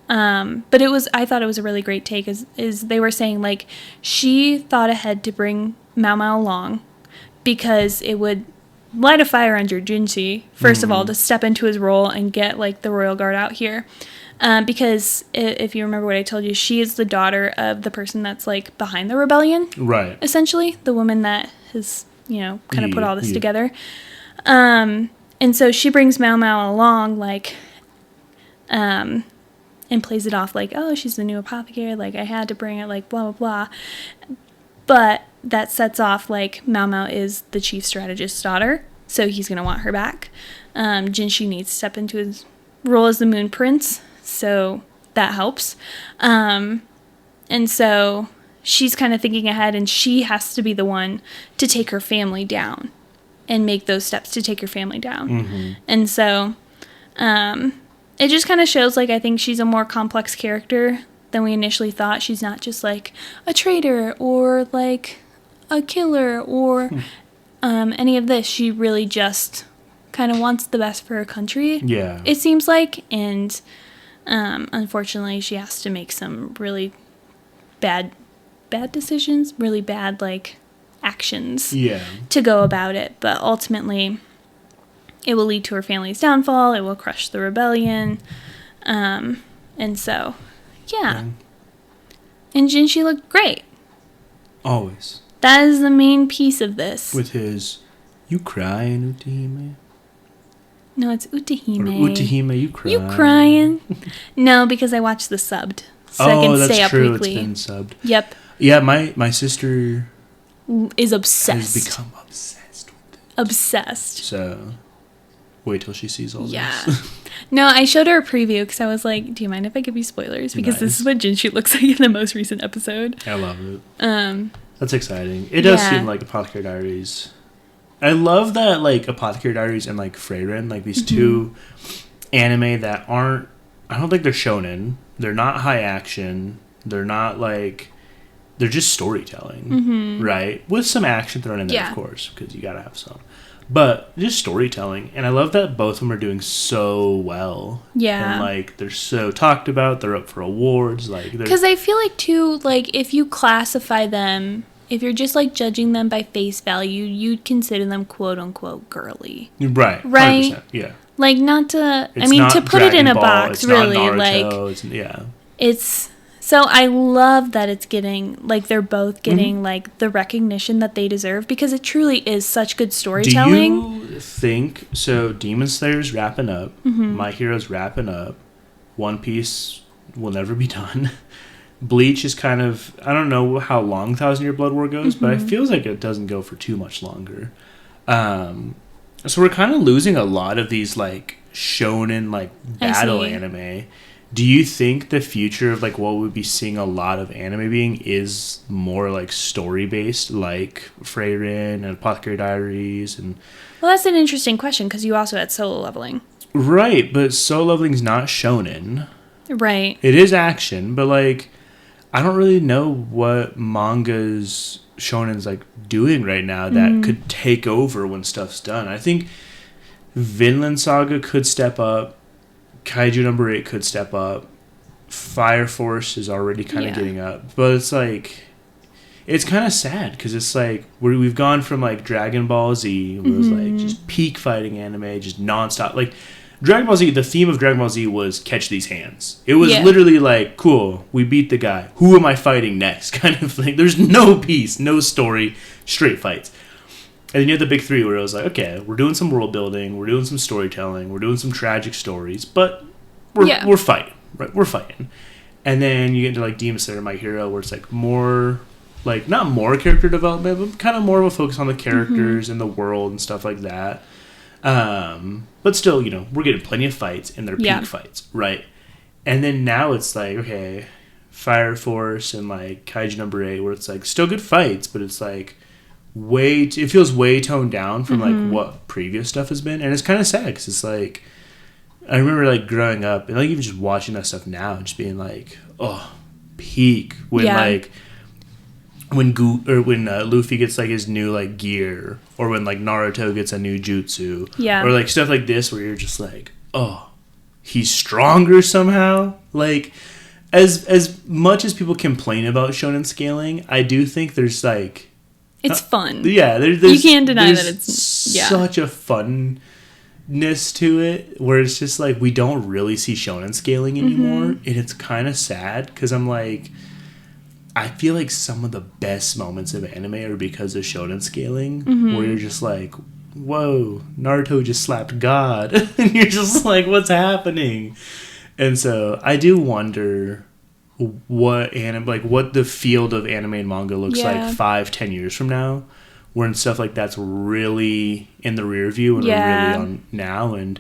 but I thought it was a really great take, is they were saying, like, she thought ahead to bring Mao Mao along because it would light a fire under Jinchi, first of all, to step into his role and get, like, the royal guard out here. Because if you remember what I told you, she is the daughter of the person that's, like, behind the rebellion. Right. Essentially. The woman that has, kind of put all this together. And so she brings Mao Mao along, like, and plays it off like, oh, she's the new apothecary, like, I had to bring it, like, blah, blah, blah. But that sets off, like, Mao Mao is the chief strategist's daughter, so he's going to want her back. Jinshi needs to step into his role as the Moon Prince, so that helps. And so she's kind of thinking ahead, and she has to be the one to take her family down and make those steps to take her family down. Mm-hmm. And so it just kind of shows, like, I think she's a more complex character than we initially thought. She's not just, like, a traitor or, like, a killer or any of this. She really just kind of wants the best for her country. Yeah. It seems like, and unfortunately she has to make some really bad decisions, really bad, like, actions to go about it. But ultimately it will lead to her family's downfall. It will crush the rebellion. And so, yeah. And Jinshi looked great. Always. That is the main piece of this. With his, you crying, Utahime? No, it's Utahime. Or Utahime, you crying? You crying? No, because I watched the subbed. So I can stay up weekly. It's been subbed. Yep. Yeah, my sister is obsessed. Has become obsessed with it. Obsessed. So, wait till she sees all this. Yeah. No, I showed her a preview because I was like, do you mind if I give you spoilers? Because this is what Jinshi looks like in the most recent episode. I love it. That's exciting. It does seem like Apothecary Diaries. I love that, like, Apothecary Diaries and, like, Freyren, like, these two anime that aren't, I don't think they're shonen. They're not high action. They're not, like, they're just storytelling, right? With some action thrown in there, of course, because you gotta have some. But just storytelling. And I love that both of them are doing so well. Yeah. And, like, they're so talked about. They're up for awards. Like, because I feel like, too, like, if you classify them, if you're just, like, judging them by face value, you'd consider them quote-unquote girly. Right. Right? 100%, yeah. Like, not to... It's, I mean, to put it in a box, really. Naruto, like, it's... So I love that it's getting, like, they're both getting, like, the recognition that they deserve, because it truly is such good storytelling. Do you think, so Demon Slayer's wrapping up, My Hero's wrapping up, One Piece will never be done, Bleach is kind of, I don't know how long 1,000 Year Blood War goes, but it feels like it doesn't go for too much longer. So we're kind of losing a lot of these like shonen like battle anime. Do you think the future of like what we'd be seeing a lot of anime being is more like story based, like Freyrin and Apothecary Diaries? And well, that's an interesting question because you also had Solo Leveling. Right, but Solo Leveling's not shonen. Right. It is action, but like I don't really know what manga's shonen's like doing right now that could take over when stuff's done. I think Vinland Saga could step up. Kaiju number 8 could step up. Fire Force is already kind of getting up. But it's like, it's kind of sad because it's like we've gone from like Dragon Ball Z, where it was like just peak fighting anime, just nonstop. Like Dragon Ball Z, the theme of Dragon Ball Z was catch these hands. It was literally like, cool, we beat the guy. Who am I fighting next? Kind of thing. There's no peace, no story, straight fights. And then you have the big three where it was like, okay, we're doing some world building, we're doing some storytelling, we're doing some tragic stories, but we're fighting, right? We're fighting. And then you get into like Demon Slayer, My Hero, where it's like more, like not more character development, but kind of more of a focus on the characters and the world and stuff like that. But still, you know, we're getting plenty of fights and they're peak fights, right? And then now it's like, okay, Fire Force and like Kaiju number 8, where it's like still good fights, but it's like, it feels way toned down from like what previous stuff has been, and it's kind of sad because it's like I remember like growing up and like even just watching that stuff now, just being like, oh, peak when like when Luffy gets like his new like gear, or when like Naruto gets a new jutsu, or like stuff like this where you're just like, oh, he's stronger somehow. Like as much as people complain about shonen scaling, I do think there's like. It's fun. Yeah, there's you can't deny that it's such a funness to it, where it's just like we don't really see shonen scaling anymore, and it's kind of sad because I'm like, I feel like some of the best moments of anime are because of shonen scaling, where you're just like, whoa, Naruto just slapped God, and you're just like, what's happening? And so I do wonder what the field of anime and manga looks like 5-10 years from now, when stuff like that's really in the rear view and we're really on now, and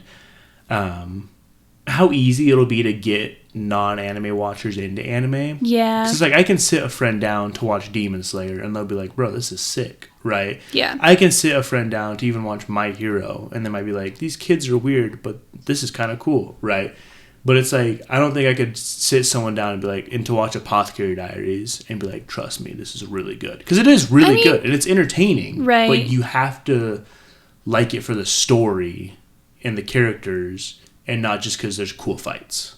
how easy it'll be to get non-anime watchers into anime. Because it's like I can sit a friend down to watch Demon Slayer and they'll be like, bro, this is sick, right? I can sit a friend down to even watch My Hero and they might be like, these kids are weird, but this is kind of cool, right? But it's like, I don't think I could sit someone down and be like, and to watch Apothecary Diaries and be like, trust me, this is really good. Because it is really good and it's entertaining. Right. But you have to like it for the story and the characters and not just because there's cool fights.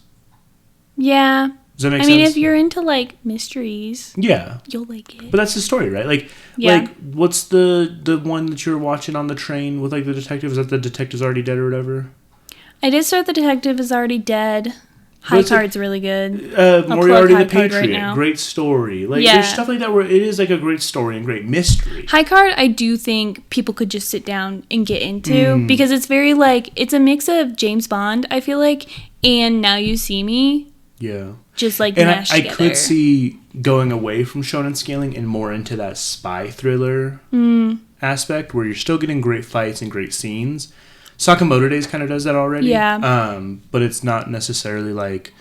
Yeah. Does that make sense? I mean, if you're into like mysteries, you'll like it. But that's the story, right? Like, like what's the one that you're watching on the train with like the detective? Is that the detective's already dead or whatever? I did start The Detective Is Already Dead. High Card's really good. Moriarty the Patriot, right, great story. Like there's stuff like that where it is like a great story and great mystery. High Card, I do think people could just sit down and get into because it's very like it's a mix of James Bond, I feel like, and Now You See Me. Yeah. Just like mashed together. I could see going away from shonen scaling and more into that spy thriller aspect where you're still getting great fights and great scenes. Sakamoto Days kind of does that already. Yeah. But it's not necessarily like,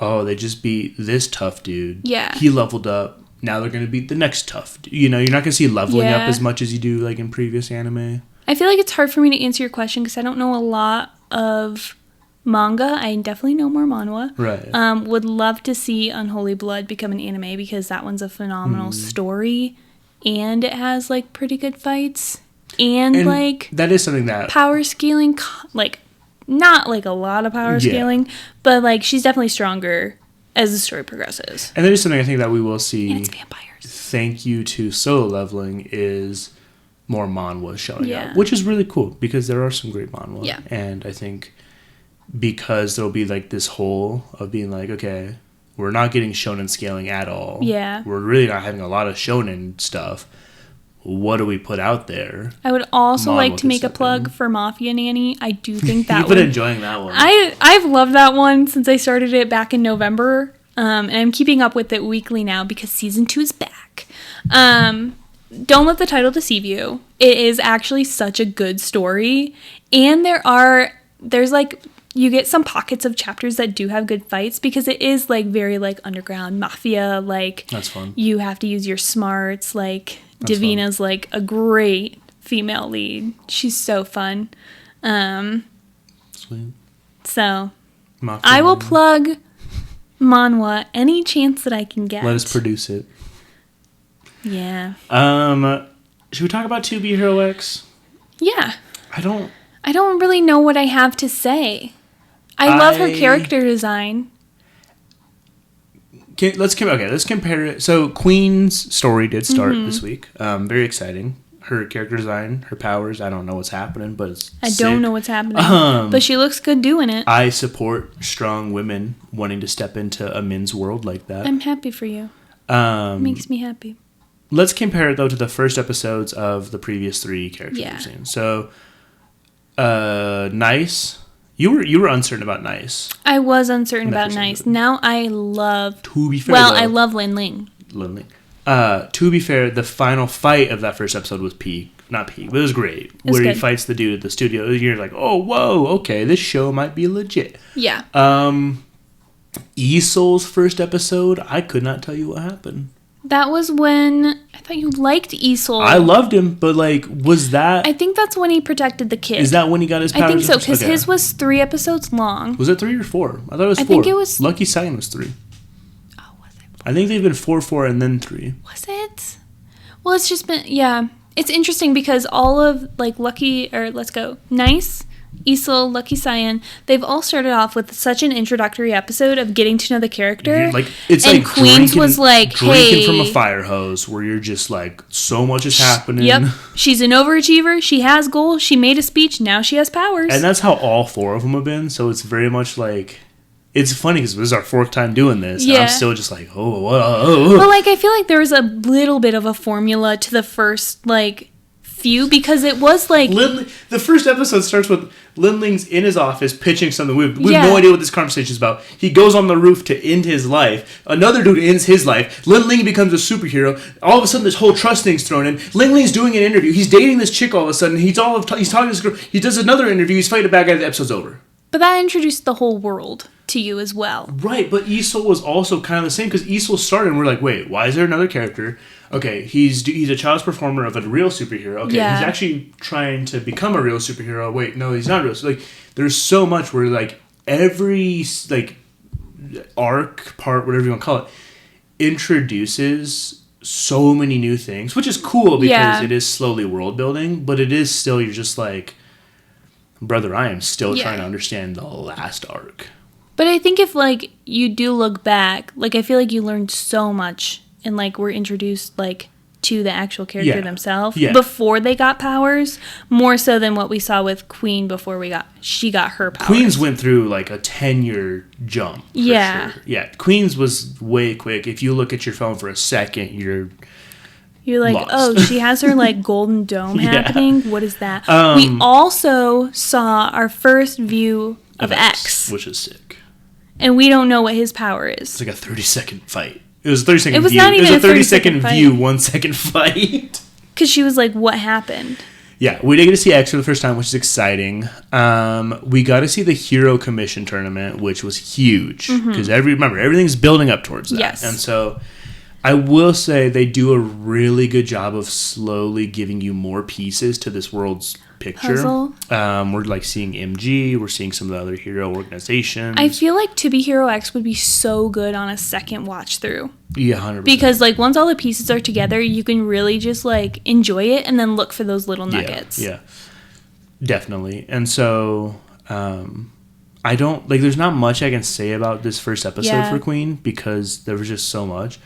oh, they just beat this tough dude. Yeah. He leveled up. Now they're going to beat the next tough dude. You know, you're not going to see leveling up as much as you do like in previous anime. I feel like it's hard for me to answer your question because I don't know a lot of manga. I definitely know more manhwa. Right. Would love to see Unholy Blood become an anime because that one's a phenomenal story and it has like pretty good fights. And like that is something that power scaling, like not like a lot of power scaling, but like she's definitely stronger as the story progresses. And that is something I think that we will see. And it's vampires. Thank you to Solo Leveling is more manhwa showing up, which is really cool because there are some great manhwa. Yeah. And I think because there'll be like this hole of being like, okay, we're not getting shonen scaling at all. Yeah. We're really not having a lot of shonen stuff. What do we put out there? I would also like to make a plug for Mafia Nanny. I do think that you've been enjoying that one. I've loved that one since I started it back in November. And I'm keeping up with it weekly now because season 2 is back. don't let the title deceive you. It is actually such a good story. And there's like, you get some pockets of chapters that do have good fights because it is like very like underground mafia. Like, that's fun. You have to use your smarts. Like, That's Davina's like a great female lead. She's so fun. Sweet. So, Mafia I will Man. plug manhwa any chance that I can get. Let us produce it. Yeah. Should we talk about 2B Hero X? Yeah. I don't really know what I have to say. I love her character design. Let's compare it. So Queen's story did start this week. Very exciting. Her character design, her powers. I don't know what's happening, but it's I sick. don't know what's happening, but she looks good doing it. I support strong women wanting to step into a men's world like that. I'm happy for you. It makes me happy. Let's compare it though to the first episodes of the previous 3 characters Yeah. we've seen. So, Nice. You were uncertain about Nice. I was uncertain In that about first Nice. episode. Now I love. To be fair, Well, though, I love Lin Ling. Lonely. To be fair, the final fight of that first episode was not peak, but it was great. was Where he good. fights the dude at the studio. You're like, oh, whoa, okay, this show might be legit. Yeah. Isol's first episode, I could not tell you what happened. That was when I thought you liked Isol. I loved him, but like, was that? I think that's when he protected the kid. Is that when he got his powers? I think so, because Okay. his was 3 episodes long. Was it 3 or 4? I thought it was 4. I think it was- Lucky Cyan was 3. Oh, was it? I think they've been 4, and then 3. Was it? Well, it's just been, yeah. It's interesting because all of, like, Nice, Isol, Lucky Cyan, they've all started off with such an introductory episode of getting to know the character. Like it's and like Queens was like, drinking hey. from a fire hose, where you're just like, so much is happening. Yep. She's an overachiever. She has goals. She made a speech. Now she has powers. And that's how all 4 of them have been. So it's very much like, it's funny because this is our 4th time doing this. Yeah. And I'm still just like, oh. But, like, I feel like there was a little bit of a formula to the first, like, few because it was like The first episode starts with Lin Ling's in his office pitching something. We have Yeah. no idea what this conversation is about. He goes on the roof to end his life. Another dude ends his life. Lin Ling becomes a superhero. All of a sudden, this whole trust thing's thrown in. Lin Ling's doing an interview. He's dating this chick all of a sudden. He's talking to this girl. He does another interview. He's fighting a bad guy. The episode's over. But that introduced the whole world to you as well. Right, but Isol was also kind of the same because Isol started and we're like, wait, why is there another character? Okay, he's a child's performer of a real superhero. Okay, Yeah. he's actually trying to become a real superhero. Wait, no, he's not real. So, like, there's so much where like every like arc part, whatever you want to call it, introduces so many new things, which is cool because Yeah. it is slowly world building, but it is still, you're just like, brother, I am still Yeah. trying to understand the last arc. But I think if, like, you do look back, like, I feel like you learned so much and, like, were introduced, like, to the actual character Yeah. themselves Yeah. before they got powers, more so than what we saw with Queen before she got her powers. Queens went through like a 10-year jump. For Yeah. Sure. Yeah. Queens was way quick. If you look at your phone for a second, you're like, lost. oh, she has her, like, golden dome Yeah. happening? What is that? We also saw our first view of X, which is sick. and we don't know what his power It's is. like a 30-second fight. It was a 30-second It was view. not even it was a a 30-second 30-second view, fight. 1-second fight. Because she was like, what happened? Yeah, we did get to see X for the first time, which is exciting. We got to see the Hero Commission tournament, which was huge. Because remember, everything's building up towards that. Yes. And so I will say they do a really good job of slowly giving you more pieces to this world's picture. Puzzle. We're like seeing MG. We're seeing some of the other hero organizations. I feel like To Be Hero X would be so good on a second watch through. Yeah, 100%. Because, like, once all the pieces are together, you can really just, like, enjoy it and then look for those little nuggets. Yeah, definitely. And so I don't, like, there's not much I can say about this first episode for Queen because there was just so much.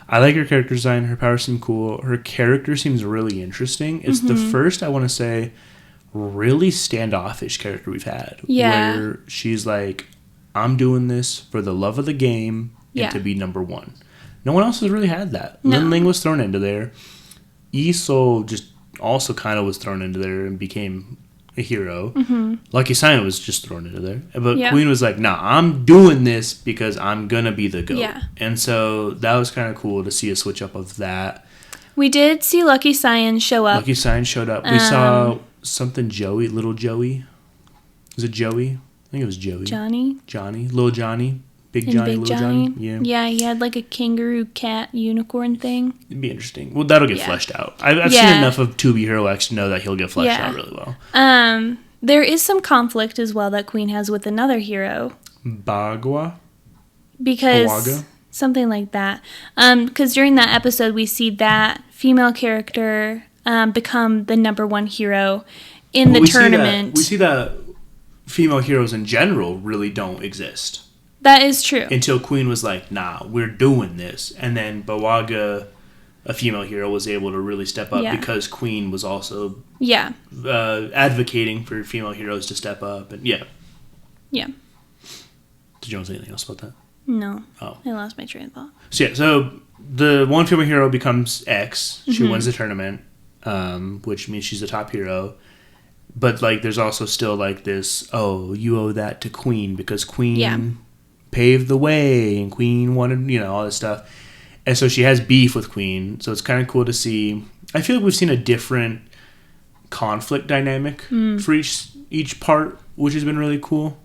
I like her character design. Her powers seem cool. Her character seems really interesting. It's the first, I want to say, really standoffish character we've had. Yeah. Where she's like, I'm doing this for the love of the game and to be number one. No one else has really had that. No. Lin Ling was thrown into there. Isol just also kind of was thrown into there and became a hero. Lucky Cyan was just thrown into there. But Queen was like, nah, I'm doing this because I'm going to be the GOAT. Yeah. And so that was kind of cool to see a switch up of that. We did see Lucky Cyan show up. Lucky Cyan showed up. We saw something Joey, little Joey. Was it Joey? I think it was Joey. Johnny. Little Johnny. Big Johnny, little Johnny. Yeah. Yeah, he had like a kangaroo cat unicorn thing. It'd be interesting. Well, that'll get fleshed out. I've seen enough of 2B Hero X to know that he'll get fleshed out really well. There is some conflict as well that Queen has with another hero. Bagua? Because Bawaga? something like that. Because during that episode, we see that female character become the number one hero in the tournament. We see that female heroes in general really don't exist. That is true. Until Queen was like, nah, we're doing this. And then Bawaga, a female hero, was able to really step up because Queen was also advocating for female heroes to step up. And yeah. Did you want to say anything else about that? No. Oh. I lost my train of thought. So the one female hero becomes X. She wins the tournament, which means she's the top hero. But like, there's also still like this, you owe that to Queen because Queen paved the way and Queen wanted, all this stuff. And so she has beef with Queen. So it's kind of cool to see. I feel like we've seen a different conflict dynamic for each part, which has been really cool.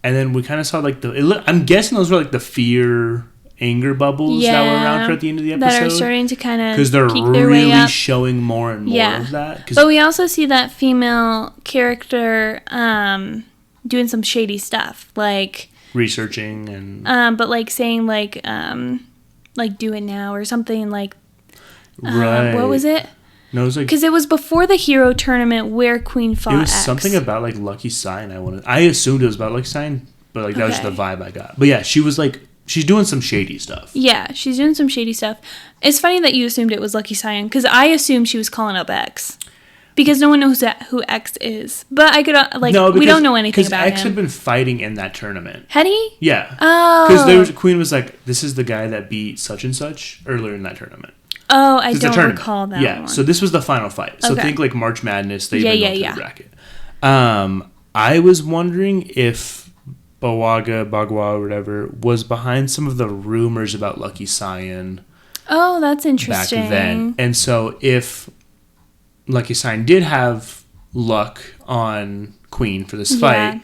And then we kind of saw like I'm guessing those were like the fear, anger bubbles that were around her at the end of the episode. That are starting to kind of because they're really showing more and more of that. But we also see that female character doing some shady stuff, like researching and but like saying like do it now or something like. Right. What was it? No, it was like because it was before the hero tournament where Queen fought. It was X. something about like Lucky Cyan. I assumed it was about Lucky Cyan, but like that was just the vibe I got. But yeah, she was like she's doing some shady stuff. Yeah, she's doing some shady stuff. It's funny that you assumed it was Lucky Cyan because I assumed she was calling up X because no one knows who X is. But I could we don't know anything about X him. had been fighting in that tournament. Had he? Yeah. Oh. Because Queen was like, "This is the guy that beat such and such earlier in that tournament." Oh, I don't recall that one. So this was the final fight. So think like March Madness. They've been going through the bracket. I was wondering if Bagua or whatever was behind some of the rumors about Lucky Cyan. Oh, that's interesting. Back then. And so if Lucky Cyan did have luck on Queen for this fight,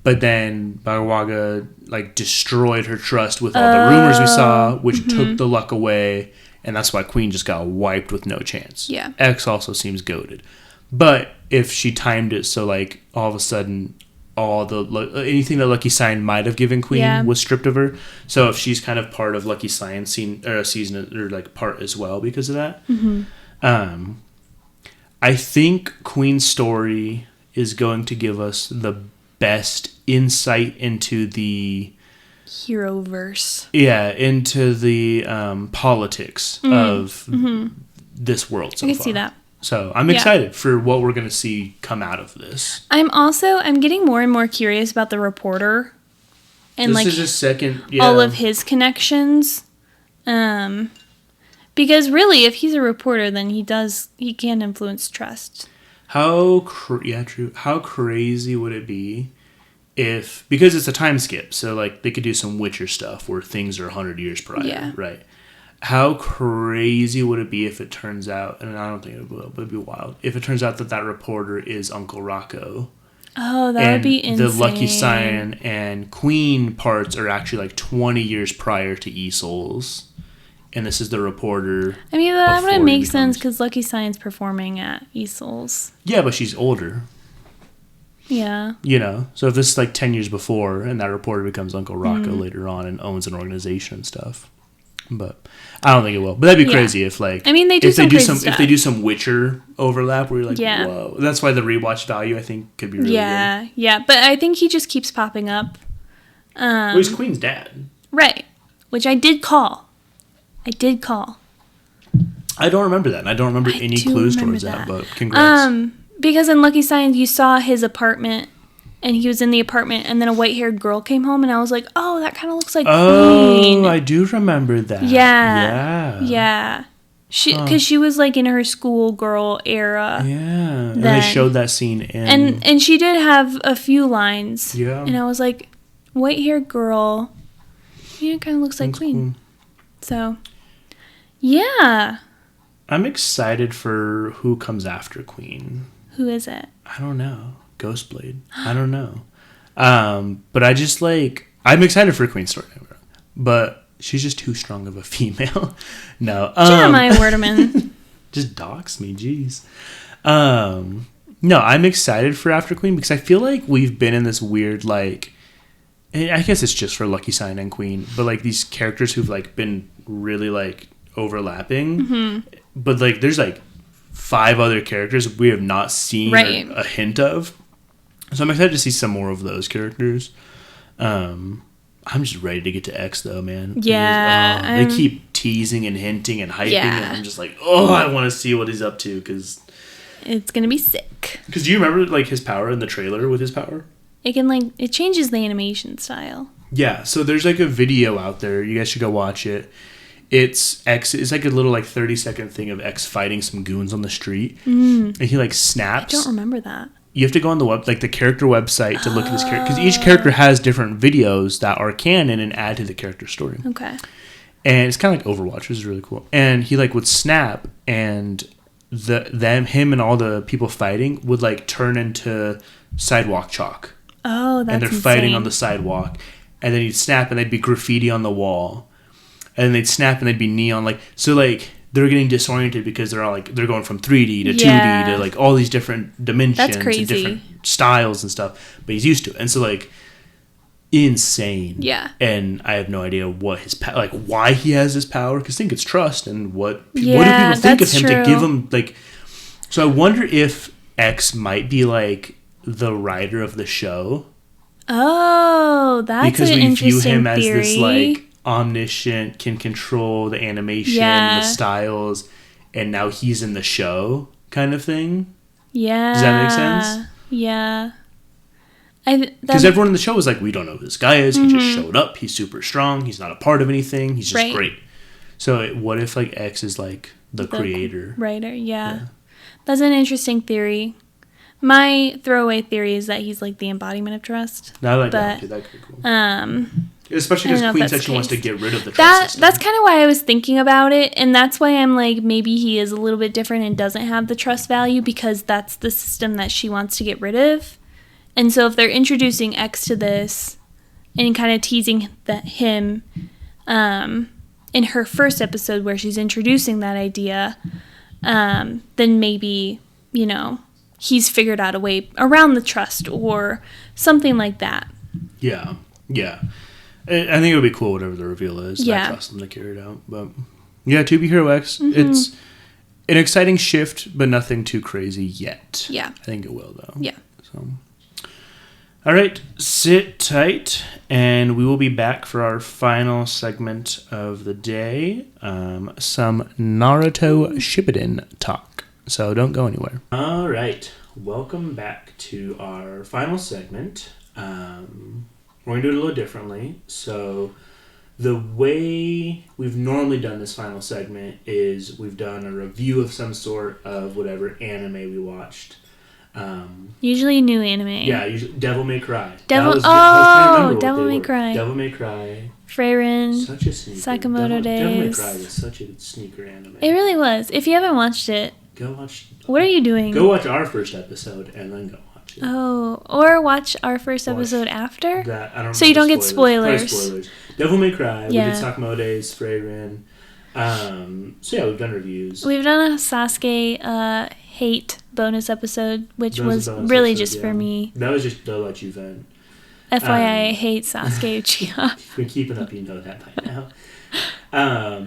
but then Baguaga like destroyed her trust with all the rumors we saw, which took the luck away, and that's why Queen just got wiped with no chance. Yeah. X also seems goated. But if she timed it so like all of a sudden all the anything that Lucky Cyan might have given Queen was stripped of her. So if she's kind of part of Lucky Cyan's season or like part as well because of that. I think Queen's story is going to give us the best insight into the Heroverse. Yeah, into the politics of this world so far. I can see that. So I'm excited for what we're going to see come out of this. I'm getting more and more curious about the reporter and this is his second, all of his connections. Because really, if he's a reporter, then he can influence trust. True. How crazy would it be if, because it's a time skip, so like they could do some Witcher stuff where things are 100 years prior, right? How crazy would it be if it turns out, and I don't think it will, but it'd be wild, if it turns out that reporter is Uncle Rocco. Oh, that would be insane. The Lucky Cyan and Queen parts are actually like 20 years prior to Isol's. And this is the reporter. I mean, that would make sense because Lucky Cyan's performing at Isol's. Yeah, but she's older. Yeah. So if this is like 10 years before and that reporter becomes Uncle Rocco later on and owns an organization and stuff. But I don't think it will. But that'd be crazy if like they do some crazy stuff. If they do some Witcher overlap where you're like, whoa. That's why the rewatch value I think could be really good. Yeah. But I think he just keeps popping up. Well, he's Queen's dad. Right. Which I did call. I don't remember that. And I don't remember any clues towards that, but congrats. Because in Lucky Cyan you saw his apartment and he was in the apartment and then a white-haired girl came home and I was like, oh, that kind of looks like Queen. Oh, I do remember that. Yeah. Because she was like in her schoolgirl era. Yeah. And they showed that scene in... And she did have a few lines. Yeah. And I was like, white-haired girl. Yeah, it kind of looks like Queen. Cool. So, Yeah. I'm excited for who comes after Queen. Who is it? I don't know. Ghostblade. I don't know. But I just I'm excited for Queen's story. But she's just too strong of a female. No. Jeremiah Werdeman. Just dox me, jeez. No, I'm excited for After Queen because I feel like we've been in this weird, I guess it's just for Lucky Sign and Queen, but these characters who've been really overlapping. Mm-hmm. But there's 5 other characters we have not seen a hint of. So I'm excited to see some more of those characters. I'm just ready to get to X though, man. Yeah. They keep teasing and hinting and hyping, and I'm just I want to see what he's up to because it's gonna be sick. Because do you remember his power in the trailer with his power? It can it changes the animation style. Yeah. So there's a video out there. You guys should go watch it. It's X. It's a little 30-second thing of X fighting some goons on the street, and he snaps. I don't remember that. You have to go on the the character website to look at this character because each character has different videos that are canon and add to the character story. Okay. And it's kind of Overwatch, which is really cool. And he would snap, and him and all the people fighting would turn into sidewalk chalk. Oh, that's and they're insane. fighting on the sidewalk, and then he'd snap, and they'd be graffiti on the wall, and then they'd snap, and they'd be neon. They're getting disoriented because they're all they're going from 3D to 2D to all these different dimensions and different styles and stuff. But he's used to it, and so insane. Yeah. And I have no idea what his why he has this power because I think it's trust and what do people think of him to give him So I wonder if X might be the writer of the show. Oh, that's because an interesting we view him theory. As this omniscient, can control the animation, the styles, and now he's in the show kind of thing. Yeah. Does that make sense? Yeah. Because everyone in the show was we don't know who this guy is. He just showed up. He's super strong. He's not a part of anything. He's just great. So what if X is the creator? Writer, yeah. That's an interesting theory. My throwaway theory is that he's the embodiment of trust. No, I like that too. That could be cool. Especially because Queen said she wants to get rid of the trust system. That's kind of why I was thinking about it, and that's why I'm maybe he is a little bit different and doesn't have the trust value because that's the system that she wants to get rid of. And so if they're introducing X to this and kind of teasing him in her first episode where she's introducing that idea, then maybe, he's figured out a way around the trust or something like that. Yeah. I think it would be cool whatever the reveal is. Yeah. I trust them to carry it out. But yeah, To Be Hero X, it's an exciting shift, but nothing too crazy yet. Yeah. I think it will, though. Yeah. So, all right, sit tight, and we will be back for our final segment of the day, some Naruto Shippuden talk. So don't go anywhere. All right, welcome back to our final segment. We're going to do it a little differently. So the way we've normally done this final segment is we've done a review of some sort of whatever anime we watched. Usually new anime. Yeah, usually Devil May Cry. Devil May Cry. Devil May Cry. Freyrin. Such a sneaker. Sakamoto Days. Devil May Cry was such a sneaker anime. It really was. If you haven't watched it, go watch. What are you doing? Go watch our first episode and then go watch it. Oh, or watch our first episode after? That, I don't so you don't get spoilers. Spoilers. Devil May Cry. Yeah. We did Sakamoto Days, Freyrin. So yeah, we've done reviews. We've done a Sasuke hate bonus episode, which was really just for me. That was just to let you vent. FYI, I hate Sasuke Uchiha. If you're keeping up, you know that by now.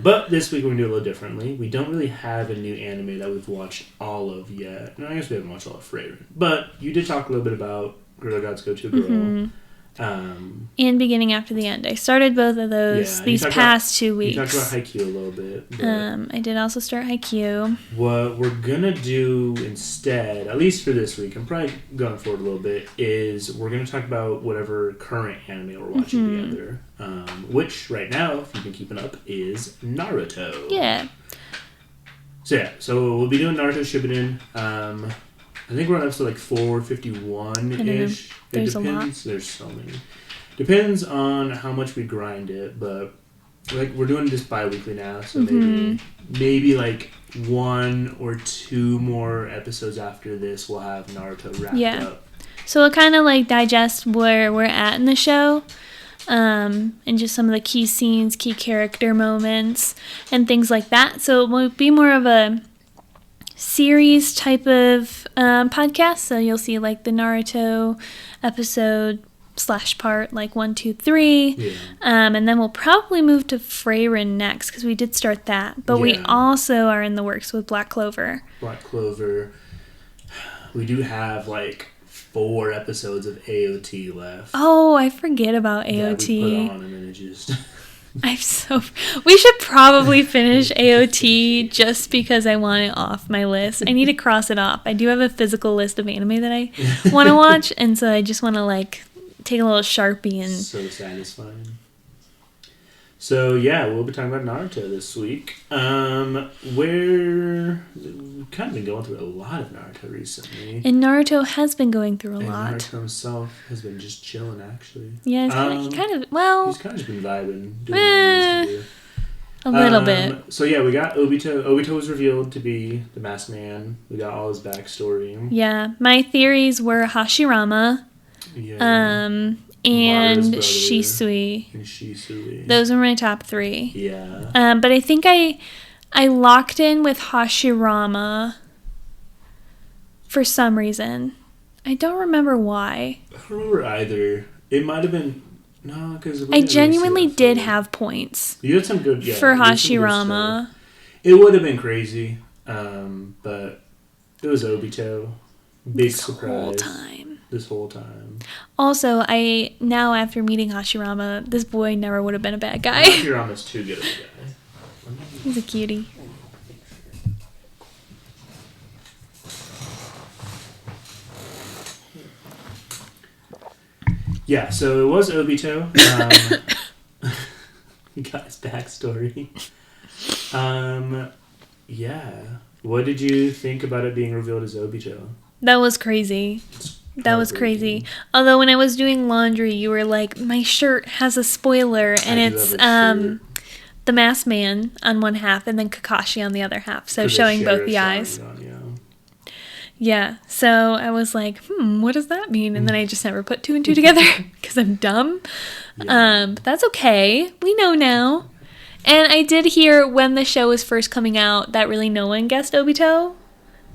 But this week we're going to do it a little differently. We don't really have a new anime that we've watched all of yet. No, I guess we haven't watched all of Freyrin. But you did talk a little bit about Gorilla Gods Go To Girl. Mm-hmm. And Beginning After the End. I started both of those these past 2 weeks. You talked about Haikyuu a little bit. I did also start Haikyuu. What we're going to do instead, at least for this week, and probably going forward a little bit, is we're going to talk about whatever current anime we're watching together. Which, right now, if you've been keeping up, is Naruto. Yeah. So we'll be doing Naruto Shippuden. I think we're on episode 451-ish. There's a lot. There's so many. Depends on how much we grind it, but like we're doing this bi-weekly now, so maybe like 1 or 2 more episodes after this we'll have Naruto wrapped up. So we'll kind of like digest where we're at in the show, and just some of the key scenes, key character moments, and things like that. So it will be more of a series type of podcast. So you'll see like the Naruto episode / part like 1, 2, 3, and then we'll probably move to Freyrin next because we did start that. But we also are in the works with Black Clover. We do have like 4 episodes of AOT left. Oh, I forget about AOT. Yeah, we put on and then it just... We should probably finish AOT just because I want it off my list. I need to cross it off. I do have a physical list of anime that I want to watch, and so I just want to like take a little Sharpie and... So satisfying. So yeah, we'll be talking about Naruto this week. We've kind of been going through a lot of Naruto recently. And Naruto has been going through a lot. Naruto himself has been just chilling, actually. Yeah, he's kind of just been vibing. Doing what he needs to do. A little bit. So yeah, we got Obito. Obito was revealed to be the masked man. We got all his backstory. Yeah, my theories were Hashirama. Yeah. And Shisui. Those were my top 3. Yeah. But I think I locked in with Hashirama for some reason. I don't remember why. I don't remember either. It might have been... No, because... I genuinely did have points. You had some good... Yeah, for Hashirama. It would have been crazy. But it was Obito. Big surprise. This whole time. Also, now after meeting Hashirama, this boy never would have been a bad guy. Hashirama's too good of a guy. He's a cutie. Yeah, so it was Obito. We got his backstory. Yeah. What did you think about it being revealed as Obito? That was crazy. That was crazy. Although when I was doing laundry, you were like, my shirt has a spoiler, and it's the masked man on one half and then Kakashi on the other half. So showing both the eyes. Yeah. So I was like, what does that mean? And then I just never put 2 and 2 together because I'm dumb. Yeah. But that's okay. We know now. And I did hear when the show was first coming out that really no one guessed Obito.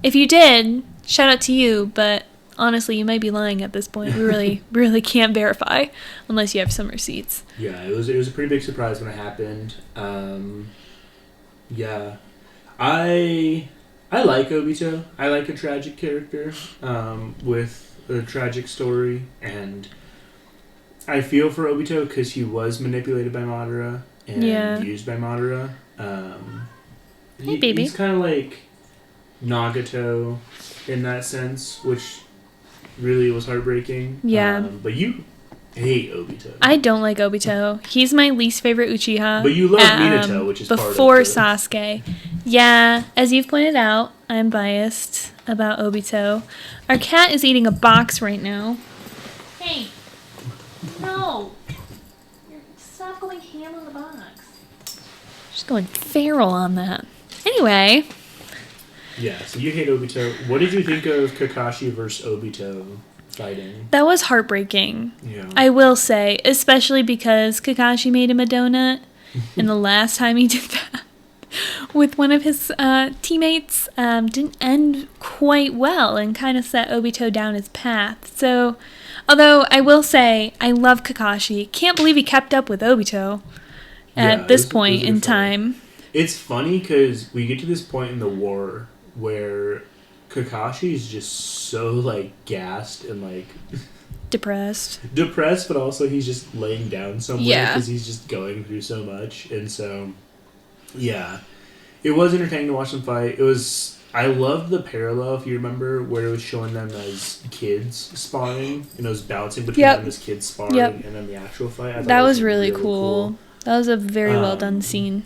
If you did, shout out to you, but honestly, you might be lying at this point. We really can't verify unless you have some receipts. Yeah, it was a pretty big surprise when it happened. Yeah, I like Obito. I like a tragic character with a tragic story, and I feel for Obito because he was manipulated by Madara and used by Madara. Hey, baby. He's kind of like Nagato in that sense, which really was heartbreaking. Yeah. But you hate Obito. I don't like Obito. He's my least favorite Uchiha. But you love Minato, which is before Sasuke. Yeah, as you've pointed out, I'm biased about Obito. Our cat is eating a box right now. Hey, no. Stop going ham on the box. Just going feral on that. Anyway. Yeah, so you hate Obito. What did you think of Kakashi versus Obito fighting? That was heartbreaking. Yeah. I will say, especially because Kakashi made him a donut, and the last time he did that with one of his teammates didn't end quite well and kind of set Obito down his path. So, although I will say, I love Kakashi. Can't believe he kept up with Obito at this point in time. It's funny because we get to this point in the war where Kakashi is just so, like, gassed and, like... Depressed, but also he's just laying down somewhere because he's just going through so much. And so, yeah. It was entertaining to watch them fight. It was... I loved the parallel, if you remember, where it was showing them as kids sparring. And it was bouncing between them as kids sparring and then the actual fight. I thought that was really cool. That was a very well done scene.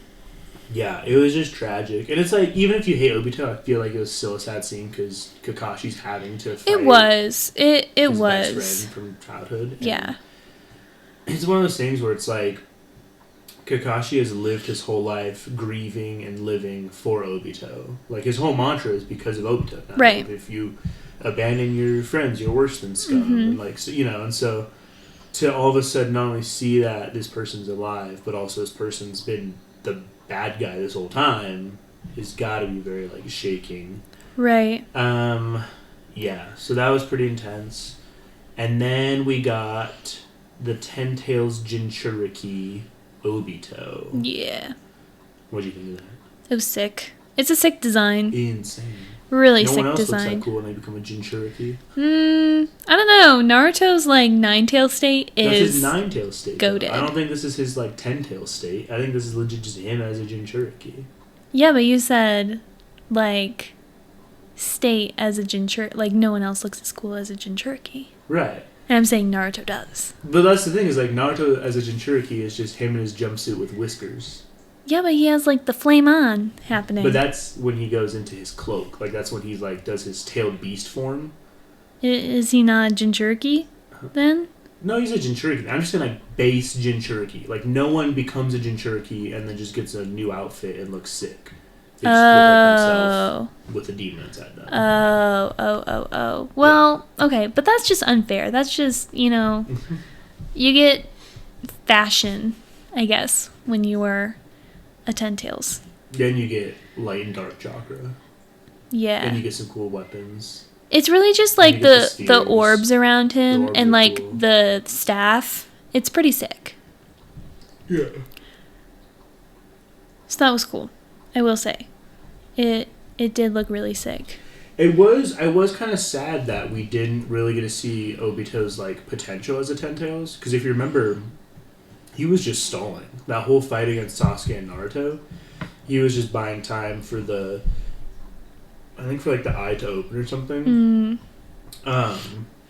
Yeah, it was just tragic. And it's like, even if you hate Obito, I feel like it was still a sad scene because Kakashi's having to fight. It was. It his was. best friend from childhood. Yeah. It's one of those things where it's like, Kakashi has lived his whole life grieving and living for Obito. Like, his whole mantra is because of Obito. Now, Right. If you abandon your friends, you're worse than scum. Mm-hmm. And, like, so, you know, and so to all of a sudden not only see that this person's alive, but also this person's been the bad guy this whole time, has got to be very, like, shaking. Right. Yeah, so that was pretty intense. And then we got the Ten Tails Jinchuriki Obito. Yeah. What do you think of that? It was sick. It's a sick design. Insane. Really no sick one else design. looks that cool when they become a Jinchuriki. I don't know. Naruto's like Nine-Tail state That's is his Nine-Tail state. goated. I don't think this is his like Ten-Tail state. I think this is legit just him as a Jinchuriki. Yeah, but you said like state as a Jinchuriki. Like no one else looks as cool as a Jinchuriki. Right. And I'm saying Naruto does. But that's the thing is like Naruto as a Jinchuriki is just him in his jumpsuit with whiskers. Yeah, but he has like the flame on happening. But that's when he goes into his cloak. Like that's when he like does his tailed beast form. Is he not a Jinchuriki then? No, he's a Jinchuriki. I'm just saying like base Jinchuriki. Like no one becomes a Jinchuriki and then just gets a new outfit and looks sick. They just look like himself with a demon inside them. Oh. Well, okay, but that's just unfair. That's just, you know, you get fashion, I guess, when you were a Ten Tails. Then you get light and dark chakra. Yeah. Then you get some cool weapons. It's really just like And you get the spheres. orbs around him orbs and are like cool. the staff. It's pretty sick. Yeah. So that was cool. I will say. It did look really sick. I was kind of sad that we didn't really get to see Obito's like potential as a Ten Tails, because if you remember, he was just stalling that whole fight against Sasuke and Naruto. He was just buying time for I think for like the eye to open or something.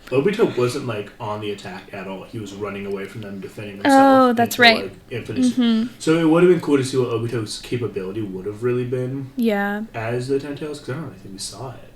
Obito wasn't like on the attack at all. He was running away from them, defending himself. Oh, that's until, right. Like, infinite. So it would have been cool to see what Obito's capability would have really been. Yeah. As the Ten Tails, because I don't really think we saw it.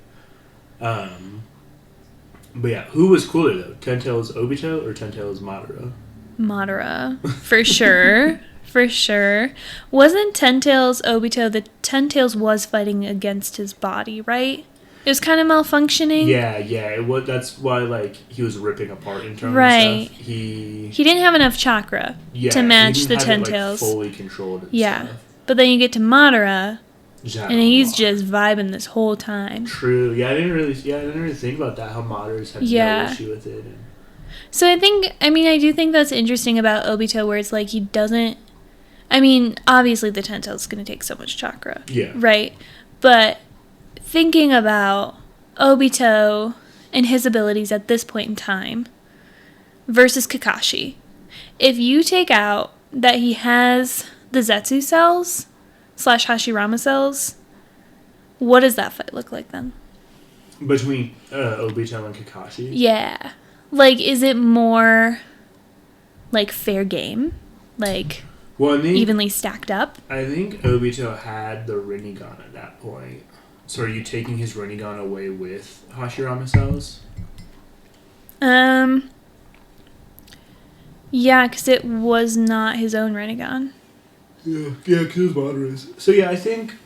But yeah, who was cooler though? Ten Tails Obito or Ten Tails Madara? Madara. For sure. For sure. Wasn't Ten Tails Obito, the Ten Tails was fighting against his body, right? It was kind of malfunctioning. Yeah. It was. That's why like he was ripping apart internally. Right. And stuff. He didn't have enough chakra to match the Ten Tails. Fully controlled. And Yeah. stuff. But then you get to Madara, Just and he's just vibing this whole time. true. I didn't really think about that. How Madara's had no issue with it. And So I do think that's interesting about Obito, where it's like he doesn't. I mean, obviously the Ten Tails is going to take so much chakra. yeah. Right? But thinking about Obito and his abilities at this point in time versus Kakashi, if you take out that he has the Zetsu cells / Hashirama cells, what does that fight look like then? Between Obito and Kakashi. Yeah. Like, is it more like fair game? Like, Well, evenly stacked up? I think Obito had the Rinnegan at that point. So are you taking his Rinnegan away with Hashirama cells? Yeah, because it was not his own Rinnegan. Yeah, because it was Madara's. So yeah, I think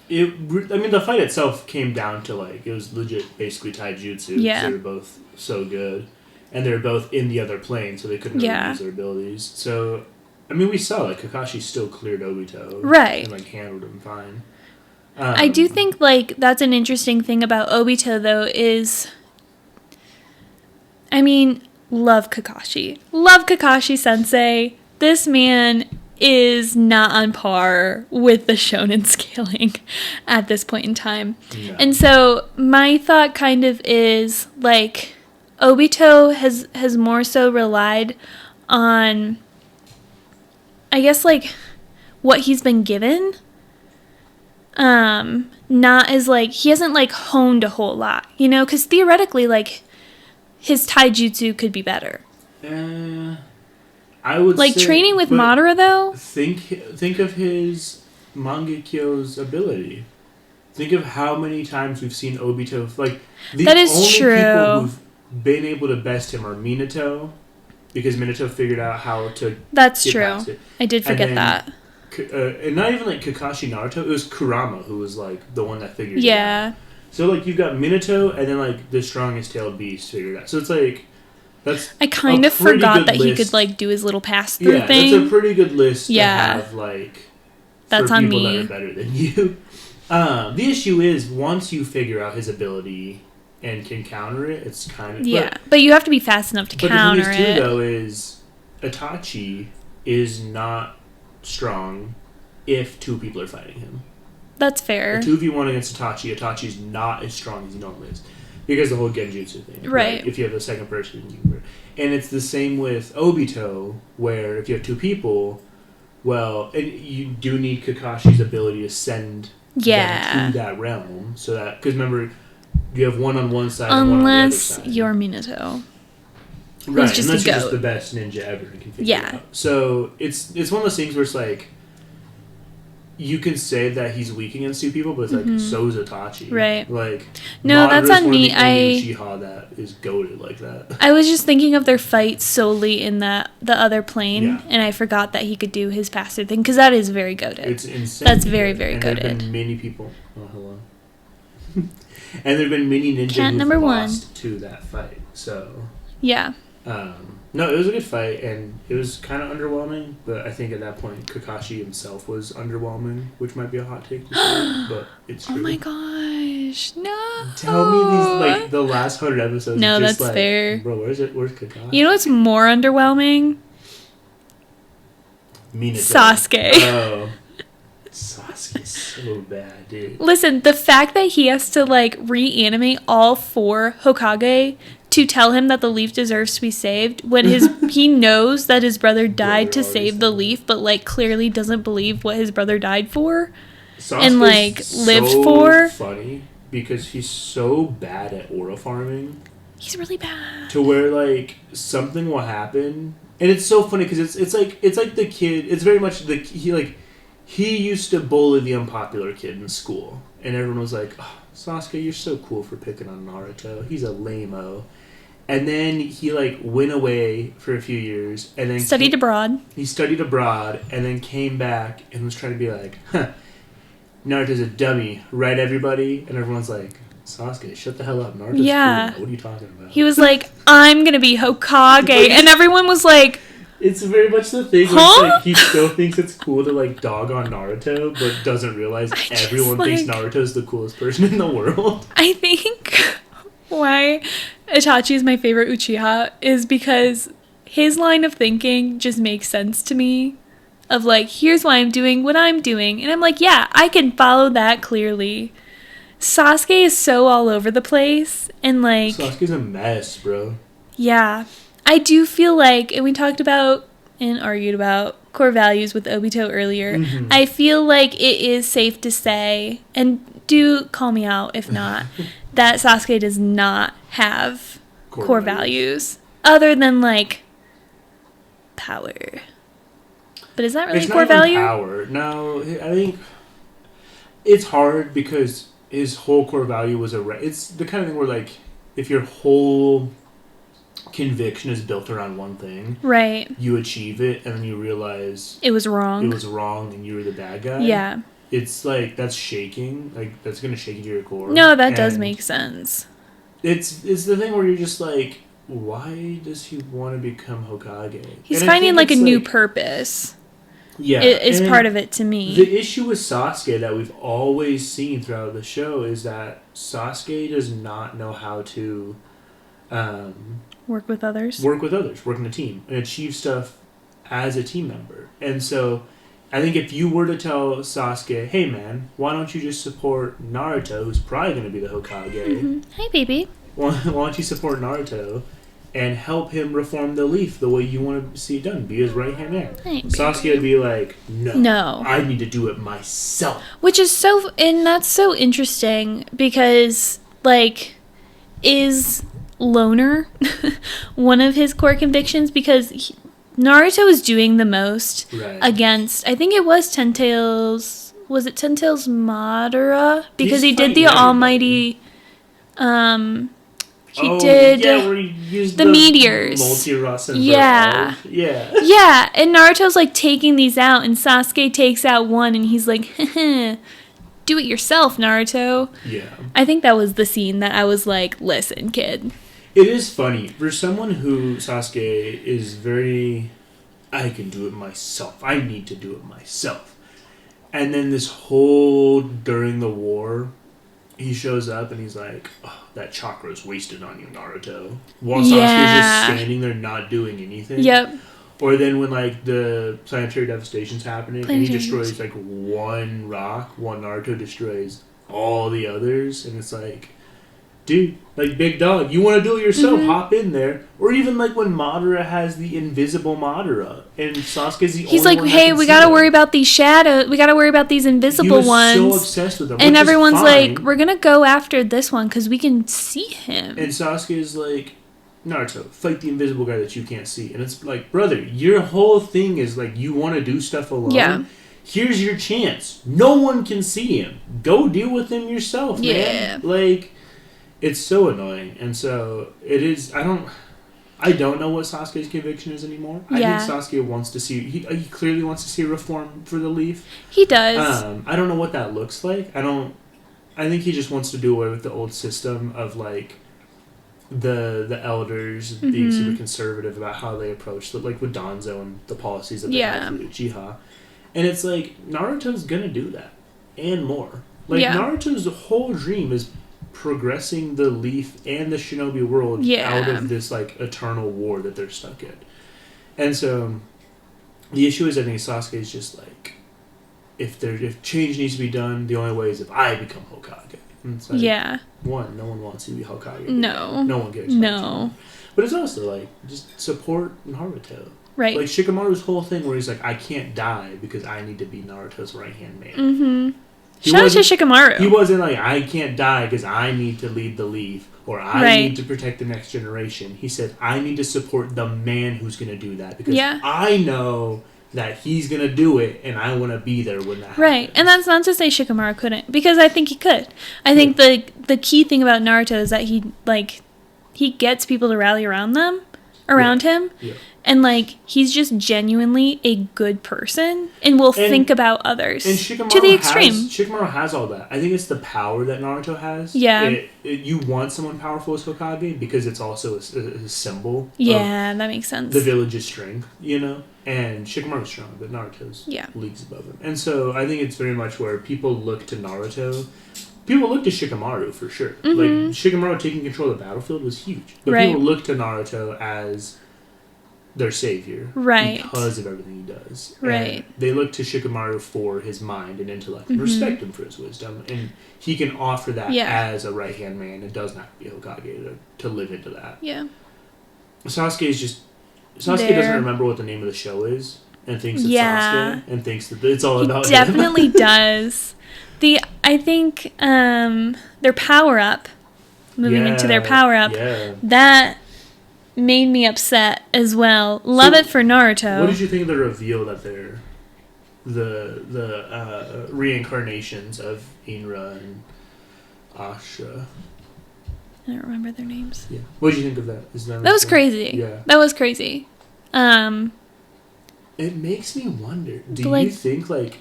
the fight itself came down to like it was legit, basically taijutsu. Yeah. They were both so good, and they were both in the other plane, so they couldn't really use their abilities. So, I mean, we saw like Kakashi still cleared Obito, right, and like handled him fine. I do think like that's an interesting thing about Obito though is, I mean, love Kakashi Sensei. This man is not on par with the shonen scaling at this point in time. Yeah. And so my thought kind of is like Obito has more so relied on, I guess, like what he's been given. Not as like he hasn't like honed a whole lot, you know, because theoretically like his taijutsu could be better. I would like say, training with Madara though. Think of his Mangekyo's ability. Think of how many times we've seen Obito. Like the that is only true. people who've been able to best him are Minato because Minato figured out how to. That's get true. past it. I did forget that. And not even like Kakashi Naruto. It was Kurama who was like the one that figured it out. Yeah. So like you've got Minato and then like the strongest tailed beast figured it out. So it's like that's. I kind of forgot that he could like do his little pass through thing. Yeah, that's a pretty good list to have like. That's for on people me. that are better than you. The issue is once you figure out his ability and can counter it, it's kind of but you have to be fast enough to counter it. But the thing is too, though, is Itachi is not strong if two people are fighting him. That's fair. A 2v1 against Itachi's not as strong as he normally is because the whole Genjutsu thing. Right. If you have a second person, and it's the same with Obito, where if you have two people. Well, and you do need Kakashi's ability to send them to that realm, so that because remember, you have one on one side and one on the other side. Unless you're Minato, right? Just unless you're just the best ninja ever and can figure it out. So it's one of those things where it's like you can say that he's weak against two people, but it's like so is Itachi, right? Like no, that's on me. Uchiha that is goated like that. I was just thinking of their fight solely in the other plane, and I forgot that he could do his faster thing because that is very goated. It's insane. That's very goated. There have been many people. Oh, hello. And there have been many ninjas who've lost to that fight. So yeah. No, it was a good fight, and it was kind of underwhelming. But I think at that point, Kakashi himself was underwhelming, which might be a hot take, but it's true. Oh my gosh, no! Tell me these like the last 100 episodes. No, just that's like, fair. Bro, where's Kakashi? You know what's more underwhelming? Minato. Sasuke. Oh, Sasuke's so bad, dude. Listen, the fact that he has to like reanimate all 4 Hokage to tell him that the leaf deserves to be saved when he knows that his brother died to save the leaf, but like clearly doesn't believe what his brother died for Sasuke's and like lived for. Funny because he's so bad at aura farming. He's really bad. To where like something will happen, and it's so funny because it's like the kid. It's very much he used to bully the unpopular kid in school, and everyone was like, oh, Sasuke, you're so cool for picking on Naruto. He's a lame-o. And then he like went away for a few years, and then studied abroad. He studied abroad, and then came back and was trying to be like, "Huh, Naruto's a dummy, right? Everybody?" And everyone's like, "Sasuke, shut the hell up. Naruto's cool. What are you talking about?" He was like, "I'm gonna be Hokage," and everyone was like, "It's very much the thing where like, he still thinks it's cool to like dog on Naruto, but doesn't realize everyone thinks Naruto's the coolest person in the world." I think why Itachi is my favorite Uchiha is because his line of thinking just makes sense to me. Of like, here's why I'm doing what I'm doing. And I'm like, yeah, I can follow that clearly. Sasuke is so all over the place. And like... Sasuke's a mess, bro. Yeah. I do feel like, and we talked about and argued about core values with Obito earlier. Mm-hmm. I feel like it is safe to say, and do call me out if not, that Sasuke does not have core values. Other than like power. But is that really it's core not even value? Power. No, I think it's hard because his whole core value was it's the kind of thing where like if your whole conviction is built around one thing, right? You achieve it and then you realize it was wrong. It was wrong and you were the bad guy. Yeah. It's like that's shaking. Like that's gonna shake you to your core. No, that does make sense. It's the thing where you're just like, why does he want to become Hokage? He's finding like a new purpose. Yeah, is part of it to me. The issue with Sasuke that we've always seen throughout the show is that Sasuke does not know how to work with others, work in a team, and achieve stuff as a team member. And so I think if you were to tell Sasuke, hey man, why don't you just support Naruto, who's probably going to be the Hokage? Mm-hmm. Hey baby. Why don't you support Naruto and help him reform the leaf the way you want to see it done? Be his right-hand man. Hey, Sasuke would be like, no, I need to do it myself. Which is and that's so interesting because, like, is loner one of his core convictions? Because Naruto was doing the most against, I think it was Ten Tails, was it Ten Tails Madara? Because he did the almighty, He did where he used the meteors. Multi-Rasen Yeah. Yeah. Yeah, and Naruto's like taking these out, and Sasuke takes out one, and he's like, do it yourself, Naruto. Yeah. I think that was the scene that I was like, listen, kid. It is funny. For someone who Sasuke is very, I can do it myself. I need to do it myself. And then this whole, during the war, he shows up and he's like, oh, that chakra's wasted on you, Naruto. While Sasuke's just standing there not doing anything. Yep. Or then when, like, the planetary devastation's happening and he destroys, like, one rock, one Naruto destroys all the others. And it's like, dude, like, big dog, you want to do it yourself, hop in there. Or even, like, when Madara has the invisible Madara and Sasuke's the only one. He's like, hey, we got to worry about these shadows. We got to worry about these invisible ones. He was so obsessed with them. And everyone's like, we're going to go after this one because we can see him. And Sasuke's like, Naruto, fight the invisible guy that you can't see. And it's like, brother, your whole thing is, like, you want to do stuff alone. Yeah. Here's your chance. No one can see him. Go deal with him yourself, man. Like, it's so annoying. And so, it is, I don't know what Sasuke's conviction is anymore. I think Sasuke wants to see, he clearly wants to see reform for the Leaf. He does. I don't know what that looks like. I think he just wants to do away with the old system of, like, the elders being super conservative about how they approach, like with Danzo and the policies that they have with Uchiha. And it's like, Naruto's gonna do that. And more. Like, Naruto's whole dream is progressing the Leaf and the Shinobi world out of this, like, eternal war that they're stuck in. And so, the issue is, I think Sasuke is just like, if change needs to be done, the only way is if I become Hokage. And it's like, one, no one wants you to be Hokage. No. No one cares. No. But it's also like, just support Naruto. Right. Like Shikamaru's whole thing where he's like, I can't die because I need to be Naruto's right-hand man. Mm-hmm. Shout out to Shikamaru. He wasn't like, I can't die because I need to lead the Leaf or I need to protect the next generation. He said, I need to support the man who's going to do that because I know that he's going to do it, and I want to be there when that happens. Right, and that's not to say Shikamaru couldn't, because I think he could. I think the key thing about Naruto is that he gets people to rally around him, and, like, he's just genuinely a good person, and will think about others to the extreme. Shikamaru has all that. I think it's the power that Naruto has. Yeah. You want someone powerful as Hokage, because it's also a symbol of that makes sense. The village's strength, you know? And Shikamaru's strong, but Naruto's leagues above him. And so I think it's very much where people look to Naruto. People look to Shikamaru, for sure. Mm-hmm. Like, Shikamaru taking control of the battlefield was huge. But people look to Naruto as their savior. Right. Because of everything he does. Right. And they look to Shikamaru for his mind and intellect. And respect him for his wisdom. And he can offer that as a right-hand man. It does not have to be Hokage to live into that. Yeah. Sasuke doesn't remember what the name of the show is and thinks it's Sasuke and thinks that it's all about him. Definitely does. I think their power up, moving into their power up, that made me upset as well. Love it for Naruto. What did you think of the reveal that they're the reincarnations of Inra and Asha? I don't remember their names. Yeah. What did you think of that? That was crazy. Yeah. That was crazy. It makes me wonder. Do you think, like,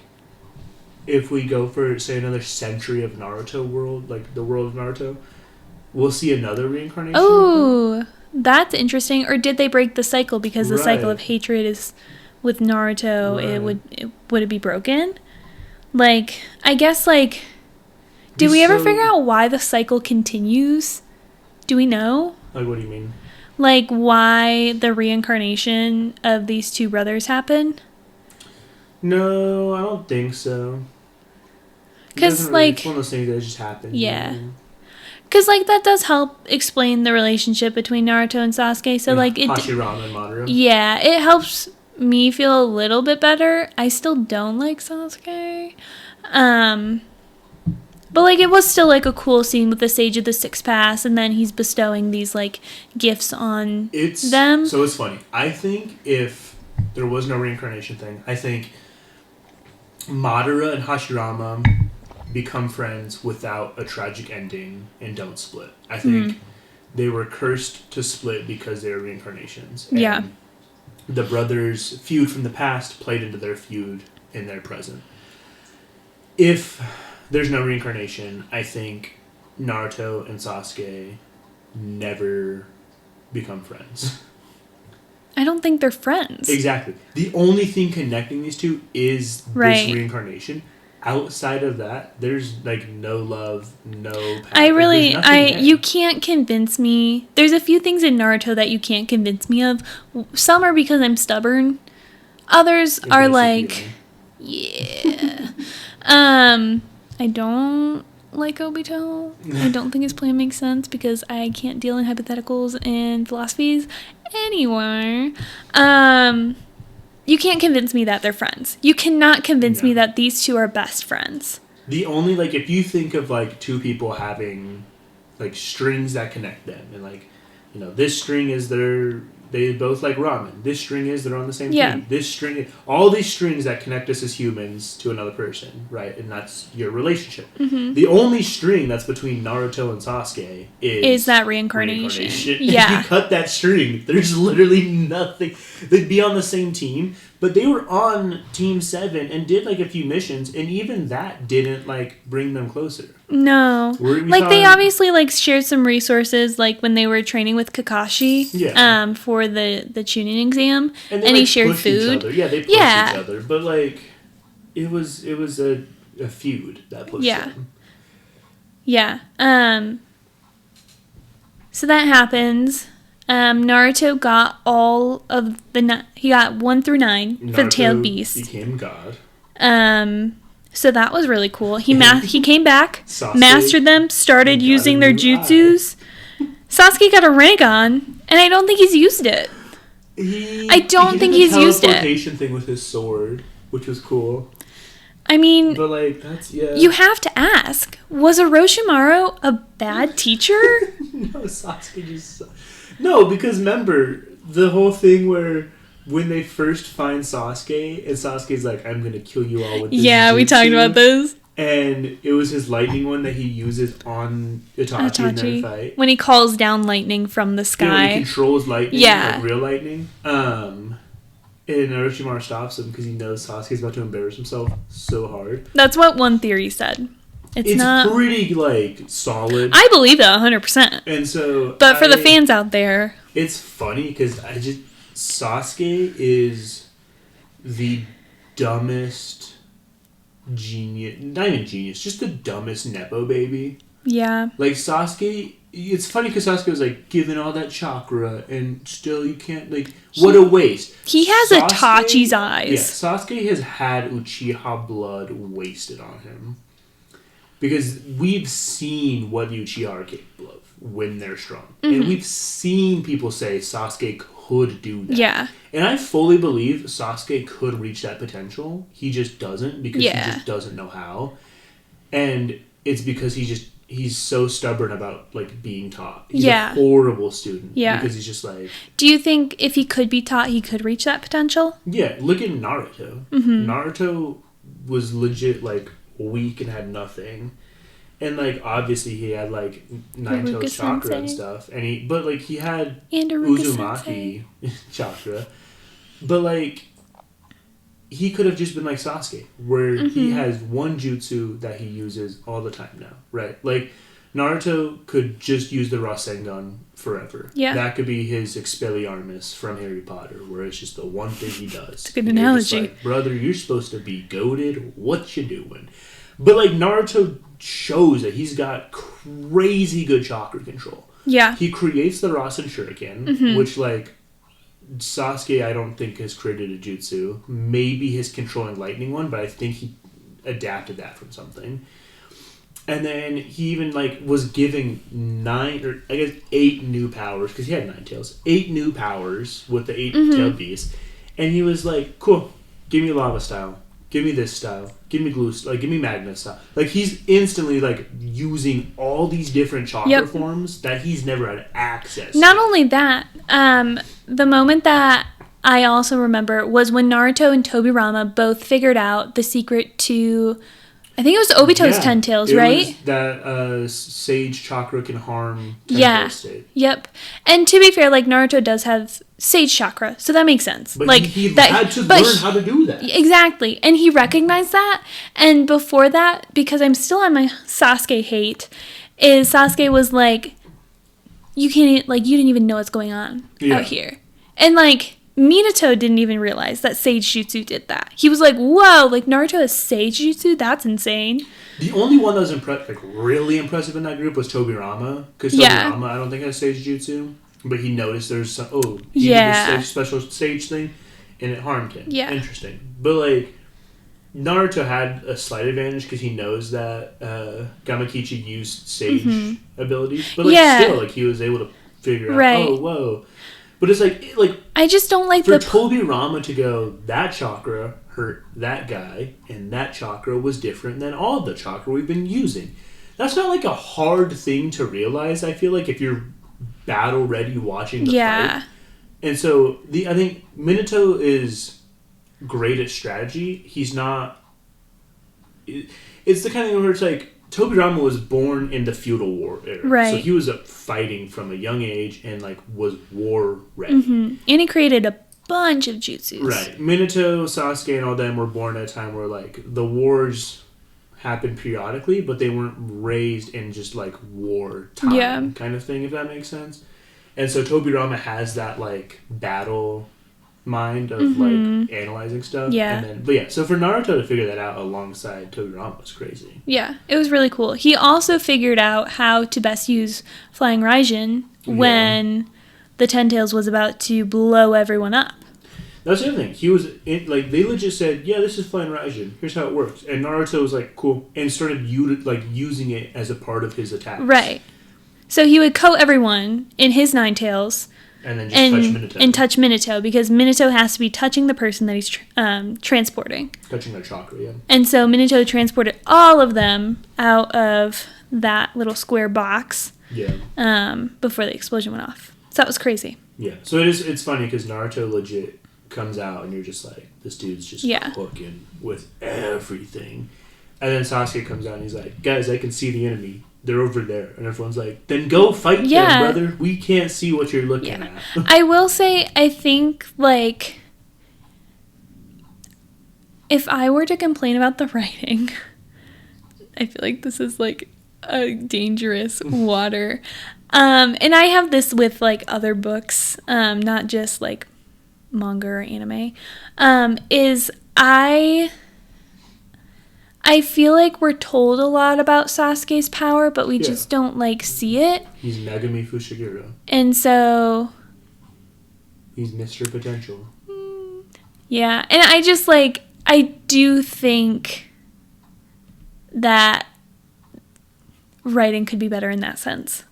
if we go for, say, another century of Naruto world, like the world of Naruto, we'll see another reincarnation? Oh, that's interesting. Or did they break the cycle because the cycle of hatred is with Naruto? Right. Would it be broken? Like, I guess, like, did we ever figure out why the cycle continues? Do we know? Like, what do you mean? Like, why the reincarnation of these two brothers happened? No, I don't think so. Because, like... It's one of those things that just happen. Yeah. Because, like, that does help explain the relationship between Naruto and Sasuke. So, like... Hashirama and Madara. Yeah, it helps me feel a little bit better. I still don't like Sasuke. But, like, it was still, like, a cool scene with the Sage of the Six Paths, and then he's bestowing these, like, gifts on them. So it's funny. I think if there was no reincarnation thing, I think Madara and Hashirama become friends without a tragic ending and don't split. I think they were cursed to split because they were reincarnations. Yeah. And the brothers' feud from the past played into their feud in their present. If there's no reincarnation, I think Naruto and Sasuke never become friends. I don't think they're friends. Exactly. The only thing connecting these two is this reincarnation. Outside of that, there's like no love, no passion. You can't convince me. There's a few things in Naruto that you can't convince me of. Some are because I'm stubborn. Others are like, yeah. I don't like Obito. I don't think his plan makes sense because I can't deal in hypotheticals and philosophies anymore. You can't convince me that they're friends. You cannot convince me that these two are best friends. The only, like, if you think of, like, two people having, like, strings that connect them, and, like, you know, this string is they both like ramen. This string is they're on the same team. This string, all these strings that connect us as humans to another person, right? And that's your relationship. Mm-hmm. The only string that's between Naruto and Sasuke is that reincarnation. Yeah. If you cut that string, there's literally nothing. They'd be on the same team, but they were on Team 7 and did like a few missions, and even that didn't like bring them closer. No. Like they obviously like shared some resources like when they were training with Kakashi for the tuning exam, and he shared food. Yeah, they pushed each other, but like it was a feud that pushed them. Yeah. So that happens. Naruto got all of he got 1 through 9 for the Tailed Beast. Became God. So that was really cool. He came back, mastered them, started using their jutsus. Sasuke got a Rinnegan, and I don't think he's used it. I don't think he's used it. Teleportation thing with his sword, which was cool. I mean, but like that's you have to ask: was Orochimaru a bad teacher? No, Sasuke just no, because remember the whole thing where when they first find Sasuke and Sasuke's like, "I'm gonna kill you all with this." Yeah, we talked about this. And it was his lightning one that he uses on Itachi in their fight. When he calls down lightning from the sky. Yeah, he controls lightning, like real lightning. And Orochimaru stops him because he knows Sasuke's about to embarrass himself so hard. That's what one theory said. It's not pretty, like, solid. I believe that 100%. And so... But for the fans out there... It's funny because Sasuke is the dumbest... genius, not even genius, just the dumbest Nepo baby. Yeah. Like Sasuke, it's funny because Sasuke was like given all that chakra and still you can't, like, what a waste. He has Itachi's eyes. Yeah, Sasuke has had Uchiha blood wasted on him. Because we've seen what the Uchiha are capable of when they're strong. Mm-hmm. And we've seen people say Sasuke could do that. Yeah. And I fully believe Sasuke could reach that potential. He just doesn't because he just doesn't know how. And it's because he's so stubborn about like being taught. He's a horrible student. Yeah. Because he's just like... Do you think if he could be taught, he could reach that potential? Yeah. Look at Naruto. Mm-hmm. Naruto was legit like weak and had nothing. And, like, obviously he had, like, Nine Tails chakra and stuff. But, like, he had Uzumaki chakra. But, like, he could have just been like Sasuke, where he has one jutsu that he uses all the time now, right? Like, Naruto could just use the Rasengan forever. Yeah. That could be his Expelliarmus from Harry Potter, where it's just the one thing he does. It's a good analogy. Like, brother, you're supposed to be goated. What you doing? But, like, Naruto shows that he's got crazy good chakra control. Yeah. He creates the Rasen Shuriken, which, like, Sasuke, I don't think has created a jutsu. Maybe his controlling lightning one, but I think he adapted that from something. And then he even, like, was giving 8 new powers, because he had 9 tails. 8 new powers with the 8-tailed beast. And he was like, cool, give me lava style. Give me this style. Give me glue style. Like, give me magnet style. Like, he's instantly, like, using all these different chakra forms that he's never had access to. Not only that, the moment that I also remember was when Naruto and Tobirama both figured out the secret to I think it was Obito's Ten Tails, right? It was that Sage Chakra can harm Ten Tails state. Yep. And to be fair, like, Naruto does have Sage Chakra, so that makes sense. But like, he had to learn how to do that. Exactly. And he recognized that. And before that, because I'm still on my Sasuke hate, is Sasuke was like, you can't, like, you didn't even know what's going on out here. And, like, Minato didn't even realize that Sage Jutsu did that. He was like, whoa, like, Naruto has Sage Jutsu? That's insane. The only one that was really impressive in that group was Tobirama. Because Tobirama, I don't think, has Sage Jutsu. But he noticed there's some, he did this special Sage thing, and it harmed him. Yeah. Interesting. But, like, Naruto had a slight advantage because he knows that Gamakichi used Sage abilities. But, like, still, like, he was able to figure out, oh, whoa. But it's like I just don't like for Tobirama to go, that chakra hurt that guy, and that chakra was different than all the chakra we've been using. That's not like a hard thing to realize, I feel like, if you're battle ready watching the fight. And so I think Minato is great at strategy. He's not. It's the kind of thing where it's like, Tobirama was born in the feudal war era. Right. So he was fighting from a young age and, like, was war ready. Mm-hmm. And he created a bunch of jutsus. Right. Minato, Sasuke, and all them were born at a time where, like, the wars happened periodically, but they weren't raised in just, like, war time kind of thing, if that makes sense. And so Tobirama has that, like, battle mind of like analyzing stuff. Yeah. And then, so for Naruto to figure that out alongside Tobirama was crazy. Yeah, it was really cool. He also figured out how to best use Flying Raijin when the Ten Tails was about to blow everyone up. That's the other thing. He was they legit said, "Yeah, this is Flying Raijin. Here's how it works." And Naruto was like, "Cool," and started using it as a part of his attack. Right. So he would coat everyone in his Nine Tails. And then just touch Minato. And touch Minato, because Minato has to be touching the person that he's transporting. Touching their chakra, yeah. And so Minato transported all of them out of that little square box before the explosion went off. So that was crazy. Yeah. So it's funny because Naruto legit comes out and you're just like, this dude's just cooking with everything. And then Sasuke comes out and he's like, guys, I can see the enemy. They're over there. And everyone's like, then go fight them, brother. We can't see what you're looking at. I will say, I think, like, if I were to complain about the writing, I feel like this is, like, a dangerous water. And I have this with, like, other books, not just, like, manga or anime, is I feel like we're told a lot about Sasuke's power, but we just don't, like, see it. He's Megami Fushiguro. And so... He's Mr. Potential. Yeah, and I just, like, I do think that writing could be better in that sense.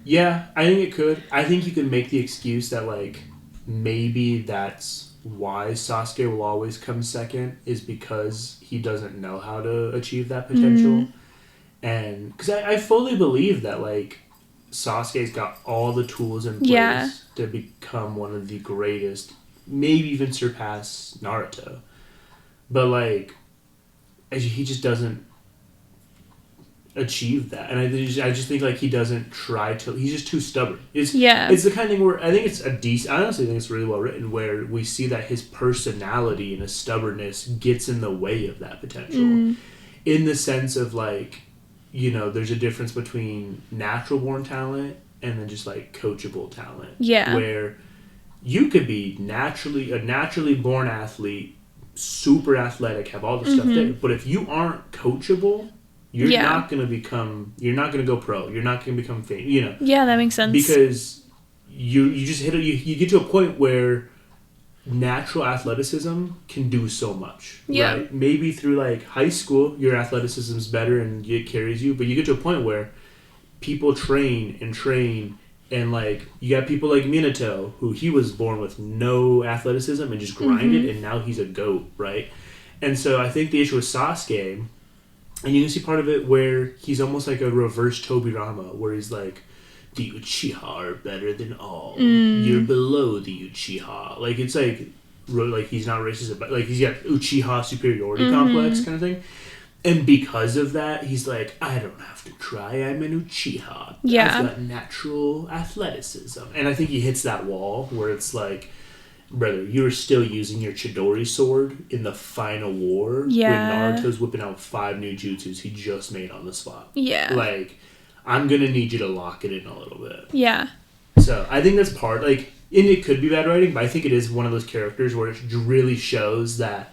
Yeah, I think it could. I think you could make the excuse that, like, maybe that's why Sasuke will always come second, is because he doesn't know how to achieve that potential. And because I fully believe that, like, Sasuke's got all the tools in place to become one of the greatest, maybe even surpass Naruto. But, like, he just doesn't achieve that. And I just think, like, he doesn't try to. He's just too stubborn. It's the kind of thing where I think it's I honestly think it's really well written, where we see that his personality and his stubbornness gets in the way of that potential. In the sense of, like, you know, there's a difference between natural born talent and then just, like, coachable talent. Yeah. Where you could be a naturally born athlete, super athletic, have all the stuff there, but if you aren't coachable, you're not going to go pro. You're not going to become famous, you know. Yeah, that makes sense. Because you just you get to a point where natural athleticism can do so much. Yeah. Right? Maybe through, like, high school, your athleticism's better and it carries you, but you get to a point where people train, and, like, you got people like Minato, who he was born with no athleticism and just grinded, and now he's a GOAT, right? And so I think the issue with Sasuke... And you can see part of it where he's almost like a reverse Tobirama, where he's like, the Uchiha are better than all. You're below the Uchiha. Like, it's like he's not racist, but, like, he's got Uchiha superiority complex kind of thing. And because of that, he's like, I don't have to try. I'm an Uchiha. Yeah. I've got natural athleticism. And I think he hits that wall where it's like, brother, you're still using your Chidori sword in the final war. Yeah. When Naruto's whipping out 5 new jutsus he just made on the spot. Yeah. Like, I'm going to need you to lock it in a little bit. Yeah. So, I think that's part, like, and it could be bad writing, but I think it is one of those characters where it really shows that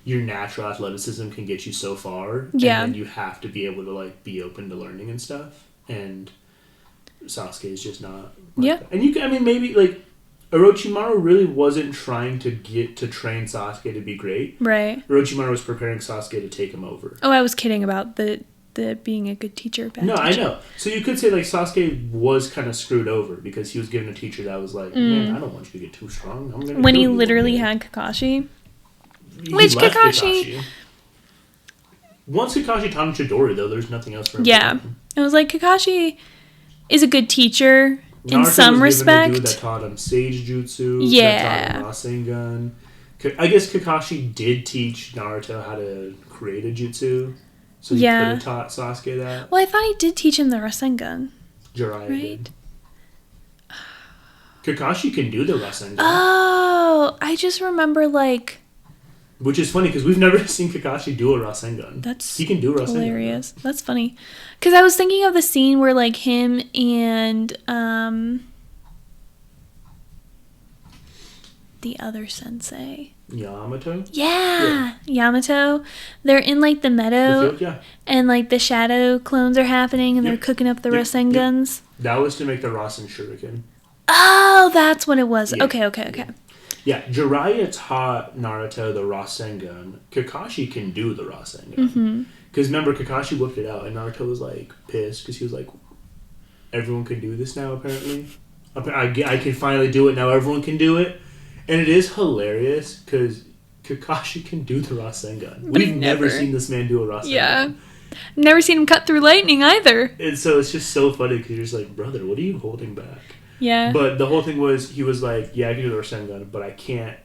your natural athleticism can get you so far. Yeah. And then you have to be able to, like, be open to learning and stuff. And Sasuke is just not like that. And you can, I mean, maybe, like, Orochimaru really wasn't trying to get to train Sasuke to be great. Right. Orochimaru was preparing Sasuke to take him over. Oh, I was kidding about the being a good teacher. No, teacher. I know. So you could say, like, Sasuke was kind of screwed over because he was given a teacher that was like, man, I don't want you to get too strong. I'm gonna when he literally had Kakashi. Which Kakashi? Once Kakashi taught him Chidori, though, there's nothing else for him to learn. It was like, Kakashi is a good teacher Naruto in some was given respect. a dude that taught him Sage Jutsu. Yeah. That taught him Rasengan. I guess Kakashi did teach Naruto how to create a jutsu. So he could have taught Sasuke that. Well, I thought he did teach him the Rasengan. Jiraiya right? did. Kakashi can do the Rasengan. Oh, I just remember, like... Which is funny, because we've never seen Kakashi do a Rasengan. He can do Rasengan. Hilarious. That's funny. Because I was thinking of the scene where, like, him and, the other sensei. Yamato? Yeah. Yamato. They're in, like, the meadow. The field, and, like, the shadow clones are happening, and they're cooking up the Rasengans. That was to make the Rasen Shuriken. Oh, that's what it was. Yeah. Okay. Yeah, Jiraiya taught Naruto the Rasengan. Kakashi can do the Rasengan. Because remember, Kakashi whipped it out, and Naruto was, like, pissed, because he was like, everyone can do this now, apparently. I can finally do it now, everyone can do it. And it is hilarious, because Kakashi can do the Rasengan. We've never seen this man do a Rasengan. Yeah. I've never seen him cut through lightning, either. And so it's just so funny, because you're just like, brother, what are you holding back? Yeah. But the whole thing was, he was like, yeah, I can do the Rasengan, but I can't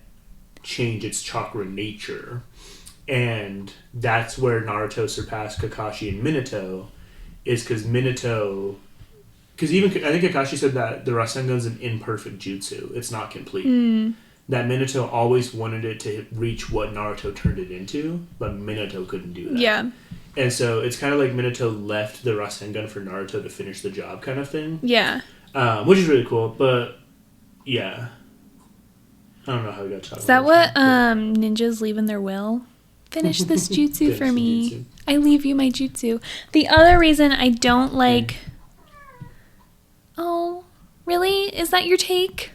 change its chakra nature. And that's where Naruto surpassed Kakashi and Minato, is because Minato... Because even, I think Kakashi said that the Rasengan's an imperfect jutsu. It's not complete. That Minato always wanted it to reach what Naruto turned it into, but Minato couldn't do that. Yeah. And so it's kind of like Minato left the Rasengan for Naruto to finish the job kind of thing. Yeah. Which is really cool, but yeah. I don't know how we got talking. Is that what ninjas leave in their will? Finish this jutsu for me. Jutsu. I leave you my jutsu. The other reason I don't like... Oh, really? Is that your take?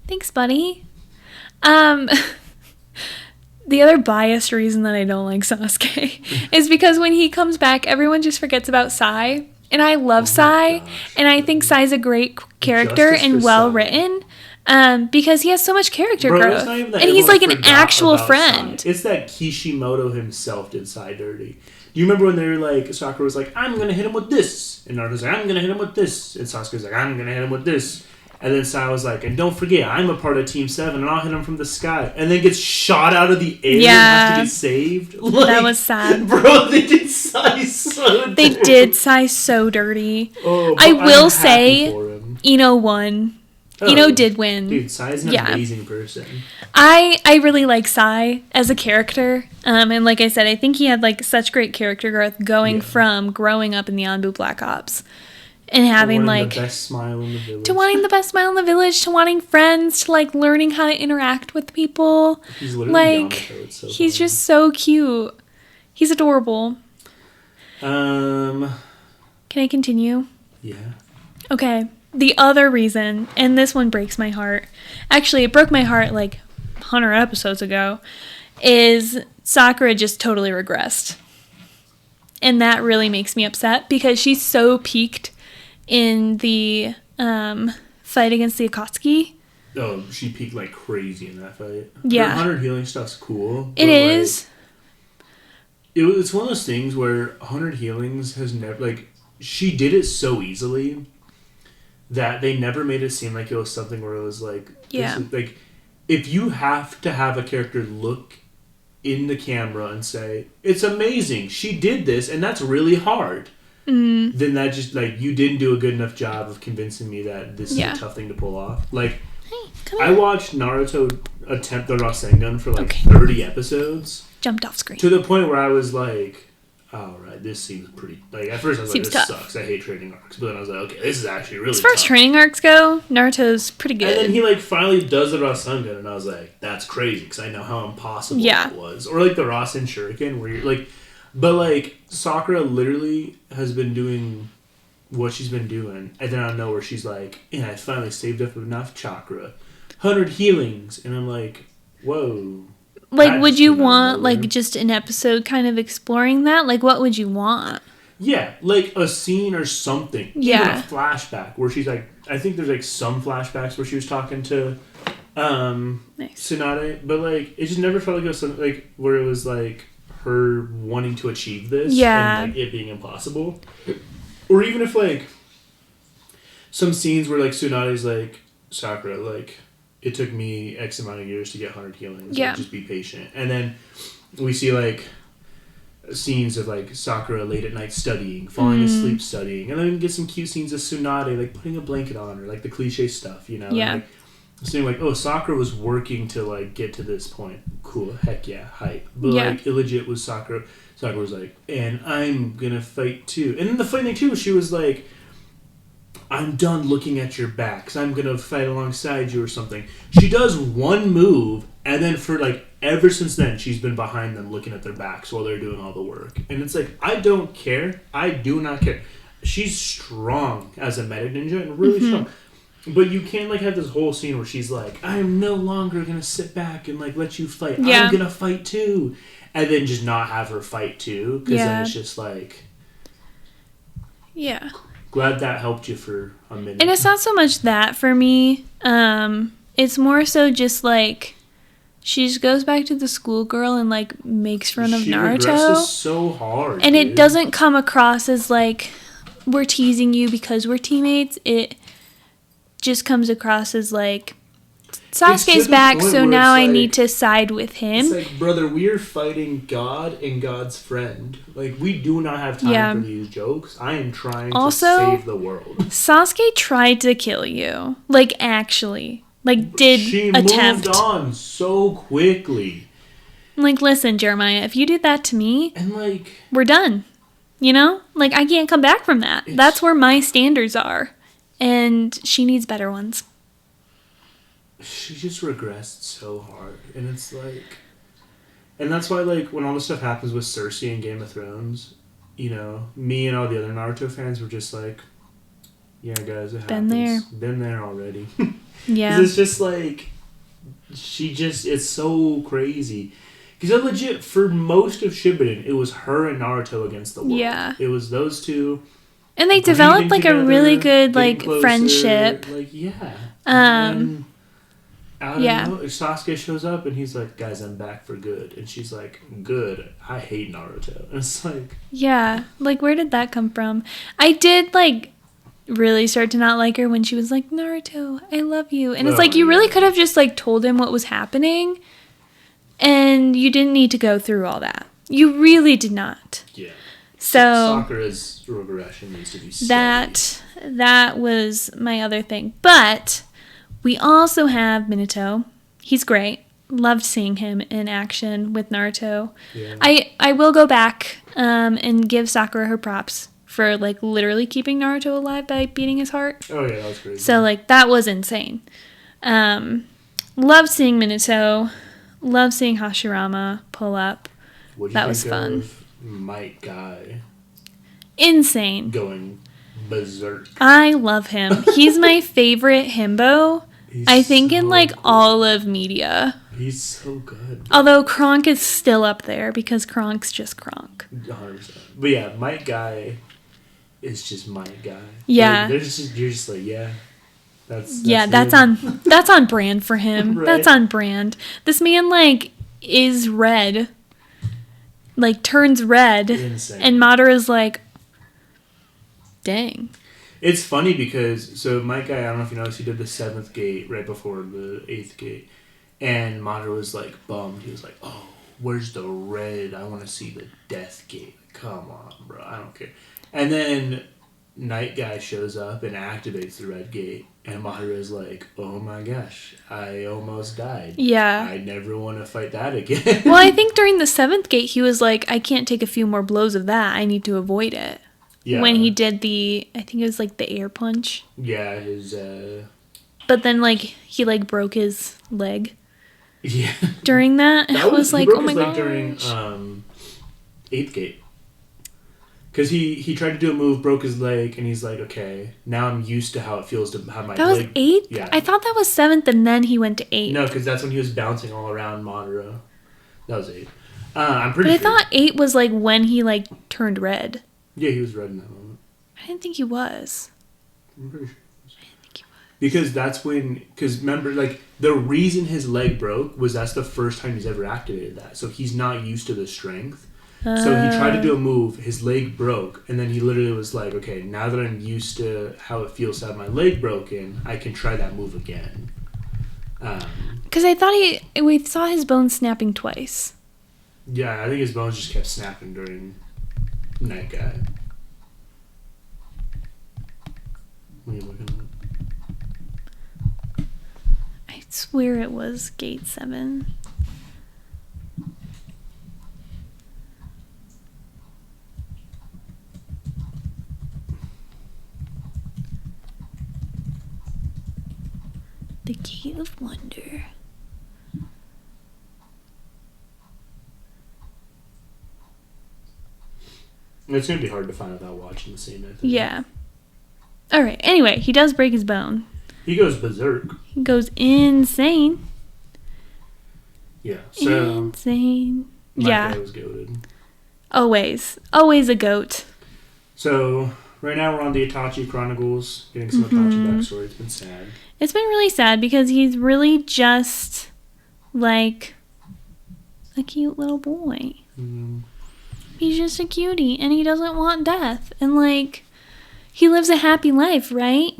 Thanks, buddy. The other biased reason that I don't like Sasuke is because when he comes back, everyone just forgets about Sai. And I love Sai, and I think Sai's a great character and well written, because he has so much character growth, and he's like an actual friend. Sai. It's that Kishimoto himself did Sai dirty. Do you remember when they were like, Sakura was like, I'm gonna hit him with this, and Naruto's like, I'm gonna hit him with this, and Sasuke's like, I'm gonna hit him with this, and then Sai was like, and don't forget, I'm a part of Team 7, and I'll hit him from the sky, and then gets shot out of the air and has to get saved. Like, that was sad. Bro, they did Sai so dirty. They did Sai so dirty. I will say, Ino won. Ino did win. Dude, Sai's an amazing person. I really like Sai as a character. And like I said, I think he had like such great character growth going from growing up in the Anbu Black Ops and having like the best smile in the village. To wanting the best smile in the village, to wanting friends, to like learning how to interact with people. He's literally like so he's funny. just so cute. He's adorable. Can I continue? Yeah. Okay. The other reason, and this one breaks my heart. Actually, it broke my heart like 100 episodes ago, is Sakura just totally regressed. And that really makes me upset because she's so peaked in the fight against the Akatsuki. Oh, she peaked like crazy in that fight. Yeah. Her 100 healing stuff's cool. It is. It's one of those things where 100 healings has never... Like, she did it so easily that they never made it seem like it was something where it was like... Yeah. Like, if you have to have a character look in the camera and say, it's amazing, she did this, and that's really hard, then that just, like, you didn't do a good enough job of convincing me that this is a tough thing to pull off. Like, I watched Naruto attempt the Rasengan for, like, 30 episodes. Jumped off screen. To the point where I was like, oh, right, this seems pretty... Like, at first I was seems like, this tough. sucks. I hate training arcs. But then I was like, okay, this is actually really As far as training arcs go, Naruto's pretty good. And then he, like, finally does the Rasengan, and I was like, that's crazy, because I know how impossible it was. Or, like, the Rasen Shuriken, where you're, like... But, like, Sakura literally has been doing what she's been doing, and then I know where she's like, yeah, I finally saved up enough chakra. 100 healings. And I'm like, whoa... Like, would you want, like, just an episode kind of exploring that? Like, what would you want? Yeah, like a scene or something. Yeah. Even a flashback where she's like, I think there's, like, some flashbacks where she was talking to Tsunade, but, like, it just never felt like it was something, like, where it was, like, her wanting to achieve this and, like, it being impossible. Or even if, like, some scenes where, like, Tsunade's like, Sakura, like... It took me X amount of years to get 100 healings. Yeah. Just be patient. And then we see, like, scenes of, like, Sakura late at night studying, falling asleep studying. And then we get some cute scenes of Tsunade, like, putting a blanket on her, like, the cliche stuff, you know? Yeah. And, like, saying, like, oh, Sakura was working to, like, get to this point. Cool. Heck yeah. Hype. But, like, illegit was Sakura. Sakura was like, and I'm gonna fight too. And then the funny thing, too, she was like... I'm done looking at your back, because I'm going to fight alongside you or something. She does one move, and then for, like, ever since then, she's been behind them looking at their backs while they're doing all the work. And it's like, I don't care. I do not care. She's strong as a meta ninja, and really strong. But you can't, like, have this whole scene where she's like, I am no longer going to sit back and, like, let you fight. Yeah. I'm going to fight too. And then just not have her fight too, because then it's just like... Yeah. Glad that helped you for a minute. And it's not so much that for me. It's more so just like she just goes back to the schoolgirl and like makes fun of Naruto. She regresses so hard, and it doesn't come across as like we're teasing you because we're teammates. It just comes across as like Sasuke's back, so now I need to side with him. It's like, brother, we're fighting God and God's friend. Like, we do not have time for these jokes. I am trying to save the world. Sasuke tried to kill you. Like, actually. Like, did attempt. She moved on so quickly. Like, listen, Jeremiah, if you did that to me, and like, we're done. You know? Like, I can't come back from that. That's where my standards are. And she needs better ones. She just regressed so hard. And it's like... And that's why, like, when all this stuff happens with Cersei in Game of Thrones, you know, me and all the other Naruto fans were just like, yeah, guys, it happens. Been there already. Yeah. It's just like, it's so crazy. Because legit, for most of Shippuden, it was her and Naruto against the world. Yeah. It was those two. And they developed, like, a really good, like, closer, friendship. Like, yeah. Out of nowhere, Sasuke shows up and he's like, guys, I'm back for good. And she's like, good, I hate Naruto. And it's like... Yeah, like, where did that come from? I did, like, really start to not like her when she was like, Naruto, I love you. And it's like, you really could have just, like, told him what was happening. And you didn't need to go through all that. You really did not. Yeah. So... Sakura's regression needs to be steady. That was my other thing. But... We also have Minato. He's great. Loved seeing him in action with Naruto. Yeah. I will go back and give Sakura her props for, like, literally keeping Naruto alive by beating his heart. Oh, yeah, that was crazy. So, like, that was insane. Loved seeing Minato. Loved seeing Hashirama pull up. That was fun. Might Guy. Insane. Going berserk. I love him. He's my favorite himbo. I think in, like, all of media. He's so good. Although Kronk is still up there because Kronk's just Kronk. 100%. But yeah, Might Guy is just Might Guy. Yeah. Like, you're just like, yeah. That's on brand for him. Right? That's on brand. This man, like, is red. Like, turns red. Insane. And Madara's like, dang. It's funny because, so Might Guy, I don't know if you noticed, he did the 7th gate right before the 8th gate. And Madara was like bummed. He was like, oh, where's the red? I want to see the death gate. Come on, bro. I don't care. And then Night Guy shows up and activates the red gate. And Madara's like, oh my gosh, I almost died. Yeah. I never want to fight that again. Well, I think during the 7th gate, he was like, I can't take a few more blows of that. I need to avoid it. Yeah. When he did I think it was like the air punch. Yeah, his, But then, like, he, like, broke his leg. Yeah. During that. It was like, oh my gosh. gosh. During 8th gate. Because he tried to do a move, broke his leg, and he's like, okay, now I'm used to how it feels to have my leg. That was 8th? Yeah. I thought that was 7th, and then he went to 8th. No, because that's when he was bouncing all around Madara. That was 8th. I'm pretty sure. But I thought 8 was, like, when he, like, turned red. Yeah, he was red in that moment. I didn't think he was. I'm pretty sure. I didn't think he was. Because that's when... Because remember, like, the reason his leg broke was that's the first time he's ever activated that. So he's not used to the strength. So he tried to do a move, his leg broke, and then he literally was like, okay, now that I'm used to how it feels to have my leg broken, I can try that move again. Because I thought we saw his bones snapping twice. Yeah, I think his bones just kept snapping during Night Guy. What are you looking at? I swear it was Gate 7. The Gate of Wonder. It's going to be hard to find without watching the scene, I think. Yeah. Alright, anyway, he does break his bone. He goes berserk. He goes insane. Yeah, so... Insane. My yeah. guy was goated. Always. Always a goat. So, right now we're on the Itachi Chronicles, getting some Itachi backstory. It's been sad. It's been really sad because he's really just, like, a cute little boy. Mm. He's just a cutie, and he doesn't want death. And, like, he lives a happy life, right?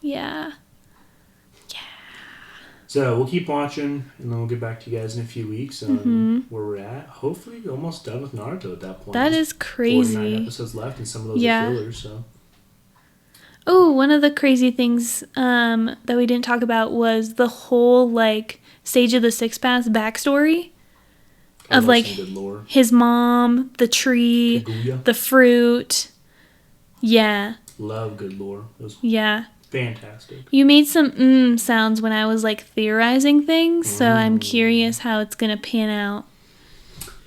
Yeah. Yeah. So, we'll keep watching, and then we'll get back to you guys in a few weeks on where we're at. Hopefully, almost done with Naruto at that point. That is crazy. 49 episodes left, and some of those are fillers, so... Oh, one of the crazy things that we didn't talk about was the whole, like, Sage of the Six Paths backstory. Of, like, his mom, the tree, Kaguya. The fruit. Yeah. Love good lore. It was fantastic. You made some sounds when I was, like, theorizing things, so I'm curious how it's going to pan out.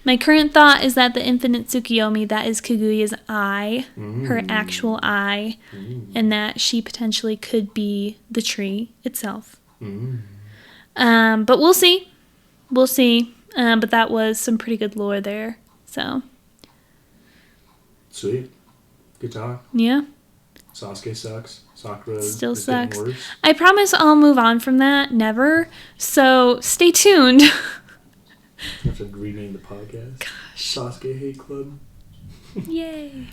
My current thought is that the infinite Tsukiyomi, that is Kaguya's eye, her actual eye, and that she potentially could be the tree itself. But we'll see. We'll see. But that was some pretty good lore there. So. Sweet. Good talk. Yeah. Sasuke sucks. Sakura still is sucks. Worse. I promise I'll move on from that. Never. So stay tuned. You have to rename the podcast. Gosh. Sasuke Hate Club. Yay.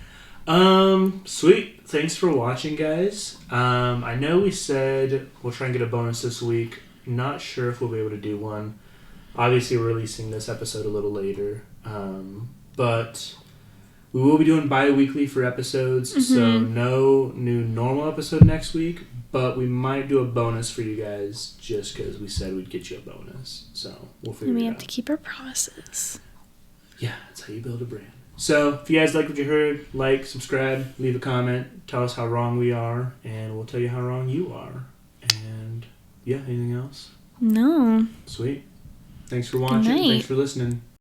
Sweet. Thanks for watching, guys. I know we said we'll try and get a bonus this week. Not sure if we'll be able to do one. Obviously, we're releasing this episode a little later. But we will be doing bi-weekly for episodes. So no new normal episode next week. But we might do a bonus for you guys just because we said we'd get you a bonus. So we'll figure it out. And we have to keep our promises. Yeah, that's how you build a brand. So if you guys like what you heard, like, subscribe, leave a comment, tell us how wrong we are, and we'll tell you how wrong you are. And yeah, anything else? No. Sweet. Thanks for watching. Thanks for listening.